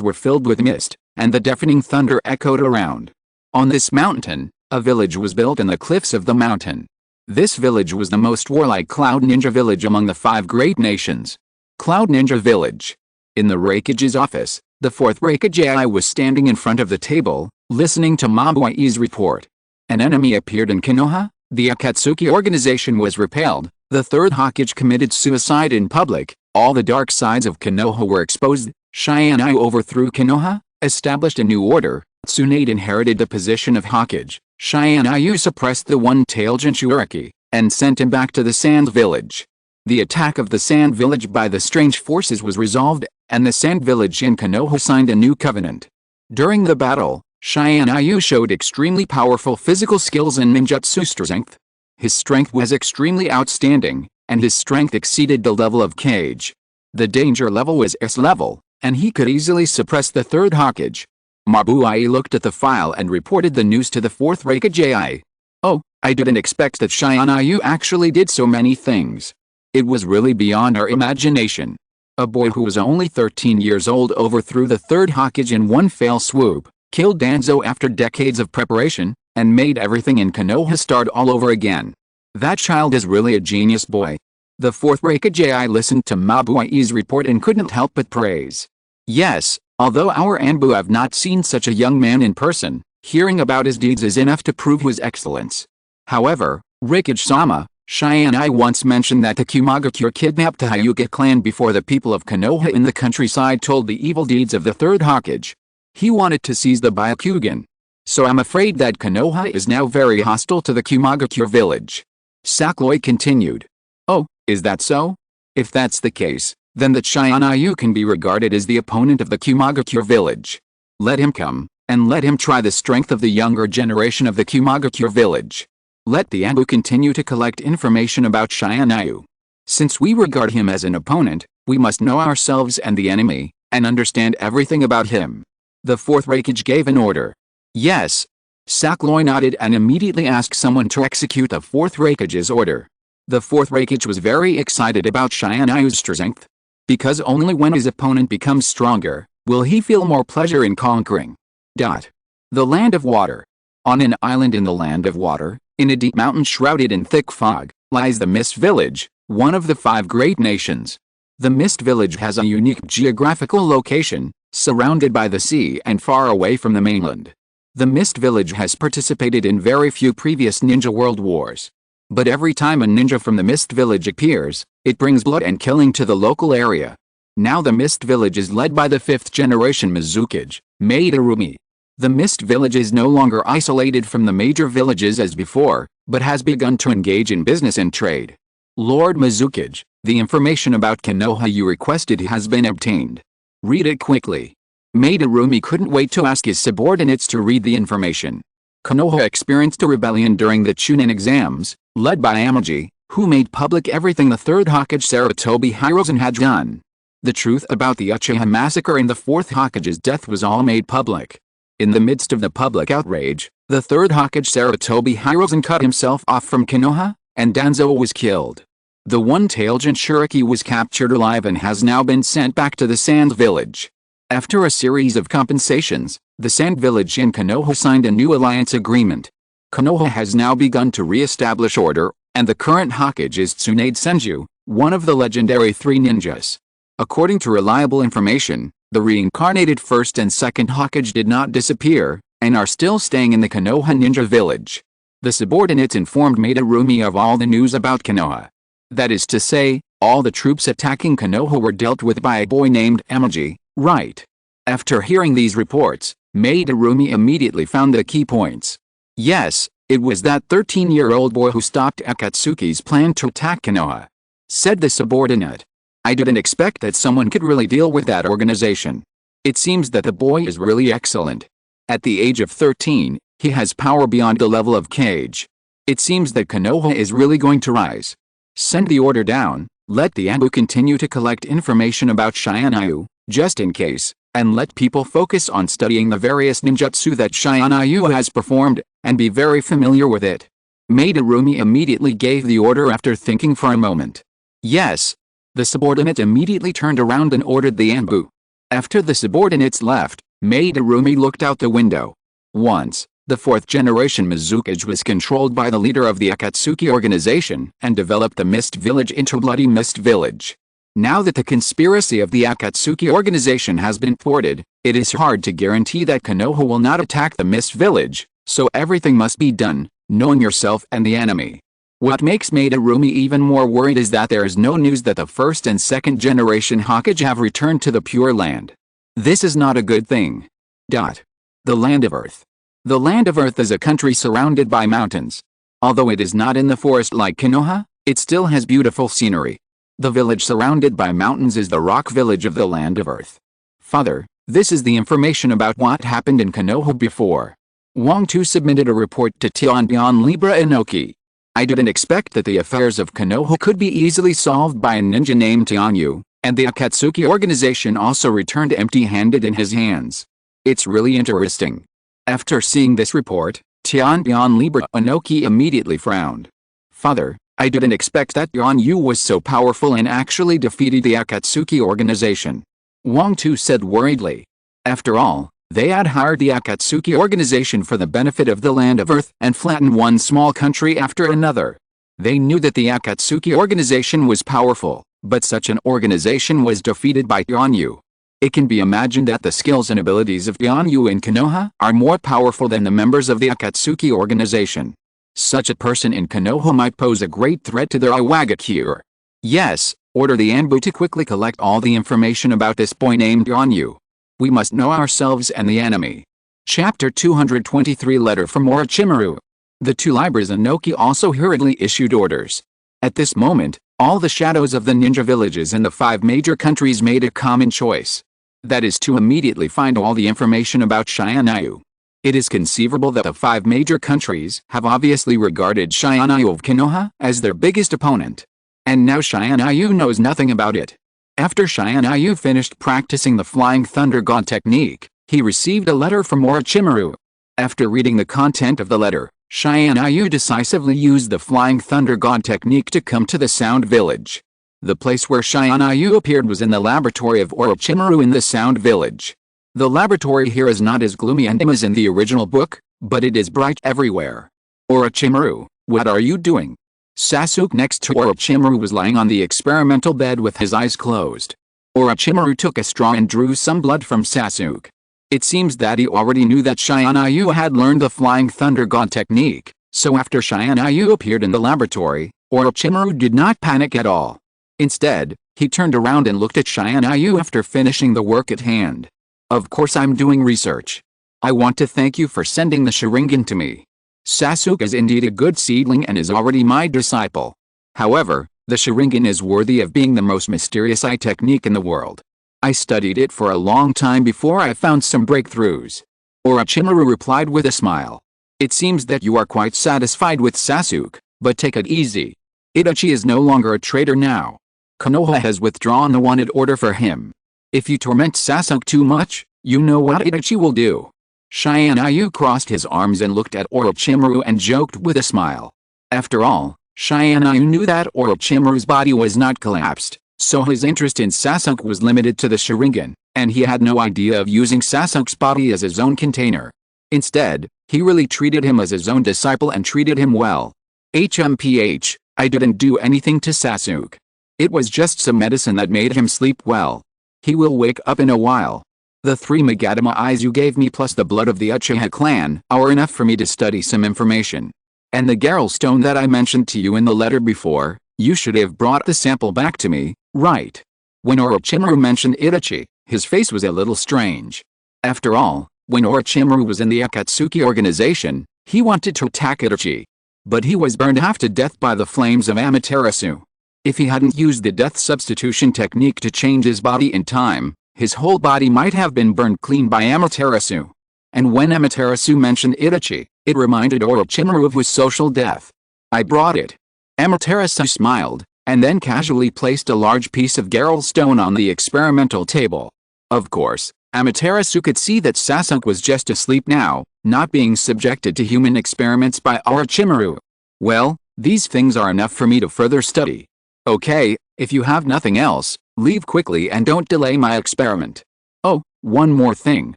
were filled with mist, and the deafening thunder echoed around. On this mountain, a village was built in the cliffs of the mountain. This village was the most warlike Cloud Ninja village among the 5 great nations. Cloud Ninja Village. In the Raikage's office, the 4th Raikage was standing in front of the table, listening to Mabuai's report. An enemy appeared in Konoha, the Akatsuki organization was repelled, the 3rd Hokage committed suicide in public, all the dark sides of Konoha were exposed, Tianyu overthrew Konoha, established a new order, Tsunade inherited the position of Hokage, Tianyu suppressed the one-tailed Jinchuriki, and sent him back to the Sand Village. The attack of the Sand Village by the strange forces was resolved, and the Sand Village in Konoha signed a new covenant. During the battle, Tianyu showed extremely powerful physical skills and ninjutsu strength. His strength was extremely outstanding, and his strength exceeded the level of Kage. The danger level was S level, and he could easily suppress the 3rd Hokage. Mabuai looked at the file and reported the news to the 4th Raikage. Oh, I didn't expect that Tianyu actually did so many things. It was really beyond our imagination. A boy who was only 13 years old overthrew the 3rd Hokage in one fell swoop, killed Danzo after decades of preparation, and made everything in Konoha start all over again. That child is really a genius boy. The 4th Raikage listened to Mabuai's report and couldn't help but praise. Yes, although our Anbu have not seen such a young man in person, hearing about his deeds is enough to prove his excellence. However, Raikage-sama, Tianyu once mentioned that the Kumagakure kidnapped the Hyuga clan before the people of Konoha in the countryside told the evil deeds of the 3rd Hokage. He wanted to seize the Byakugan. So I'm afraid that Konoha is now very hostile to the Kumagakure village. Sakurai continued. Oh, is that so? If that's the case, then the Tianyu can be regarded as the opponent of the Kumagakure village. Let him come, and let him try the strength of the younger generation of the Kumagakure village. Let the Anbu continue to collect information about Tianyu. Since we regard him as an opponent, we must know ourselves and the enemy, and understand everything about him. The 4th Raikage gave an order. Yes. Sakurai nodded and immediately asked someone to execute the 4th Raikage's order. The 4th Raikage was very excited about Tianyu's strength. Because only when his opponent becomes stronger, will he feel more pleasure in conquering. The Land of Water. On an island in the Land of Water, in a deep mountain shrouded in thick fog, lies the Mist Village, one of the 5 great nations. The Mist Village has a unique geographical location, surrounded by the sea and far away from the mainland. The Mist Village has participated in very few previous ninja world wars. But every time a ninja from the Mist Village appears, it brings blood and killing to the local area. Now the Mist Village is led by the 5th generation Mizukage, Madarumi. The Mist Village is no longer isolated from the major villages as before, but has begun to engage in business and trade. Lord Mizukage, the information about Konoha you requested has been obtained. Read it quickly. Madarumi couldn't wait to ask his subordinates to read the information. Konoha experienced a rebellion during the Chunin exams, led by Amaji, who made public everything the 3rd Hokage Sarutobi Hiruzen had done. The truth about the Uchiha massacre and the 4th Hokage's death was all made public. In the midst of the public outrage, the 3rd Hokage Sarutobi Hiruzen cut himself off from Konoha, and Danzo was killed. The one-tailed Jinchuriki was captured alive and has now been sent back to the Sand Village. After a series of compensations, the Sand Village in Konoha signed a new alliance agreement. Konoha has now begun to re-establish order, and the current Hokage is Tsunade Senju, one of the legendary 3 ninjas. According to reliable information, the reincarnated first and second Hokage did not disappear, and are still staying in the Konoha ninja village. The subordinates informed Madarumi of all the news about Konoha. That is to say, all the troops attacking Konoha were dealt with by a boy named Emoji, right? After hearing these reports, Madarumi immediately found the key points. Yes, it was that 13-year-old boy who stopped Akatsuki's plan to attack Konoha. Said the subordinate. I didn't expect that someone could really deal with that organization. It seems that the boy is really excellent. At the age of 13, he has power beyond the level of Kage. It seems that Konoha is really going to rise. Send the order down, let the Anbu continue to collect information about Tianyu, just in case, and let people focus on studying the various ninjutsu that Tianyu has performed, and be very familiar with it. Madarumi immediately gave the order after thinking for a moment. Yes. The subordinate immediately turned around and ordered the Anbu. After the subordinates left, Madarumi looked out the window. Once, the fourth-generation Mizukage was controlled by the leader of the Akatsuki organization and developed the Mist Village into Bloody Mist Village. Now that the conspiracy of the Akatsuki organization has been thwarted, it is hard to guarantee that Konoha will not attack the Mist Village, so everything must be done, knowing yourself and the enemy. What makes Madarumi even more worried is that there is no news that the first and second generation Hokage have returned to the Pure Land. This is not a good thing. The Land of Earth. The Land of Earth is a country surrounded by mountains. Although it is not in the forest like Konoha, it still has beautiful scenery. The village surrounded by mountains is the rock village of the Land of Earth. Father, this is the information about what happened in Konoha before. Wang Tu submitted a report to Tiantian Libra Inoki. I didn't expect that the affairs of Konoha could be easily solved by a ninja named Tianyu, and the Akatsuki organization also returned empty-handed in his hands. It's really interesting. After seeing this report, Tiantian Libra Inoki immediately frowned. Father, I didn't expect that Tianyu was so powerful and actually defeated the Akatsuki organization. Wang Tu said worriedly. After all, they had hired the Akatsuki organization for the benefit of the Land of Earth and flattened one small country after another. They knew that the Akatsuki organization was powerful, but such an organization was defeated by Tianyu. It can be imagined that the skills and abilities of Tianyu in Konoha are more powerful than the members of the Akatsuki organization. Such a person in Konoha might pose a great threat to their Iwagakure. Yes, order the Anbu to quickly collect all the information about this boy named Tianyu. We must know ourselves and the enemy. Chapter 223 Letter from Orochimaru. The two Libras Inoki also hurriedly issued orders. At this moment, all the shadows of the ninja villages in the 5 major countries made a common choice. That is to immediately find all the information about Tianyu. It is conceivable that the 5 major countries have obviously regarded Tianyu of Konoha as their biggest opponent. And now Tianyu knows nothing about it. After Tianyu finished practicing the Flying Thunder God technique, he received a letter from Orochimaru. After reading the content of the letter, Tianyu decisively used the Flying Thunder God technique to come to the Sound Village. The place where Tianyu appeared was in the laboratory of Orochimaru in the Sound Village. The laboratory here is not as gloomy and dim as in the original book, but it is bright everywhere. Orochimaru, what are you doing? Sasuke next to Orochimaru was lying on the experimental bed with his eyes closed. Orochimaru took a straw and drew some blood from Sasuke. It seems that he already knew that Tianyu had learned the Flying Thunder God technique, so after Tianyu appeared in the laboratory, Orochimaru did not panic at all. Instead, he turned around and looked at Tianyu after finishing the work at hand. Of course I'm doing research. I want to thank you for sending the Sharingan to me. Sasuke is indeed a good seedling and is already my disciple. However, the Sharingan is worthy of being the most mysterious eye technique in the world. I studied it for a long time before I found some breakthroughs. Orochimaru replied with a smile. It seems that you are quite satisfied with Sasuke, but take it easy. Itachi is no longer a traitor now. Konoha has withdrawn the wanted order for him. If you torment Sasuke too much, you know what Itachi will do. Tianyu crossed his arms and looked at Orochimaru and joked with a smile. After all, Tianyu knew that Orochimaru's body was not collapsed, so his interest in Sasuke was limited to the Sharingan, and he had no idea of using Sasuke's body as his own container. Instead, he really treated him as his own disciple and treated him well. HMPH, I didn't do anything to Sasuke. It was just some medicine that made him sleep well. He will wake up in a while. The 3 Magatama eyes you gave me plus the blood of the Uchiha clan are enough for me to study some information. And the Garel stone that I mentioned to you in the letter before, you should have brought the sample back to me, right? When Orochimaru mentioned Itachi, his face was a little strange. After all, when Orochimaru was in the Akatsuki organization, he wanted to attack Itachi. But he was burned half to death by the flames of Amaterasu. If he hadn't used the death substitution technique to change his body in time, his whole body might have been burned clean by Amaterasu. And when Amaterasu mentioned Itachi, it reminded Orochimaru of his social death. I brought it. Amaterasu smiled, and then casually placed a large piece of Garel stone on the experimental table. Of course, Amaterasu could see that Sasuke was just asleep now, not being subjected to human experiments by Orochimaru. Well, these things are enough for me to further study. Okay, if you have nothing else, leave quickly and don't delay my experiment. Oh, one more thing,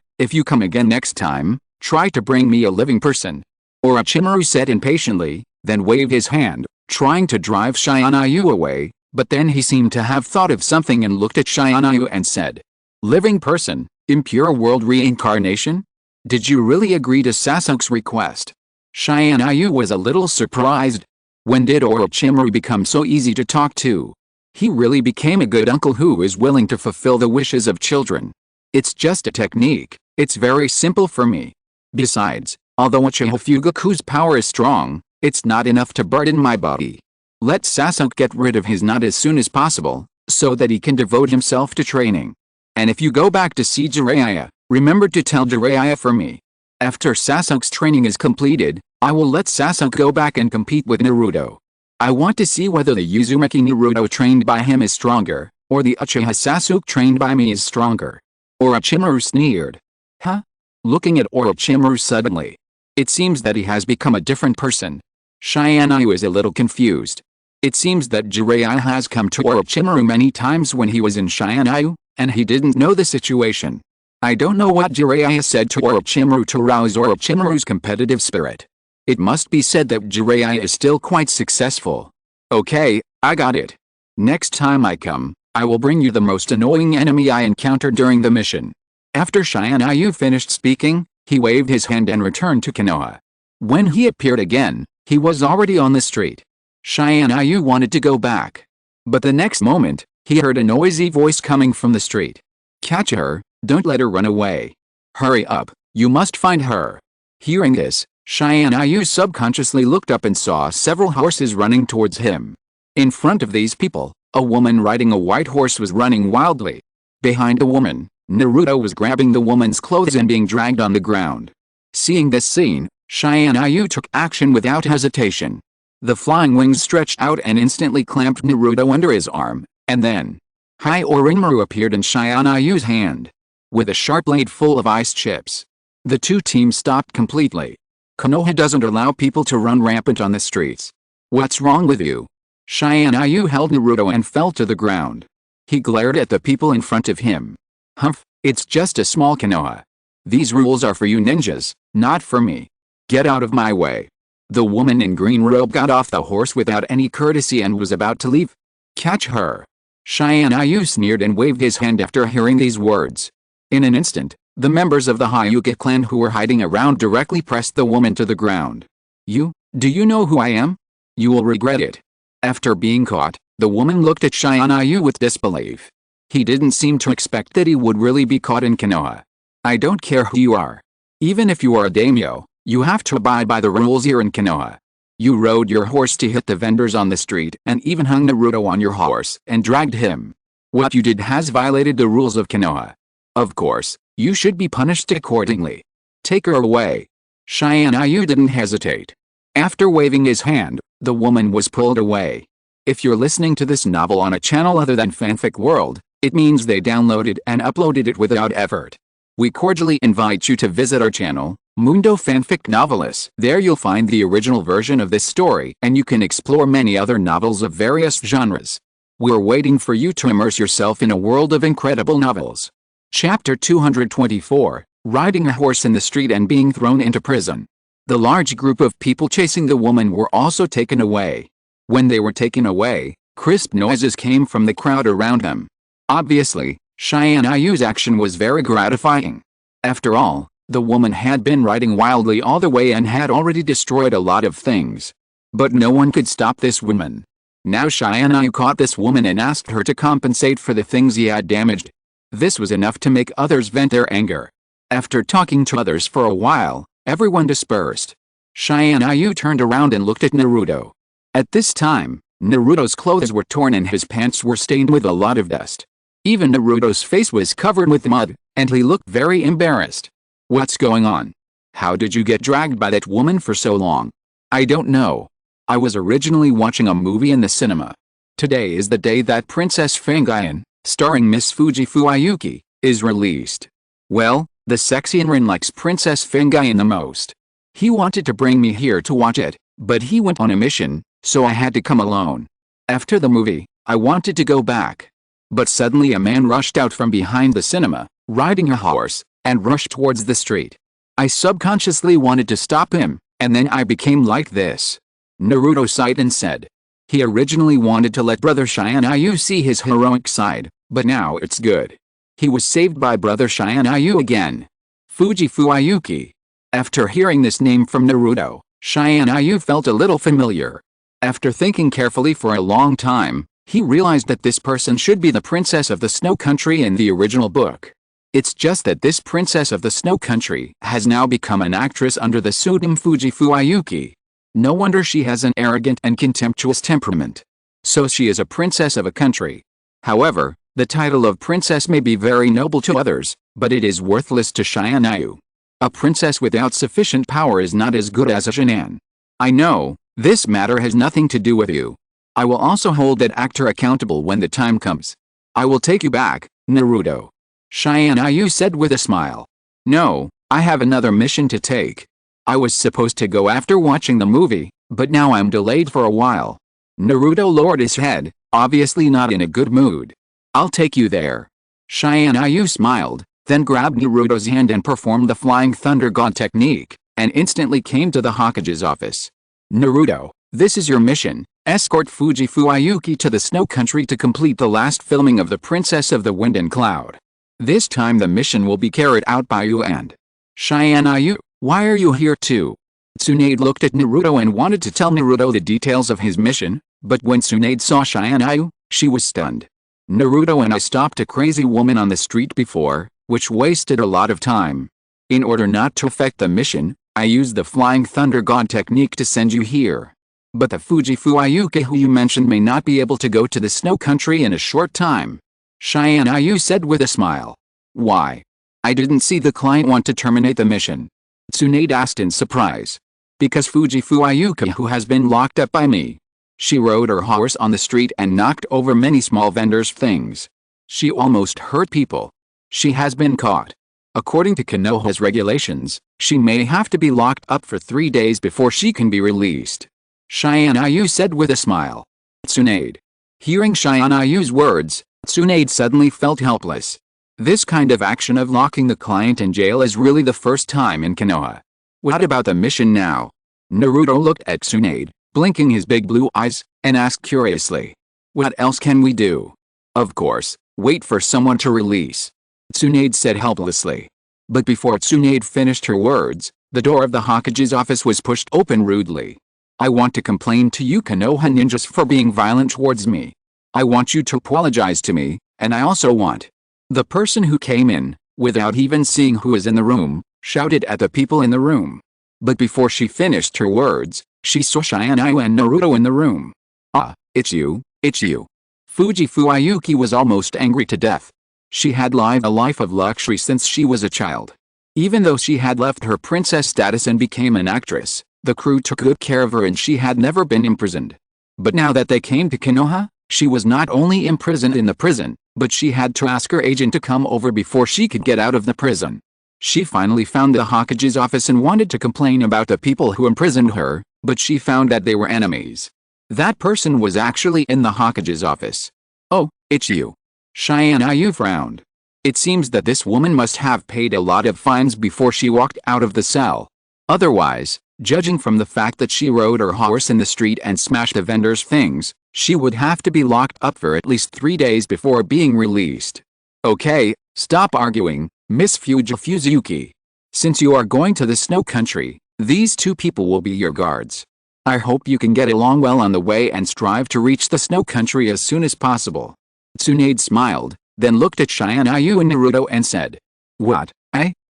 if you come again next time, try to bring me a living person. Orochimaru said impatiently, then waved his hand, trying to drive Shinayu away, but then he seemed to have thought of something and looked at Shinayu and said, "Living person, impure world reincarnation? Did you really agree to Sasuke's request?" Shinayu was a little surprised. When did Orochimaru become so easy to talk to? He really became a good uncle who is willing to fulfill the wishes of children. It's just a technique, it's very simple for me. Besides, although Uchiha Fugaku's power is strong, it's not enough to burden my body. Let Sasuke get rid of his knot as soon as possible, so that he can devote himself to training. And if you go back to see Jiraiya, remember to tell Jiraiya for me. After Sasuke's training is completed, I will let Sasuke go back and compete with Naruto. I want to see whether the Uzumaki Naruto trained by him is stronger, or the Uchiha Sasuke trained by me is stronger. Orochimaru sneered. Huh? Looking at Orochimaru suddenly. It seems that he has become a different person. Shinayu is a little confused. It seems that Jiraiya has come to Orochimaru many times when he was in Shinayu, and he didn't know the situation. I don't know what Jiraiya said to Orochimaru to rouse Orochimaru's competitive spirit. It must be said that Jiraiya is still quite successful. Okay, I got it. Next time I come, I will bring you the most annoying enemy I encountered during the mission. After Shinayu finished speaking, he waved his hand and returned to Konoha. When he appeared again, he was already on the street. Shinayu wanted to go back. But the next moment, he heard a noisy voice coming from the street. Catch her, don't let her run away. Hurry up, you must find her. Hearing this, Shinayu subconsciously looked up and saw several horses running towards him. In front of these people, a woman riding a white horse was running wildly. Behind the woman, Naruto was grabbing the woman's clothes and being dragged on the ground. Seeing this scene, Shinayu took action without hesitation. The flying wings stretched out and instantly clamped Naruto under his arm, and then, Orochimaru appeared in Shinayu's hand. With a sharp blade full of ice chips. The two teams stopped completely. Konoha doesn't allow people to run rampant on the streets. What's wrong with you? Shinayu held Naruto and fell to the ground. He glared at the people in front of him. Humph, it's just a small Konoha. These rules are for you ninjas, not for me. Get out of my way. The woman in green robe got off the horse without any courtesy and was about to leave. Catch her. Shinayu sneered and waved his hand after hearing these words. In an instant, the members of the Hyuga clan who were hiding around directly pressed the woman to the ground. Do you know who I am? You will regret it. After being caught, the woman looked at Shinayu with disbelief. He didn't seem to expect that he would really be caught in Konoha. I don't care who you are. Even if you are a daimyo, you have to abide by the rules here in Konoha. You rode your horse to hit the vendors on the street and even hung Naruto on your horse and dragged him. What you did has violated the rules of Konoha. Of course, you should be punished accordingly. Take her away. Shinayu didn't hesitate. After waving his hand, the woman was pulled away. If you're listening to this novel on a channel other than Fanfic World, it means they downloaded and uploaded it without effort. We cordially invite you to visit our channel, Mundo Fanfic Novelist. There you'll find the original version of this story and you can explore many other novels of various genres. We're waiting for you to immerse yourself in a world of incredible novels. Chapter 224, Riding a Horse in the Street and Being Thrown into Prison. The large group of people chasing the woman were also taken away. When they were taken away, Crisp noises came from the crowd around him. Obviously, Tianyu's action was very gratifying. After all, the woman had been riding wildly all the way and had already destroyed a lot of things. But no one could stop this woman. Now Tianyu caught this woman and asked her to compensate for the things he had damaged. This was enough to make others vent their anger. After talking to others for a while, everyone dispersed. Tianyu turned around and looked at Naruto. At this time, Naruto's clothes were torn and his pants were stained with a lot of dust. Even Naruto's face was covered with mud, and he looked very embarrassed. What's going on? How did you get dragged by that woman for so long? I don't know. I was originally watching a movie in the cinema. Today is the day that Princess Fangayan, starring Miss Fujifu Ayuki, is released. Well, the sexy Rin likes Princess Fangayan the most. He wanted to bring me here to watch it, but he went on a mission, so I had to come alone. After the movie, I wanted to go back. But suddenly a man rushed out from behind the cinema, riding a horse, and rushed towards the street. I subconsciously wanted to stop him, and then I became like this. Naruto sighed and said. He originally wanted to let Brother Tianyu see his heroic side, but now it's good. He was saved by Brother Tianyu again. Fujifu Ayuki. After hearing this name from Naruto, Tianyu felt a little familiar. After thinking carefully for a long time, he realized that this person should be the Princess of the Snow Country in the original book. It's just that this Princess of the Snow Country has now become an actress under the pseudonym Fujifu Ayuki. No wonder she has an arrogant and contemptuous temperament. So she is a princess of a country. However, the title of princess may be very noble to others, but it is worthless to Tianyu. A princess without sufficient power is not as good as a Shinan. I know, this matter has nothing to do with you. I will also hold that actor accountable when the time comes. I will take you back, Naruto. Tianyu said with a smile. No, I have another mission to take. I was supposed to go after watching the movie, but now I'm delayed for a while. Naruto lowered his head, obviously not in a good mood. I'll take you there. Tianyu smiled, then grabbed Naruto's hand and performed the Flying Thunder God technique, and instantly came to the Hokage's office. Naruto, this is your mission. Escort Fujifu Ayuki to the Snow Country to complete the last filming of The Princess of the Wind and Cloud. This time the mission will be carried out by you and Tianyu. Why are you here too? Tsunade looked at Naruto and wanted to tell Naruto the details of his mission, but when Tsunade saw Tianyu, she was stunned. Naruto and I stopped a crazy woman on the street before, which wasted a lot of time. In order not to affect the mission, I used the Flying Thunder God technique to send you here. But the Fujifu Ayuki who you mentioned may not be able to go to the Snow Country in a short time. Tianyu said with a smile. Why? I didn't see the client want to terminate the mission. Tsunade asked in surprise. Because Fujifu Ayuki who has been locked up by me. She rode her horse on the street and knocked over many small vendors' things. She almost hurt people. She has been caught. According to Konoha's regulations, she may have to be locked up for 3 days before she can be released. Tianyu said with a smile. Tsunade. Hearing Tianyu's words, Tsunade suddenly felt helpless. This kind of action of locking the client in jail is really the first time in Konoha. What about the mission now? Naruto looked at Tsunade, blinking his big blue eyes, and asked curiously. What else can we do? Of course, wait for someone to release. Tsunade said helplessly. But before Tsunade finished her words, the door of the Hokage's office was pushed open rudely. I want to complain to you Konoha ninjas for being violent towards me. I want you to apologize to me, and I also want. The person who came in, without even seeing who is in the room, shouted at the people in the room. But before she tinished her words, she saw Tianyu and Naruto in the room. Ah, it's you, it's you. Fujifu Ayuki was almost angry to death. She had lived a life of luxury since she was a child. Even though she had left her princess status and became an actress, the crew took good care of her and she had never been imprisoned. But now that they came to Konoha, she was not only imprisoned in the prison, but she had to ask her agent to come over before she could get out of the prison. She finally found the Hokage's office and wanted to complain about the people who imprisoned her, but she found that they were enemies. That person was actually in the Hokage's office. Oh, it's you. Tianyu frowned. It seems that this woman must have paid a lot of fines before she walked out of the cell. Otherwise, Judging from the fact that she rode her horse in the street and smashed the vendors' things, she would have to be locked up for at least 3 days before being released. Okay, stop arguing, Miss Fujifuzuki. Since you are going to the snow country, these 2 people will be your guards. I hope you can get along well on the way and strive to reach the snow country as soon as possible. Tsunade smiled, then looked at Tianyu and Naruto and said, "What?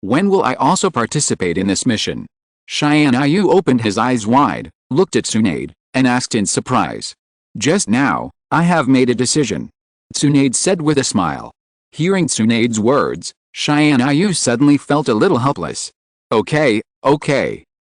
When will I also participate in this mission?" Tianyu opened his eyes wide, looked at Tsunade, and asked in surprise. "Just now, I have made a decision," Tsunade said with a smile. Hearing Tsunade's words, Tianyu suddenly felt a little helpless. Okay.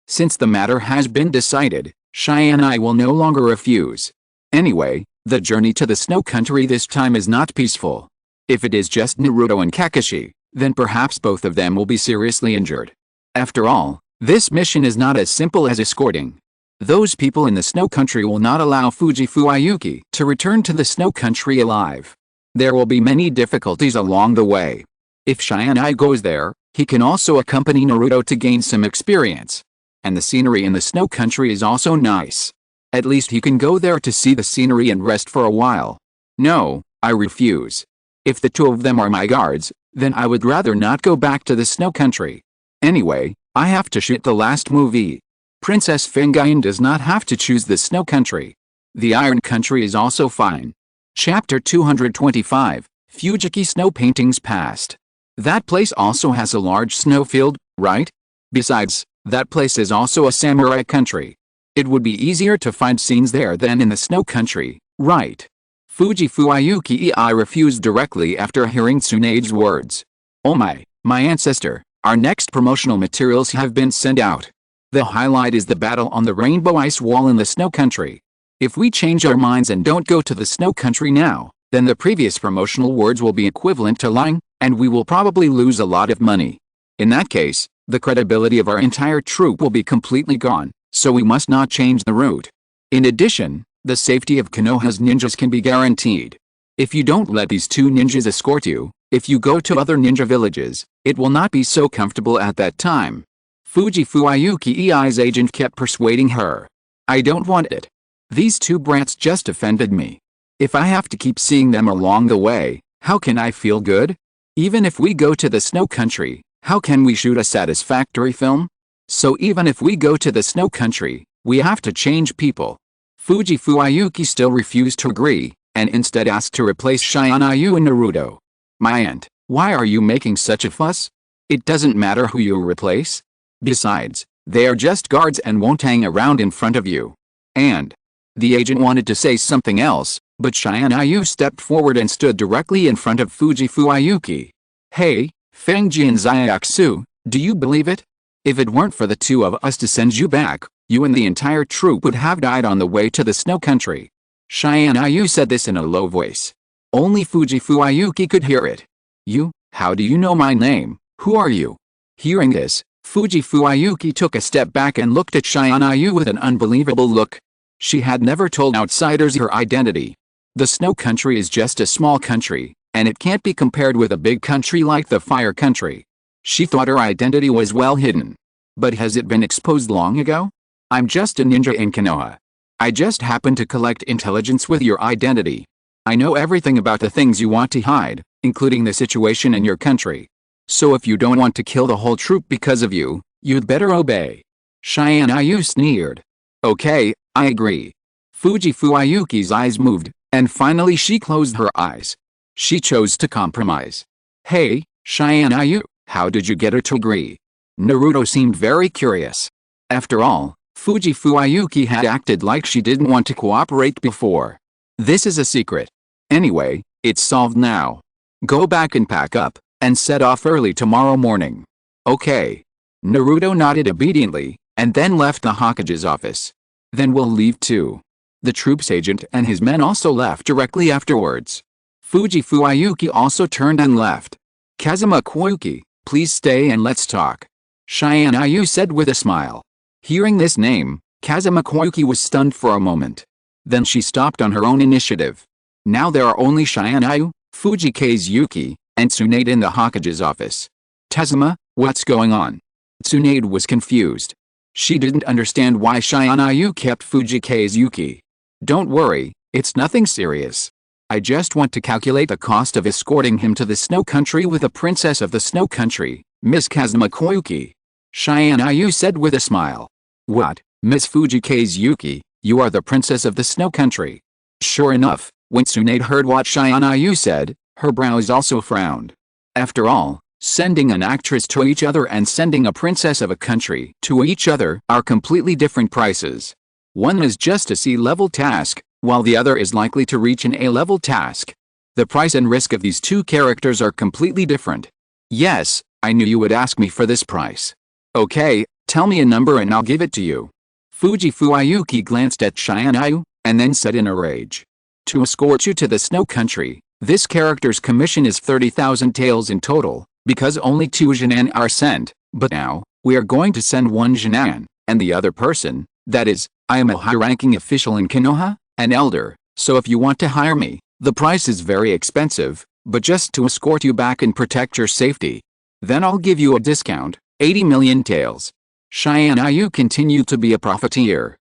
Since the matter has been decided, Tianyu will no longer refuse. Anyway, the journey to the snow country this time is not peaceful. If it is just Naruto and Kakashi, then perhaps both of them will be seriously injured. After all, this mission is not as simple as escorting. Those people in the snow country will not allow Fujifuayuki to return to the snow country alive. There will be many difficulties along the way. If Tianyu goes there, he can also accompany Naruto to gain some experience. And the scenery in the snow country is also nice. At least he can go there to see the scenery and rest for a while. No, I refuse. If the 2 of them are my guards, then I would rather not go back to the snow country. Anyway, I have to shoot the last movie. Princess Fingayan does not have to choose the snow country. The Iron Country is also fine. Chapter 225, Fujiki Snow Paintings Past. That place also has a large snowfield, right? Besides, that place is also a samurai country. It would be easier to find scenes there than in the snow country, right? Fujifuayuki refused directly after hearing Tsunade's words. Oh my ancestor, our next promotional materials have been sent out. The highlight is the battle on the rainbow ice wall in the snow country. If we change our minds and don't go to the snow country now, then the previous promotional words will be equivalent to lying, and we will probably lose a lot of money. In that case, the credibility of our entire troop will be completely gone, so we must not change the route. In addition, the safety of Konoha's ninjas can be guaranteed. If you don't let these 2 ninjas escort you, if you go to other ninja villages, it will not be so comfortable at that time. Fujifuayuki's agent kept persuading her. I don't want it. These 2 brats just offended me. If I have to keep seeing them along the way, how can I feel good? Even if we go to the snow country, how can we shoot a satisfactory film? So even if we go to the snow country, we have to change people. Fujifuayuki still refused to agree, and instead asked to replace Tianyu and Naruto. My aunt, why are you making such a fuss? It doesn't matter who you replace. Besides, they are just guards and won't hang around in front of you. And the agent wanted to say something else, but Tianyu stepped forward and stood directly in front of Fujifuayuki. Hey, Fengji and Zyaksu, do you believe it? If it weren't for the 2 of us to send you back, you and the entire troop would have died on the way to the snow country. Tianyu said this in a low voice. Only Fujifuayuki could hear it. You, how do you know my name? Who are you? Hearing this, Fujifuayuki took a step back and looked at Tianyu with an unbelievable look. She had never told outsiders her identity. The snow country is just a small country, and it can't be compared with a big country like the fire country. She thought her identity was well hidden. But has it been exposed long ago? I'm just a ninja in Konoha. I just happen to collect intelligence with your identity. I know everything about the things you want to hide, including the situation in your country. So if you don't want to kill the whole troop because of you, you'd better obey. Tianyu sneered. Okay, I agree. Fujifuayuki's eyes moved, and finally she closed her eyes. She chose to compromise. Hey, Tianyu, how did you get her to agree? Naruto seemed very curious. After all, Fujifuayuki had acted like she didn't want to cooperate before. This is a secret. Anyway, it's solved now. Go back and pack up, and set off early tomorrow morning. Okay. Naruto nodded obediently, and then left the Hokage's office. Then we'll leave too. The troop's agent and his men also left directly afterwards. Fujifuayuki also turned and left. Kazuma Koyuki, please stay and let's talk. Tianyu said with a smile. Hearing this name, Kazuma Koyuki was stunned for a moment. Then she stopped on her own initiative. Now there are only Tianyu, Fujikaze Yuki, and Tsunade in the Hokage's office. Kazuma, what's going on? Tsunade was confused. She didn't understand why Tianyu kept Fujika's Yuki. Don't worry, it's nothing serious. I just want to calculate the cost of escorting him to the snow country with the princess of the snow country, Miss Kazuma Koyuki. Tianyu said with a smile. What, Miss Fujika's Yuki, you are the princess of the snow country? Sure enough, when Tsunade heard what Tianyu said, her brows also frowned. After all, sending an actress to each other and sending a princess of a country to each other are completely different prices. One is just a C-level task, while the other is likely to reach an A-level task. The price and risk of these two characters are completely different. Yes, I knew you would ask me for this price. Okay, tell me a number and I'll give it to you. Fuyuki glanced at Tianyu, and then said in a rage. To escort you to the snow country, this character's commission is 30,000 taels in total, because only 2 Jinan are sent, but now, we are going to send 1 Jinan, and the other person, that is, I am a high-ranking official in Konoha, an elder, so if you want to hire me, the price is very expensive, but just to escort you back and protect your safety. Then I'll give you a discount, 80 million taels. Tianyu continued to be a profiteer.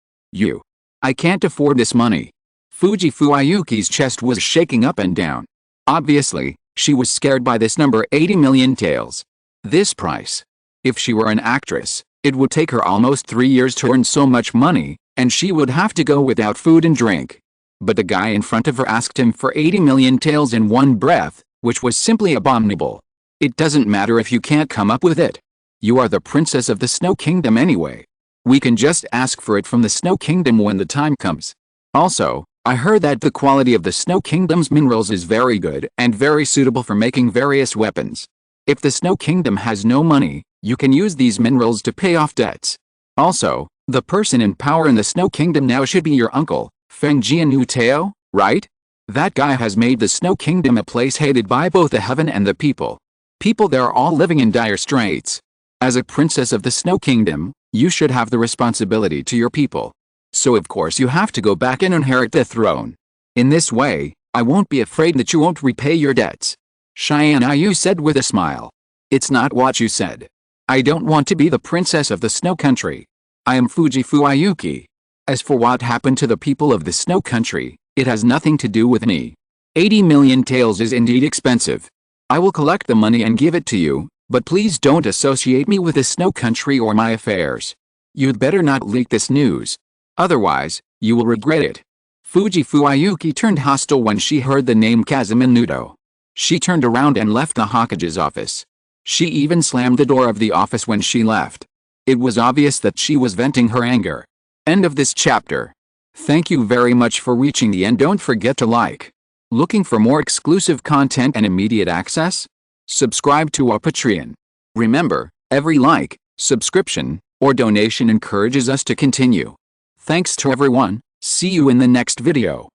I can't afford this money. Fuyuki's chest was shaking up and down. Obviously, she was scared by this number 80 million taels. This price. If she were an actress, it would take her almost 3 years to earn so much money, and she would have to go without food and drink. But the guy in front of her asked him for 80 million taels in one breath, which was simply abominable. It doesn't matter if you can't come up with it. You are the princess of the Snow Kingdom anyway. We can just ask for it from the Snow Kingdom when the time comes. Also, I heard that the quality of the Snow Kingdom's minerals is very good and very suitable for making various weapons. If the Snow Kingdom has no money, you can use these minerals to pay off debts. Also, the person in power in the Snow Kingdom now should be your uncle, Feng Jianyu Teo, right? That guy has made the Snow Kingdom a place hated by both the heaven and the people. People there are all living in dire straits. As a princess of the Snow Kingdom, you should have the responsibility to your people. So of course you have to go back and inherit the throne. In this way, I won't be afraid that you won't repay your debts. Tianyu said with a smile. It's not what you said. I don't want to be the princess of the snow country. I am Fuyuki. As for what happened to the people of the snow country, it has nothing to do with me. 80 million taels is indeed expensive. I will collect the money and give it to you, but please don't associate me with the snow country or my affairs. You'd better not leak this news. Otherwise, you will regret it. Fuyuki turned hostile when she heard the name Kazuma Nudo. She turned around and left the Hokage's office. She even slammed the door of the office when she left. It was obvious that she was venting her anger. End of this chapter. Thank you very much for reaching the end. Don't forget to like. Looking for more exclusive content and immediate access? Subscribe to our Patreon. Remember, every like, subscription, or donation encourages us to continue. Thanks to everyone. See you in the next video.